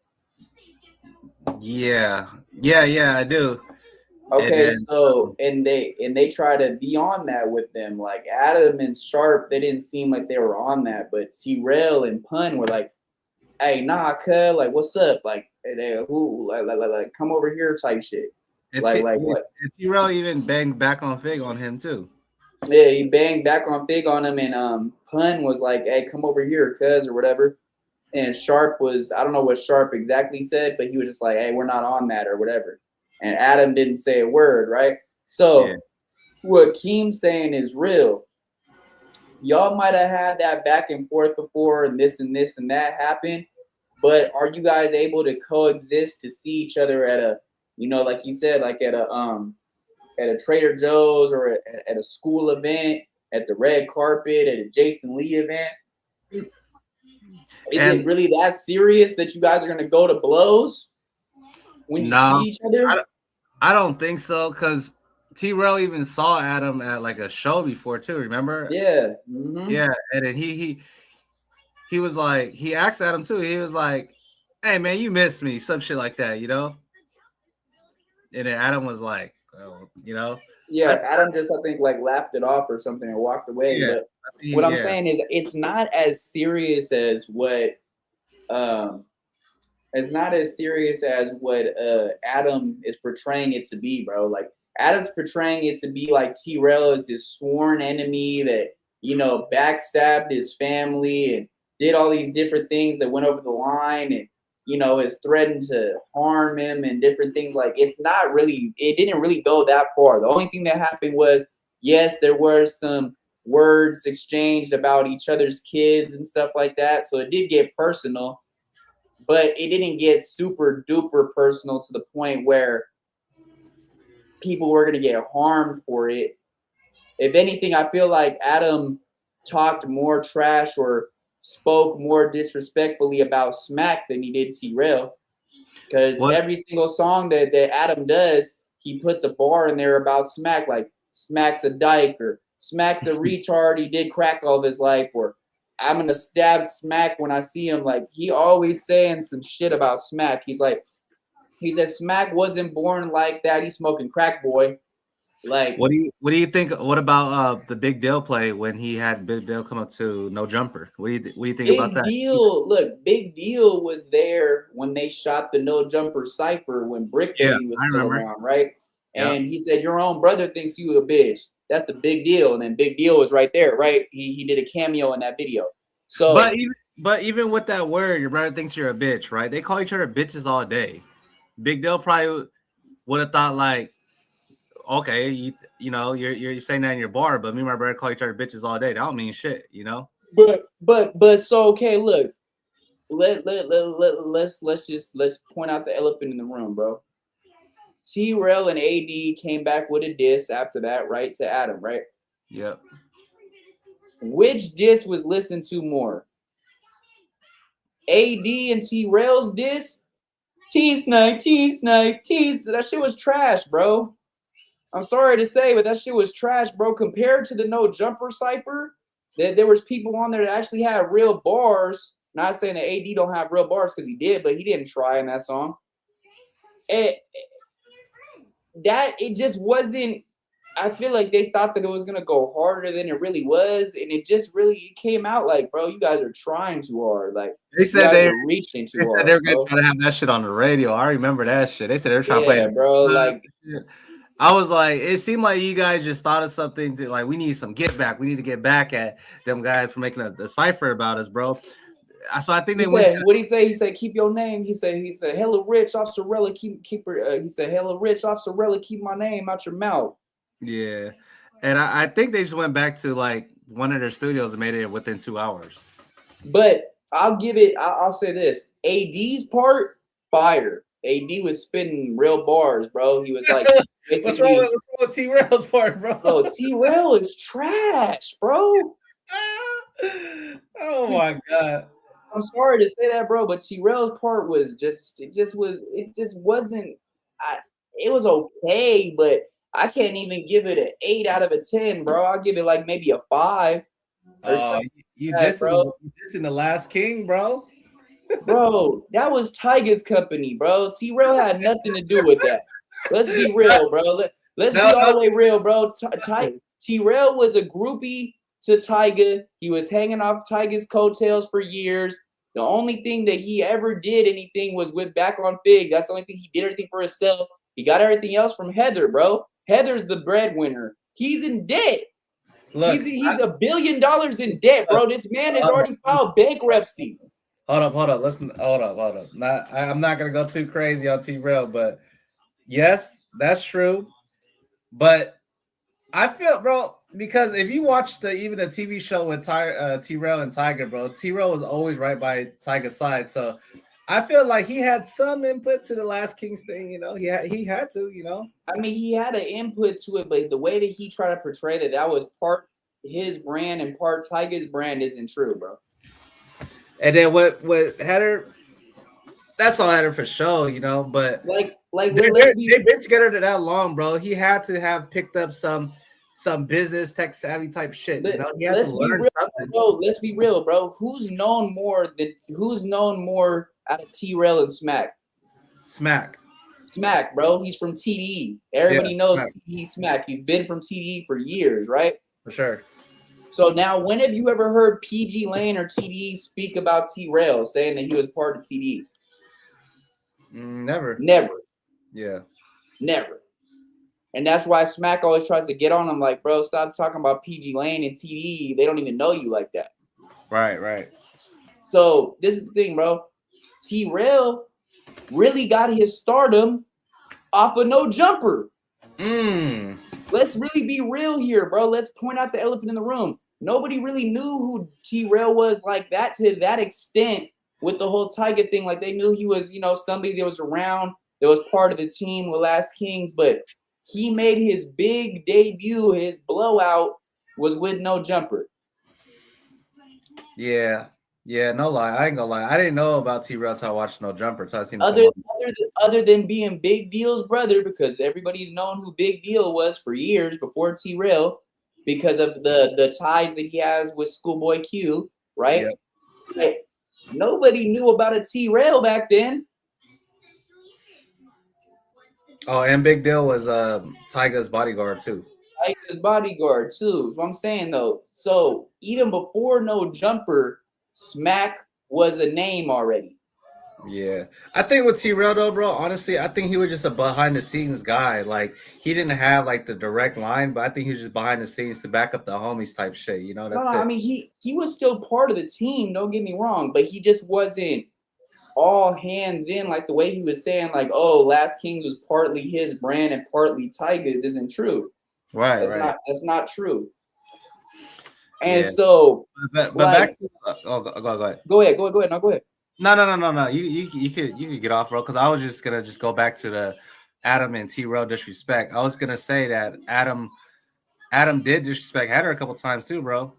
C: Yeah, I do.
B: Okay, and they try to be on that with them. Like Adam and Sharp, they didn't seem like they were on that, but T-Rail and Pun were like, "Hey, nah, cuz, like, what's up? Like, like, come over here," type shit. What?
C: T-Rail even banged back on Fig on him too.
B: Yeah, he banged back on Fig on him, and Pun was like, "Hey, come over here, cuz," or whatever. And Sharp was, I don't know what Sharp exactly said, but he was just like, "Hey, we're not on that," or whatever. And Adam didn't say a word, right? So what Keem's saying is real. Y'all might have had that back and forth before, and this and that happened. But are you guys able to coexist to see each other at a, like you said, like at a Trader Joe's or at a school event, at the red carpet, at a Jason Lee event? Is it really that serious that you guys are gonna go to blows? When you see each other?
C: I don't think so, because T-Rail even saw Adam at like a show before too, remember?
B: Yeah.
C: Mm-hmm. Yeah, and then he was like, he asked Adam too, he was like, "Hey man, you missed me," some shit like that, And then Adam was like, "Oh,
B: Yeah, Adam just I think like laughed it off or something and walked away.
C: Yeah,
B: But what I'm saying is it's not as serious as what it's not as serious as what Adam is portraying it to be, bro. Like Adam's portraying it to be like T-Rail is his sworn enemy that, backstabbed his family and did all these different things that went over the line and, has threatened to harm him and different things. Like it didn't really go that far. The only thing that happened was, yes, there were some words exchanged about each other's kids and stuff like that. So it did get personal, but it didn't get super duper personal to the point where people were going to get harmed for it. If anything, I feel like Adam talked more trash or spoke more disrespectfully about Smack than he did T-Rail. Because every single song that Adam does, he puts a bar in there about Smack, like Smack's a dyke or Smack's a retard, he did crack all of his life, or I'm going to stab Smack when I see him. Like, he always saying some shit about Smack. He said Smack wasn't born like that. He's smoking crack, boy. Like,
C: what do you think? What about the Big Deal play when he had Big Deal come up to No Jumper? What do you think about that?
B: Big Deal was there when they shot the No Jumper cipher when Brick Baby was still around, right? And he said, your own brother thinks you a bitch. That's the big deal. And then Big Deal was right there, right? He did a cameo in that video. So,
C: but even with that word, your brother thinks you're a bitch, right? They call each other bitches all day. Big Deal probably would have thought like, okay, you're saying that in your bar, but me and my brother call each other bitches all day. That don't mean shit,
B: But so okay, look, let's point out the elephant in the room, bro. T-Rail and AD came back with a diss after that, right, to Adam, right?
C: Yep.
B: Which diss was listened to more? AD and T-Rail's diss? T-Snipe. That shit was trash, bro. I'm sorry to say, but that shit was trash, bro. Compared to the No Jumper cipher, that there was people on there that actually had real bars. Not saying that AD don't have real bars because he did, but he didn't try in that song. It just wasn't. I feel like they thought that it was gonna go harder than it really was, and it just really came out like, bro, you guys are trying too hard. Like
C: they said they were
B: reaching too
C: hard. They were gonna try to have that shit on the radio. I remember that shit. They said they were trying to play.
B: Bro. Like,
C: I was like, it seemed like you guys just thought of something to like. We need some get back. We need to get back at them guys for making a cipher about us, bro. So I think
B: what did he say? He said, "Keep your name." He said, "Hella rich off Sorella, keep her." He said, "Hella rich off Sorella, keep my name out your mouth."
C: Yeah, and I think they just went back to like one of their studios and made it within 2 hours.
B: But I'll say this: AD's part, fire. AD was spitting real bars, bro. He was like,
C: what's wrong with T-Rail's part, bro?
B: Oh, T-Rail is trash, bro.
C: Oh my god.
B: I'm sorry to say that, bro, but T-Rail's part was it wasn't. It was okay, but I can't even give it an 8 out of a 10, bro. I'll give it like maybe a 5.
C: You dissing the Last King, bro.
B: Bro, that was Tyga's company, bro. T-Rail had nothing to do with that. Let's be real, bro. Let's be all the way real, bro. T-Rail was a groupie to Tyga. He was hanging off Tyga's coattails for years. The only thing that he ever did anything was with Back on Fig. That's the only thing he did everything for himself. He got everything else from Heather, bro. Heather's the breadwinner. He's in debt. Look, he's $1 billion in debt, bro. This man has already filed bankruptcy.
C: Hold up. Listen, hold up. I'm not gonna go too crazy on T-Rail, but yes, that's true. But I feel, bro, because if you watch even the TV show with T-Rail and Tyga, bro, T-Rail was always right by Tyga's side. So I feel like he had some input to the Last Kings thing, He had to,
B: I mean, he had an input to it, but the way that he tried to portray that was part his brand and part Tyga's brand isn't true, bro.
C: And then what Heather, that's all Heather for sure, But they've been together that long, bro. He had to have picked up some business tech savvy type shit.
B: Let's be real, bro. Who's known more out of T-Rail and Smack?
C: Smack.
B: Smack, bro. He's from TDE. Everybody knows TDE Smack. He's been from TDE for years, right?
C: For sure.
B: So now, when have you ever heard PG Lane or TDE speak about T-Rail, saying that he was part of TDE?
C: Never.
B: Never.
C: Yeah.
B: Never. And that's why Smack always tries to get on him like, bro, stop talking about PG Lane and TDE. They don't even know you like that.
C: Right.
B: So this is the thing, bro. T-Rail really got his stardom off of No Jumper. Let's really be real here, bro. Let's point out the elephant in the room. Nobody really knew who T-Rail was like that to that extent with the whole Tiger thing. Like they knew he was, somebody that was around, that was part of the team with Last Kings, but he made his big debut, his blowout was with No Jumper.
C: Yeah, no lie. I ain't gonna lie. I didn't know about T-Rail until I watched No Jumper. Until I seen
B: other than being Big Deal's brother, because everybody's known who Big Deal was for years before T-Rail, because of the ties that he has with Schoolboy Q, right?
C: Yep.
B: Like, nobody knew about a T-Rail back then.
C: Oh, and Big Deal was Tyga's bodyguard too.
B: Tyga's bodyguard too. That's what I'm saying though. So even before No Jumper, Smack was a name already.
C: Yeah, I think with T-Rail though, bro, honestly, I think he was just a behind the scenes guy. Like he didn't have like the direct line, but I think he was just behind the scenes to back up the homies type shit. That's it.
B: I mean, he was still part of the team. Don't get me wrong, but he just wasn't all hands in like the way he was saying. Like, oh, Last Kings was partly his brand and partly Tyga's isn't true.
C: Right,
B: that's not true. And so,
C: but back to go ahead.
B: Go ahead. No, go ahead.
C: No. You could get off, bro. Because I was just gonna go back to the Adam and T-Rail disrespect. I was gonna say that Adam did disrespect Heather a couple times too, bro.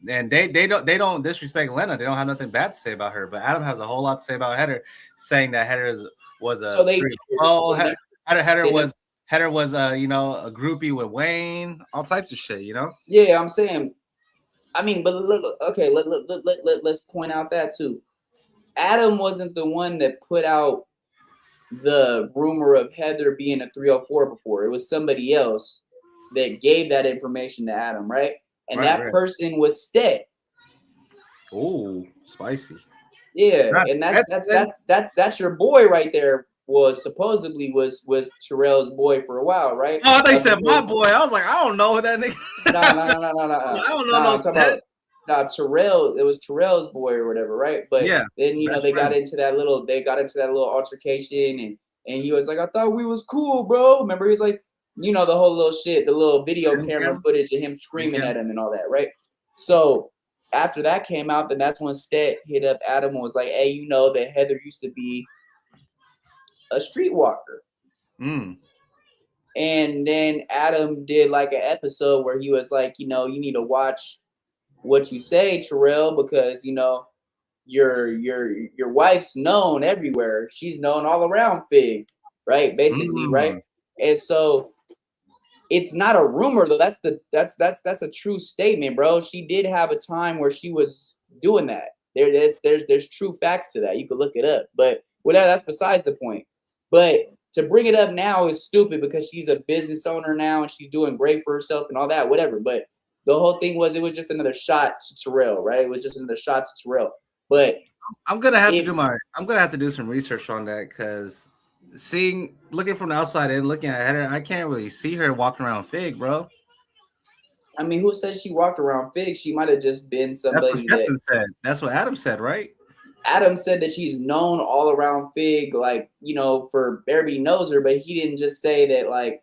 C: And they don't disrespect Lena. They don't have nothing bad to say about her. But Adam has a whole lot to say about Heather, saying that Heather was a Heather was a groupie with Wayne, all types of shit,
B: Yeah, I'm saying. I mean, but okay, let's point out that too. Adam wasn't the one that put out the rumor of Heather being a 304 before. It was somebody else that gave that information to Adam, right? And that person was Stead.
C: Oh, spicy.
B: Yeah, and that's your boy right there. Supposedly was Terrell's boy for a while, right?
C: Oh, they said my boy. I was like, I don't know who that nigga.
B: No.
C: I don't know no Stead.
B: Terrell, it was Terrell's boy or whatever, right? But then they got into that little altercation and he was like, I thought we was cool, bro. Remember, he was like, the whole little shit, the little video camera footage of him screaming at him and all that, right? So after that came out, then that's when Stead hit up Adam and was like, hey, that Heather used to be a streetwalker. And then Adam did like an episode where he was like, you need to watch what you say, Terrell, because your wife's known everywhere. She's known all around Fig, right? Basically, right? And so it's not a rumor though. That's a true statement, bro. She did have a time where she was doing that. There's true facts to that. You could look it up, but whatever. That's besides the point. But to bring it up now is stupid because she's a business owner now and she's doing great for herself and all that, whatever. But the whole thing was it was just another shot to Terrell, right? It was just another shot to Terrell. But
C: I'm gonna have to do some research on that because looking from the outside in, looking at her, I can't really see her walking around Fig, bro.
B: I mean, who said she walked around Fig? She might have just been somebody.
C: That's what said. That's what Adam said, right?
B: Adam said that she's known all around Fig, like, for everybody knows her, but he didn't just say that, like,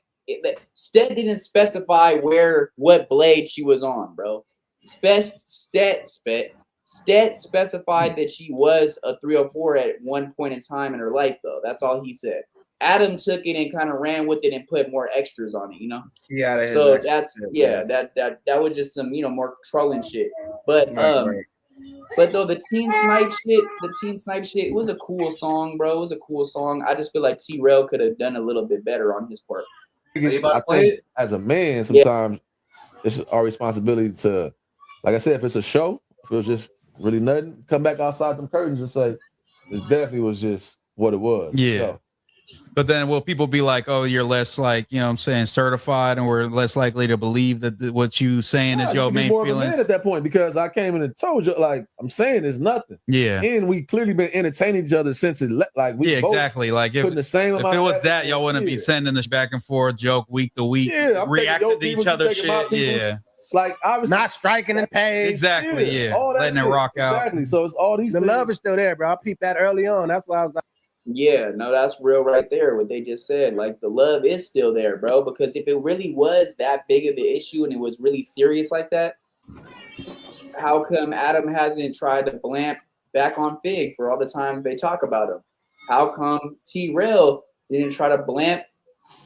B: Stead didn't specify what blade she was on, bro. Stead specified that she was a 304 at one point in time in her life, though. That's all he said. Adam took it and kind of ran with it and put more extras on it,
C: Yeah.
B: So that was just some, more trolling shit. But But though the Teen Snipe shit, it was a cool song, bro. It was a cool song. I just feel like T-Rail could have done a little bit better on his part.
M: I think as a man, sometimes it's our responsibility to, like I said, if it's a show, if it was just really nothing, come back outside them curtains and say, this definitely was just what it was.
K: Yeah. But then will people be like, oh, you're less like, you know what I'm saying, certified, and we're less likely to believe that what you saying is your main
M: more
K: feelings?
M: of a man at that point because I came in and told you, like, I'm saying it's nothing.
K: Yeah.
M: And we clearly been entertaining each other since we both
K: exactly. Like if
M: putting the same
K: it
M: amount
K: was
M: of
K: that, y'all wouldn't be sending this back and forth joke week to week,
M: I'm
K: reacting to each other's shit. Yeah.
M: Like obviously
E: not striking in page.
K: Exactly. Yeah.
M: All that
K: Letting
M: shit.
K: it rock out.
M: Exactly. So it's all these
E: the
M: things.
E: love is still there, bro. I peeped that early on. That's why I was like,
B: Yeah, no, that's real right there. What they just said, like the love is still there, bro. Because if it really was that big of an issue and it was really serious like that, how come Adam hasn't tried to blamp back on Fig for all the times they talk about him? How come T-Rail didn't try to blamp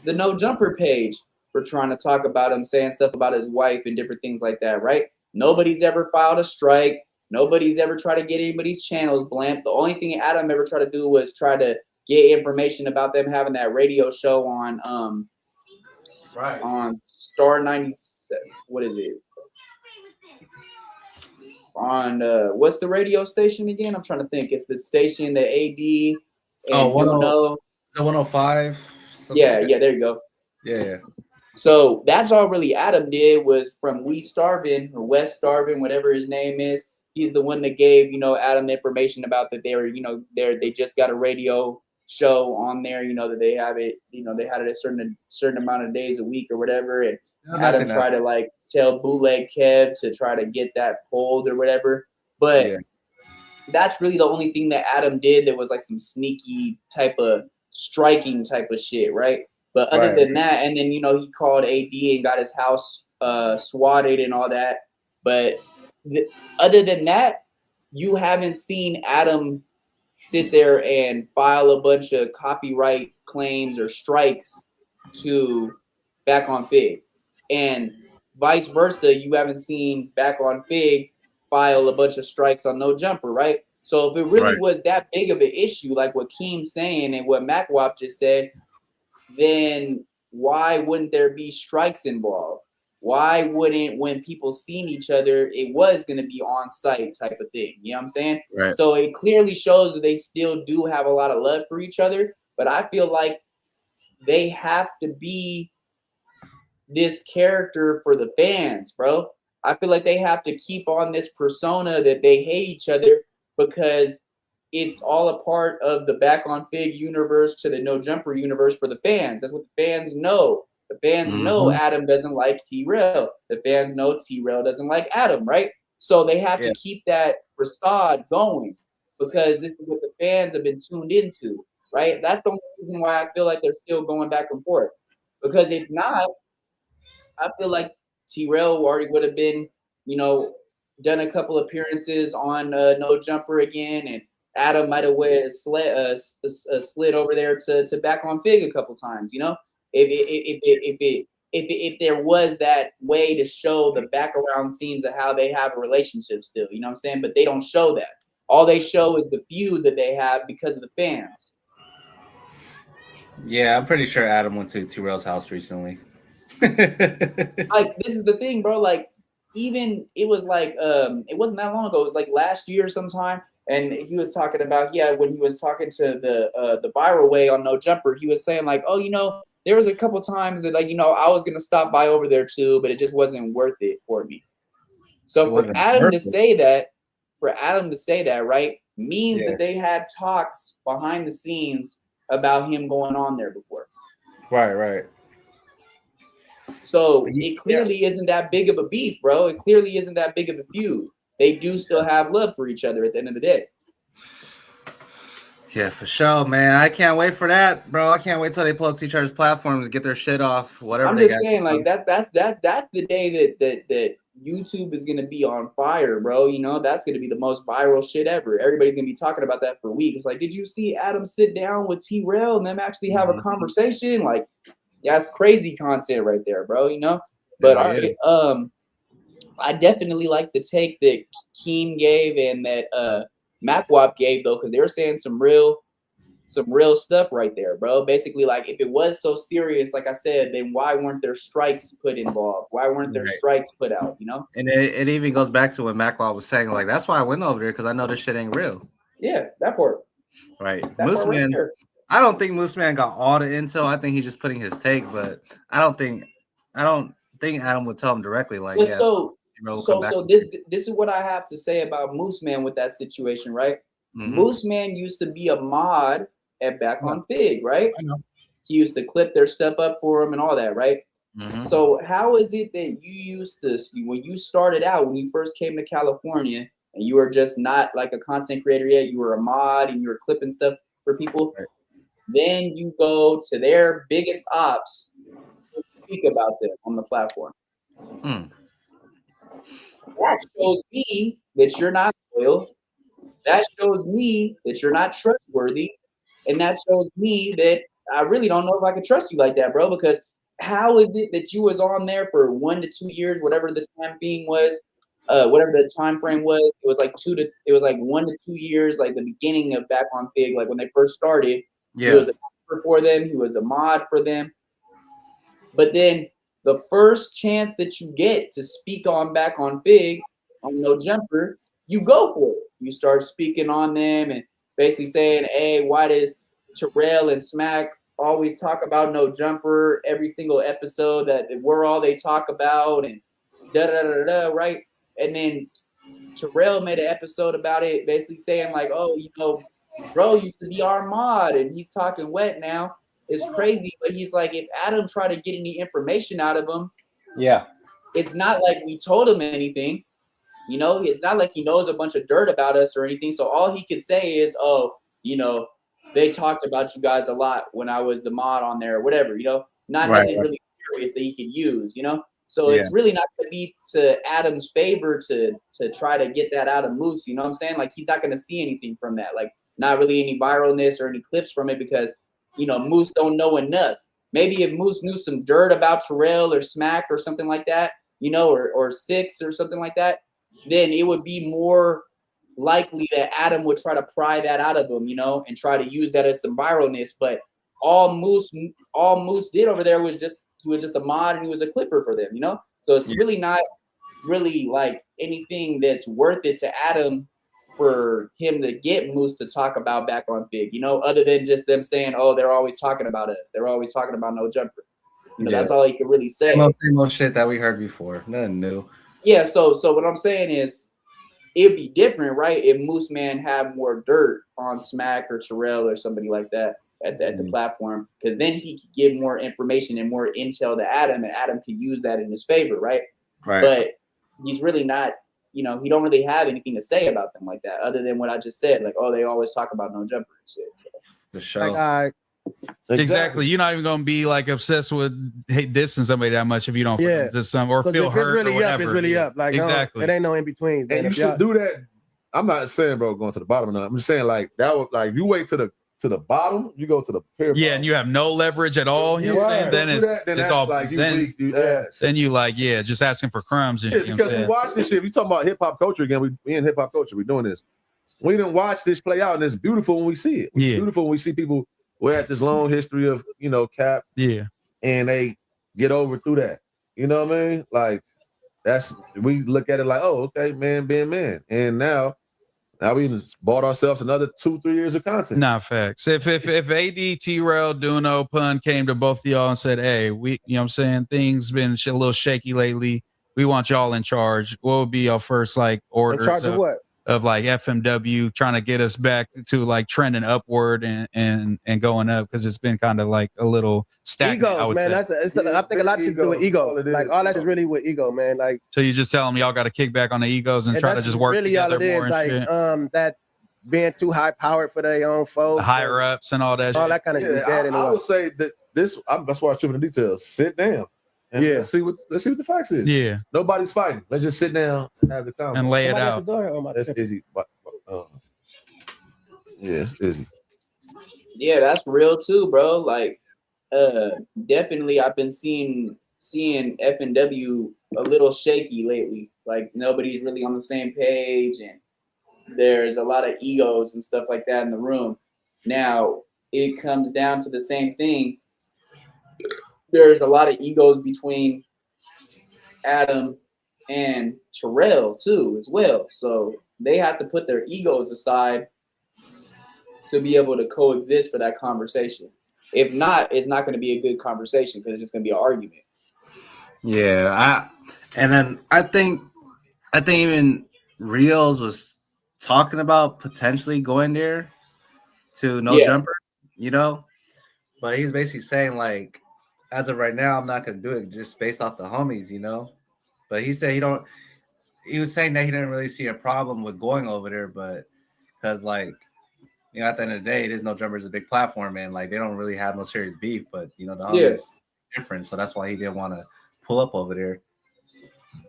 B: the No Jumper page for trying to talk about him, saying stuff about his wife and different things like that, right? Nobody's ever filed a strike. Nobody's ever tried to get anybody's channels blamped. The only thing Adam ever tried to do was try to get information about them having that radio show on on Star 97. What is it? On what's the radio station again? I'm trying to think. It's the station that AD and
C: the 105.
B: Yeah, there you go.
C: Yeah.
B: So that's all really Adam did was from West Starvin, whatever his name is. He's the one that gave, Adam the information about that they were, they just got a radio show on there, that they have it, they had it a certain amount of days a week or whatever. And Adam tried to like tell Bootleg Kev to try to get that pulled or whatever. But that's really the only thing that Adam did that was like some sneaky type of striking type of shit, right? But other than that, and then, he called AD and got his house swatted and all that. But other than that, you haven't seen Adam sit there and file a bunch of copyright claims or strikes to back on Fig. And vice versa, you haven't seen back on Fig file a bunch of strikes on No Jumper, right? So if it really was that big of an issue, like what Keem's saying and what MacWap just said, then why wouldn't there be strikes involved? Why wouldn't, when people seen each other, it was going to be on site type of thing? You know what I'm saying?
C: Right.
B: So it clearly shows that they still do have a lot of love for each other. But I feel like they have to be this character for the fans, bro. I feel like they have to keep on this persona that they hate each other because it's all a part of the back on Fig universe to the No Jumper universe for the fans. That's what the fans know. The fans know Adam doesn't like T-Rail. The fans know T-Rail doesn't like Adam, right? So they have to keep that facade going because this is what the fans have been tuned into, right? That's the only reason why I feel like they're still going back and forth. Because if not, I feel like T-Rail already would have been, done a couple appearances on No Jumper again, and Adam might have slid over there to back on Fig a couple times, if there was that way to show the background scenes of how they have a relationship still, you know what I'm saying? But they don't show that. All they show is the feud that they have because of the fans.
C: Yeah, I'm pretty sure Adam went to T-Rail's house recently.
B: Like, this is the thing, bro. Like, even it was like it wasn't that long ago. It was like last year sometime. And he was talking about, when he was talking to the viral way on No Jumper, he was saying like, oh, there was a couple times that like, I was gonna stop by over there too, but it just wasn't worth it for me. So for Adam to say that, right, means that they had talks behind the scenes about him going on there before.
C: Right.
B: So it clearly isn't that big of a beef, bro. It clearly isn't that big of a feud. They do still have love for each other at the end of the day.
C: Yeah, for sure, man. I can't wait for that, bro. I can't wait till they pull up to each other's platforms and get their shit off. Whatever.
B: I'm just saying, like that's the day that YouTube is gonna be on fire, bro. That's gonna be the most viral shit ever. Everybody's gonna be talking about that for weeks. Like, did you see Adam sit down with T-Rail and them actually have a conversation? Like, that's crazy content right there, bro. But all right, I definitely like the take that Keem gave and that MacWap gave though, because they're saying some real stuff right there, bro. Basically, like, if it was so serious, like I said, then why weren't there strikes put involved? Why weren't there strikes put out?
C: And it even goes back to what MacWap was saying. Like, that's why I went over there because I know this shit ain't real.
B: Yeah, that part.
C: Right,
B: That
C: Moose
B: part right
C: Man.
B: there.
C: I don't think Moose Man got all the intel. I think he's just putting his take, but I don't think Adam would tell him directly, like,
B: But
C: yes,
B: this is what I have to say about Moose Man with that situation, right? Moose Man used to be a mod at Back on Fig, right?
F: I know.
B: He used to clip their stuff up for him and all that, right? So how is it that you used to, when you started out, when you first came to California, and you were just not like a content creator yet, you were a mod and you were clipping stuff for people, then you go to their biggest ops to speak about them on the platform. That shows me that you're not loyal. That shows me that you're not trustworthy. And that shows me that I really don't know if I can trust you like that, bro, because how is it that you was on there for 1 to 2 years, whatever the time being was, whatever the time frame was, it was like 1 to 2 years, like the beginning of Back on Fig, like when they first started. He was a member for them, he was a mod for them. But then the first chance that you get to speak on Back on Fig on No Jumper, you go for it. You start speaking on them and basically saying, hey, why does Terrell and Smack always talk about No Jumper every single episode, that we're all they talk about, and da-da-da-da-da, right? And then Terrell made an episode about it, basically saying like, oh, bro used to be our mod and he's talking wet now. It's crazy, but he's like, if Adam tried to get any information out of him, it's not like we told him anything. It's not like he knows a bunch of dirt about us or anything. So all he could say is, oh, they talked about you guys a lot when I was the mod on there or whatever, not nothing really serious that he could use, So it's really not going to be to Adam's favor to try to get that out of Moose, you know what I'm saying? Like, he's not going to see anything from that. Like, not really any viralness or any clips from it because, Moose don't know enough. Maybe if Moose knew some dirt about Terrell or Smack or something like that, or Six or something like that, then it would be more likely that Adam would try to pry that out of him, and try to use that as some viralness. But all Moose did over there was he was just a mod and he was a clipper for them, So it's really not really like anything that's worth it to Adam for him to get Moose to talk about Back on Fig, other than just them saying, oh, they're always talking about us. They're always talking about No Jumper. That's all he could really say.
C: Same old shit that we heard before. Nothing new.
B: Yeah, so what I'm saying is it'd be different, right? If Moose Man had more dirt on Smack or Terrell or somebody like that at the platform, because then he could give more information and more intel to Adam, and Adam could use that in his favor, right? But he's really not, he don't really have anything to say about them like that, other than what I just said, like, oh, they always talk about No Jumper and shit.
C: For sure.
E: Like,
K: Exactly. You're not even gonna be like obsessed with dissing somebody that much if you don't diss some or feel hurt
E: really
K: or whatever.
E: It's really up. Like,
K: exactly.
E: It ain't no in between.
M: And you should do that. I'm not saying, bro, going to the bottom. I'm just saying, like, that would, like, you wait to the bottom, you go to the pyramid.
K: Yeah, and you have no leverage at all. You know what I'm saying? Then it's all
M: like
K: then you like, just asking for crumbs. And,
M: because we watch this shit. We talking about hip hop culture again. We in hip hop culture. We doing this. We didn't watch this play out, and it's beautiful when we see it. It's beautiful when we see people who had this long history of cap. And they get over through that. You know what I mean? Like, we look at it like, oh, okay, man being man. And now we just bought ourselves another 2-3 years of content.
K: Nah, facts. If AD, T-Rail, Duno, Pun came to both of y'all and said, hey, we, you know what I'm saying, things been a little shaky lately. We want y'all in charge. What would be your first orders?
E: In charge of what?
K: Of FMW, trying to get us back to trending upward and going up, because it's been kind of like a little stagnant.
E: Egos, man. I think a lot of shit to do with ego. Like, all that is really with ego, man. Like,
K: so you just tell them y'all got to kick back on the egos and try to just work
E: really
K: together
E: all it
K: more.
E: Is, like,
K: shit.
E: That being too high powered for their own folks,
K: the higher ups and all that.
E: All that kind of shit. I
M: would say that that's why I tripping the details. Sit down. And let's see what the facts is.
K: Yeah.
M: Nobody's fighting. Let's just sit down and have the conversation.
K: And lay it out.
M: That's Eazy. It's Eazy.
B: Yeah, that's real too, bro. Like, definitely I've been seeing FNW a little shaky lately. Like, nobody's really on the same page, and there's a lot of egos and stuff like that in the room. Now, it comes down to the same thing. There's a lot of egos between Adam and Terrell too, as well. So they have to put their egos aside to be able to coexist for that conversation. If not, it's not going to be a good conversation because it's just going to be an argument.
C: Yeah, I think even Rios was talking about potentially going there to no jumper, you know, but he's basically saying like, as of right now, I'm not gonna do it just based off the homies, you know. But he said he was saying that he didn't really see a problem with going over there, but because like, you know, at the end of the day, there's no jumper is a big platform, and like they don't really have no serious beef, but you know the homies different, so that's why he didn't want to pull up over there.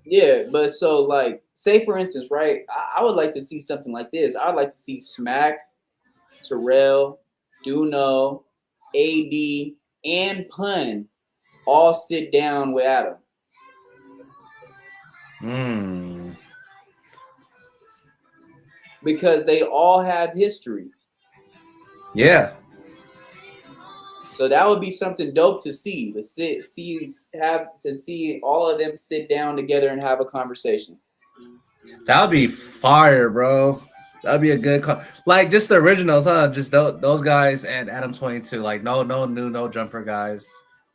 B: Yeah, but so like, say for instance, right? I would like to see something like this. I would like to see Smack, Terrell, Duno, AD, and Pun all sit down with Adam. Because they all have history.
C: Yeah.
B: So that would be something dope to see. To see all of them sit down together and have a conversation.
C: That would be fire, bro. That'd be a good like just the originals, huh? Just those guys and Adam 22. Like no new no jumper guys.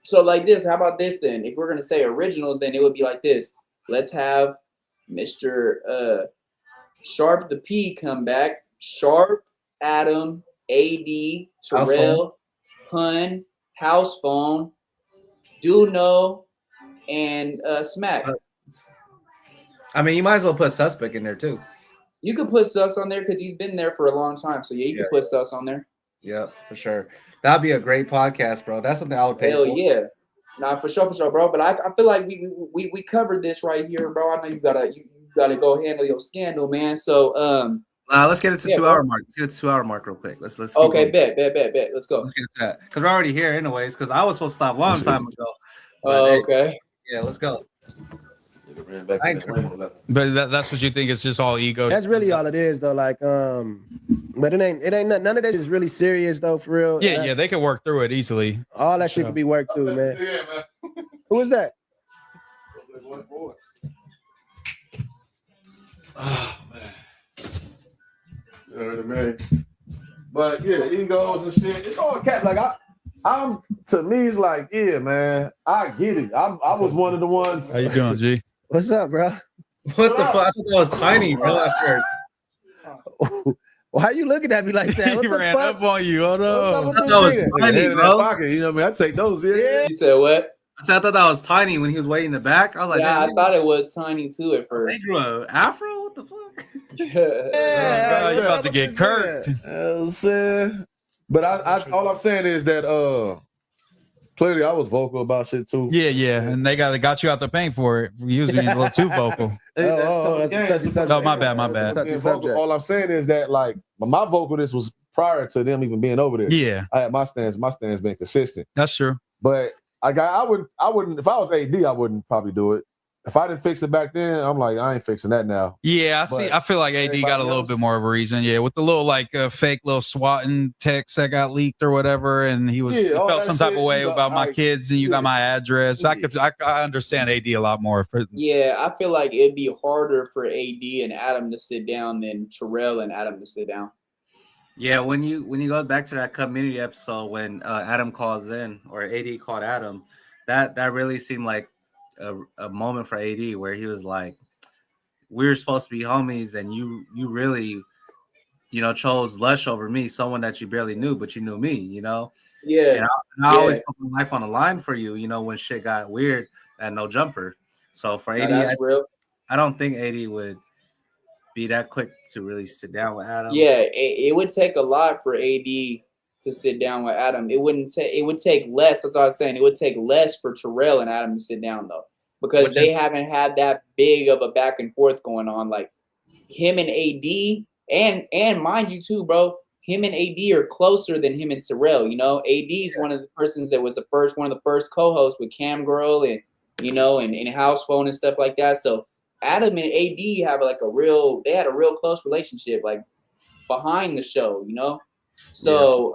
B: So like this, how about this then? If we're gonna say originals, then it would be like this. Let's have Mr. Sharp the P come back. Sharp, Adam, AD, Terrell, Pun, House Phone, Duno, and Smack.
C: I mean, you might as well put Suspect in there too.
B: You could put Sus on there because he's been there for a long time. So yeah, you can put Sus on there.
C: Yeah, for sure. That'd be a great podcast, bro. That's something I would pay
B: Hell
C: for.
B: Yeah. Nah, for sure, bro. But I feel like we covered this right here, bro. I know you gotta go handle your scandal, man. So
C: let's get it to 2 hour mark. Let's get it to 2 hour mark real quick. Let's
B: okay, bet. Let's go.
C: Let's get to that. Because we're already here anyways, because I was supposed to stop a long time ago.
B: Okay.
C: Yeah, let's go.
K: But that's what you think? It's just all ego.
E: That's really all it is, though. Like, but it ain't none of that is really serious, though. For real.
K: Yeah, they can work through it easily.
E: All that shit could be worked through, man. Who is that?
M: Oh man. But yeah, egos and shit. It's all cat. Like I'm to me, it's like, yeah, man, I get it. I was one of the ones.
K: How you doing, G?
E: What's up, bro?
C: What the fuck? I thought that was tiny, bro. At first.
E: Why are you looking at me like that? What
K: He
E: the
K: ran
E: fuck?
K: up on you. Hold on.
C: I thought that was tiny, bro.
M: Pocket, you know what I mean? I take those. Yeah.
B: You said what?
C: I thought that was tiny when he was way in the back. I was like,
B: yeah,
C: man,
B: I thought it was tiny too at first.
C: They grew an afro? What the fuck?
K: Yeah, you about to get Kurt.
M: But I all I'm saying is that clearly I was vocal about shit too.
K: Yeah, and they got you out the paint for it. You was being a little too vocal.
E: No,
K: my bad.
M: All I'm saying is that like my vocalness was prior to them even being over there.
K: Yeah,
M: I had my stance. My stance been consistent.
K: That's true.
M: But I wouldn't. If I was AD, I wouldn't probably do it. If I didn't fix it back then, I'm like, I ain't fixing that now.
K: Yeah, I feel like AD got a little bit more of a reason. Yeah, with the little like fake little swatting text that got leaked or whatever, and he felt some type of way about my kids, and you got my address. I understand AD a lot more.
B: Yeah, I feel like it'd be harder for AD and Adam to sit down than Terrell and Adam to sit down.
C: Yeah, when you go back to that community episode when Adam calls in or AD called Adam, that really seemed like a moment for AD where he was like, we were supposed to be homies and you really, you know, chose Lush over me, someone that you barely knew, but you knew me, you know?
B: Yeah.
C: And I always put my life on the line for you, you know, when shit got weird at No Jumper. So for AD, I don't think AD would be that quick to really sit down with Adam.
B: Yeah, it would take a lot for AD to sit down with Adam. It would take less. That's what I was saying. It would take less for Terrell and Adam to sit down though, because they haven't had that big of a back and forth going on. Like him and AD, and mind you too, bro. Him and AD are closer than him and Terrell. You know, AD is one of the persons that was one of the first co-hosts with Cam Girl and you know and House Phone and stuff like that. So Adam and AD have they had a real close relationship, like behind the show, you know. So,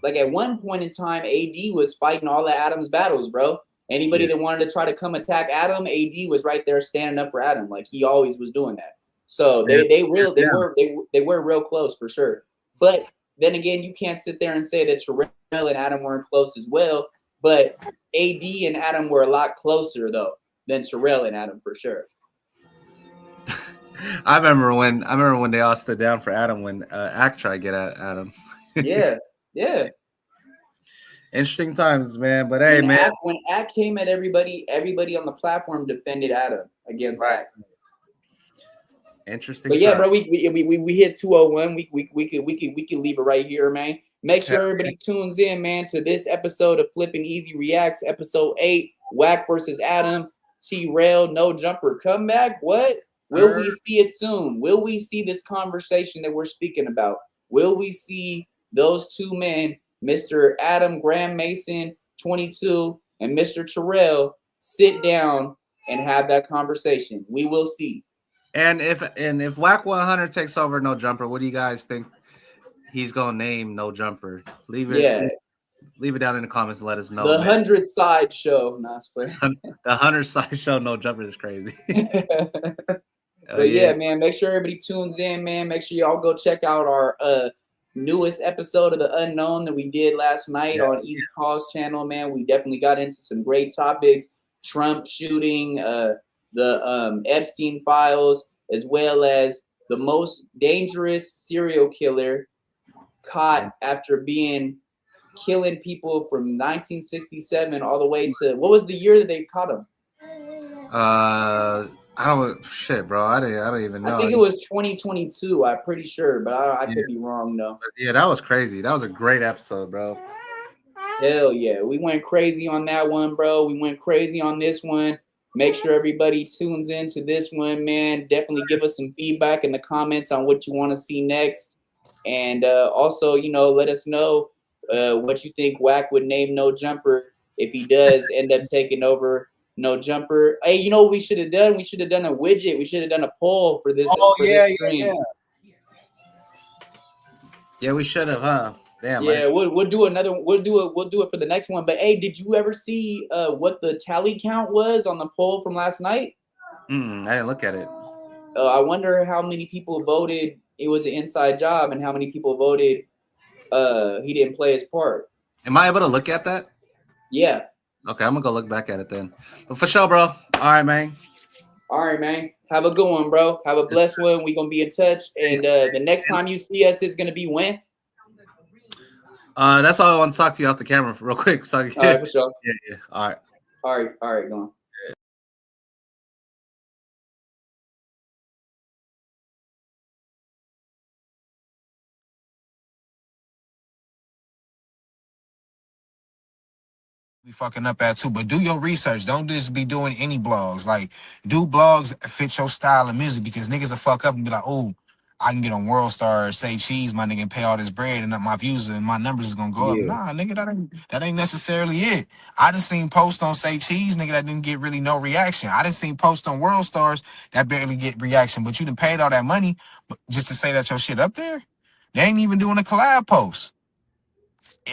B: like at one point in time, AD was fighting all of Adam's battles, bro. Anybody that wanted to try to come attack Adam, AD was right there standing up for Adam. Like he always was doing that. So they were real close for sure. But then again, you can't sit there and say that Terrell and Adam weren't close as well. But AD and Adam were a lot closer though than Terrell and Adam for sure.
C: I remember when they all stood down for Adam when Act tried to get at Adam.
B: Yeah.
C: Interesting times, man. But hey, man,
B: when Act came at everybody on the platform defended Adam against Act.
C: Interesting.
B: But yeah, bro, we hit 201. We can leave it right here, man. Make sure everybody tunes in, man, to this episode of Flipping Easy Reacts, episode 8, Wack versus Adam, T-Rail, no jumper comeback. What? Will we see it soon? Will we see this conversation that we're speaking about? Will we see those two men, Mr. Adam Graham Mason, 22, and Mr. Terrell, sit down and have that conversation? We will see.
C: And if Wack 100 takes over No Jumper, what do you guys think he's gonna name No Jumper? Leave it down in the comments and let us know.
B: The 100 Side Show. Nah,
C: the 100 Side Show No Jumper is crazy.
B: But yeah, man, make sure everybody tunes in, man. Make sure y'all go check out our newest episode of The Unknown that we did last night on Eazy Call's channel, man. We definitely got into some great topics. Trump shooting, the Epstein files, as well as the most dangerous serial killer caught after killing people from 1967 all the way to, what was the year that they caught him?
C: I don't shit, bro. I don't even know.
B: I think it was 2022. I'm pretty sure, but I could be wrong though.
C: Yeah, that was crazy. That was a great episode, bro.
B: Hell yeah, we went crazy on that one, bro. We went crazy on this one. Make sure everybody tunes into this one, man. Definitely give us some feedback in the comments on what you want to see next, and also, let us know what you think Wack would name No Jumper if he does end up taking over No Jumper. Hey, what we should have done? We should have done a widget. We should have done a poll for this. This stream.
C: Yeah, we should have, huh? Damn.
B: Yeah, we'll do another. We'll do it for the next one. But hey, did you ever see what the tally count was on the poll from last night?
C: I didn't look at it.
B: I wonder how many people voted it was an inside job, and how many people voted he didn't play his part.
C: Am I able to look at that?
B: Yeah.
C: Okay, I'm gonna go look back at it then. But for sure, bro. All right, man.
B: Have a good one, bro. Have a blessed one. We're gonna be in touch. And the next time you see us is gonna be when?
C: That's all I want to talk to you off the camera real quick. So
B: all right, for sure.
C: Yeah. All
B: right, go on.
N: Be fucking up at too, but do your research. Don't just be doing any blogs. Like, do blogs fit your style of music, because niggas will fuck up and be like, oh, I can get on World Star, say cheese, my nigga, and pay all this bread, and my views and my numbers is gonna go up. Nah, nigga, that ain't necessarily it. I just seen posts on Say Cheese, nigga, that didn't get really no reaction. I just seen posts on World Stars that barely get reaction, but you done paid all that money just to say that your shit up there. They ain't even doing a collab post.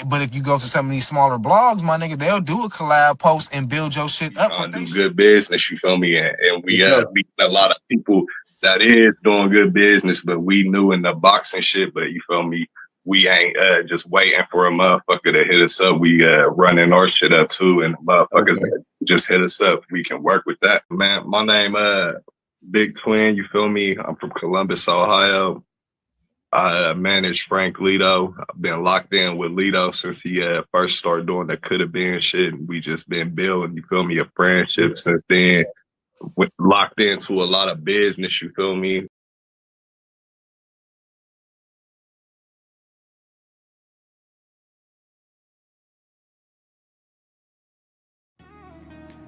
N: But if you go to some of these smaller blogs, my nigga, they'll do a collab post and build your shit up.
O: Do good business, you feel me? And we meet a lot of people that is doing good business, but we new in the boxing shit. But you feel me? We ain't just waiting for a motherfucker to hit us up. We running our shit up too, and motherfuckers just hit us up. We can work with that, man. My name Big Twin. You feel me? I'm from Columbus, Ohio. I managed Frank Lito. I've been locked in with Lito since he first started doing the coulda been shit. We just been building, you feel me, a friendship since then. Locked into a lot of business, you feel me.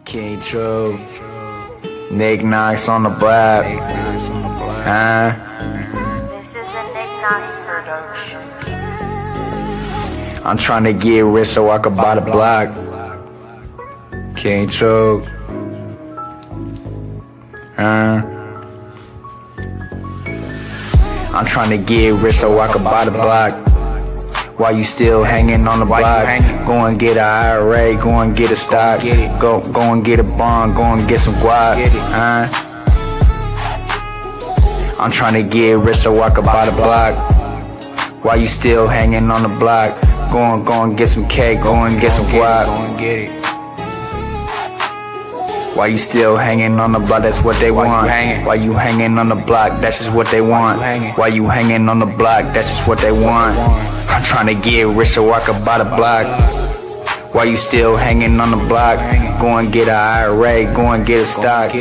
A: King True, Nick Knox on the block, I'm trying to get rich so I can buy the block. King True, I'm trying to get rich so I can buy the block. Why you still hanging on the block? Go and get a IRA, go and get a stock. Go and get a bond, go and get some guap. I'm trying to get rich so I can buy the block. Why you still hanging on the block? Go and get some cake, go and get some guap. Go and get it. Why you still hanging on the block? That's what they want. Why you hanging on the block? That's just what they want. Why you hanging on the block? That's just what they want. I'm trying to get rich so I can buy the block. Why you still hanging on the block? Go and get an IRA, go and get a stock.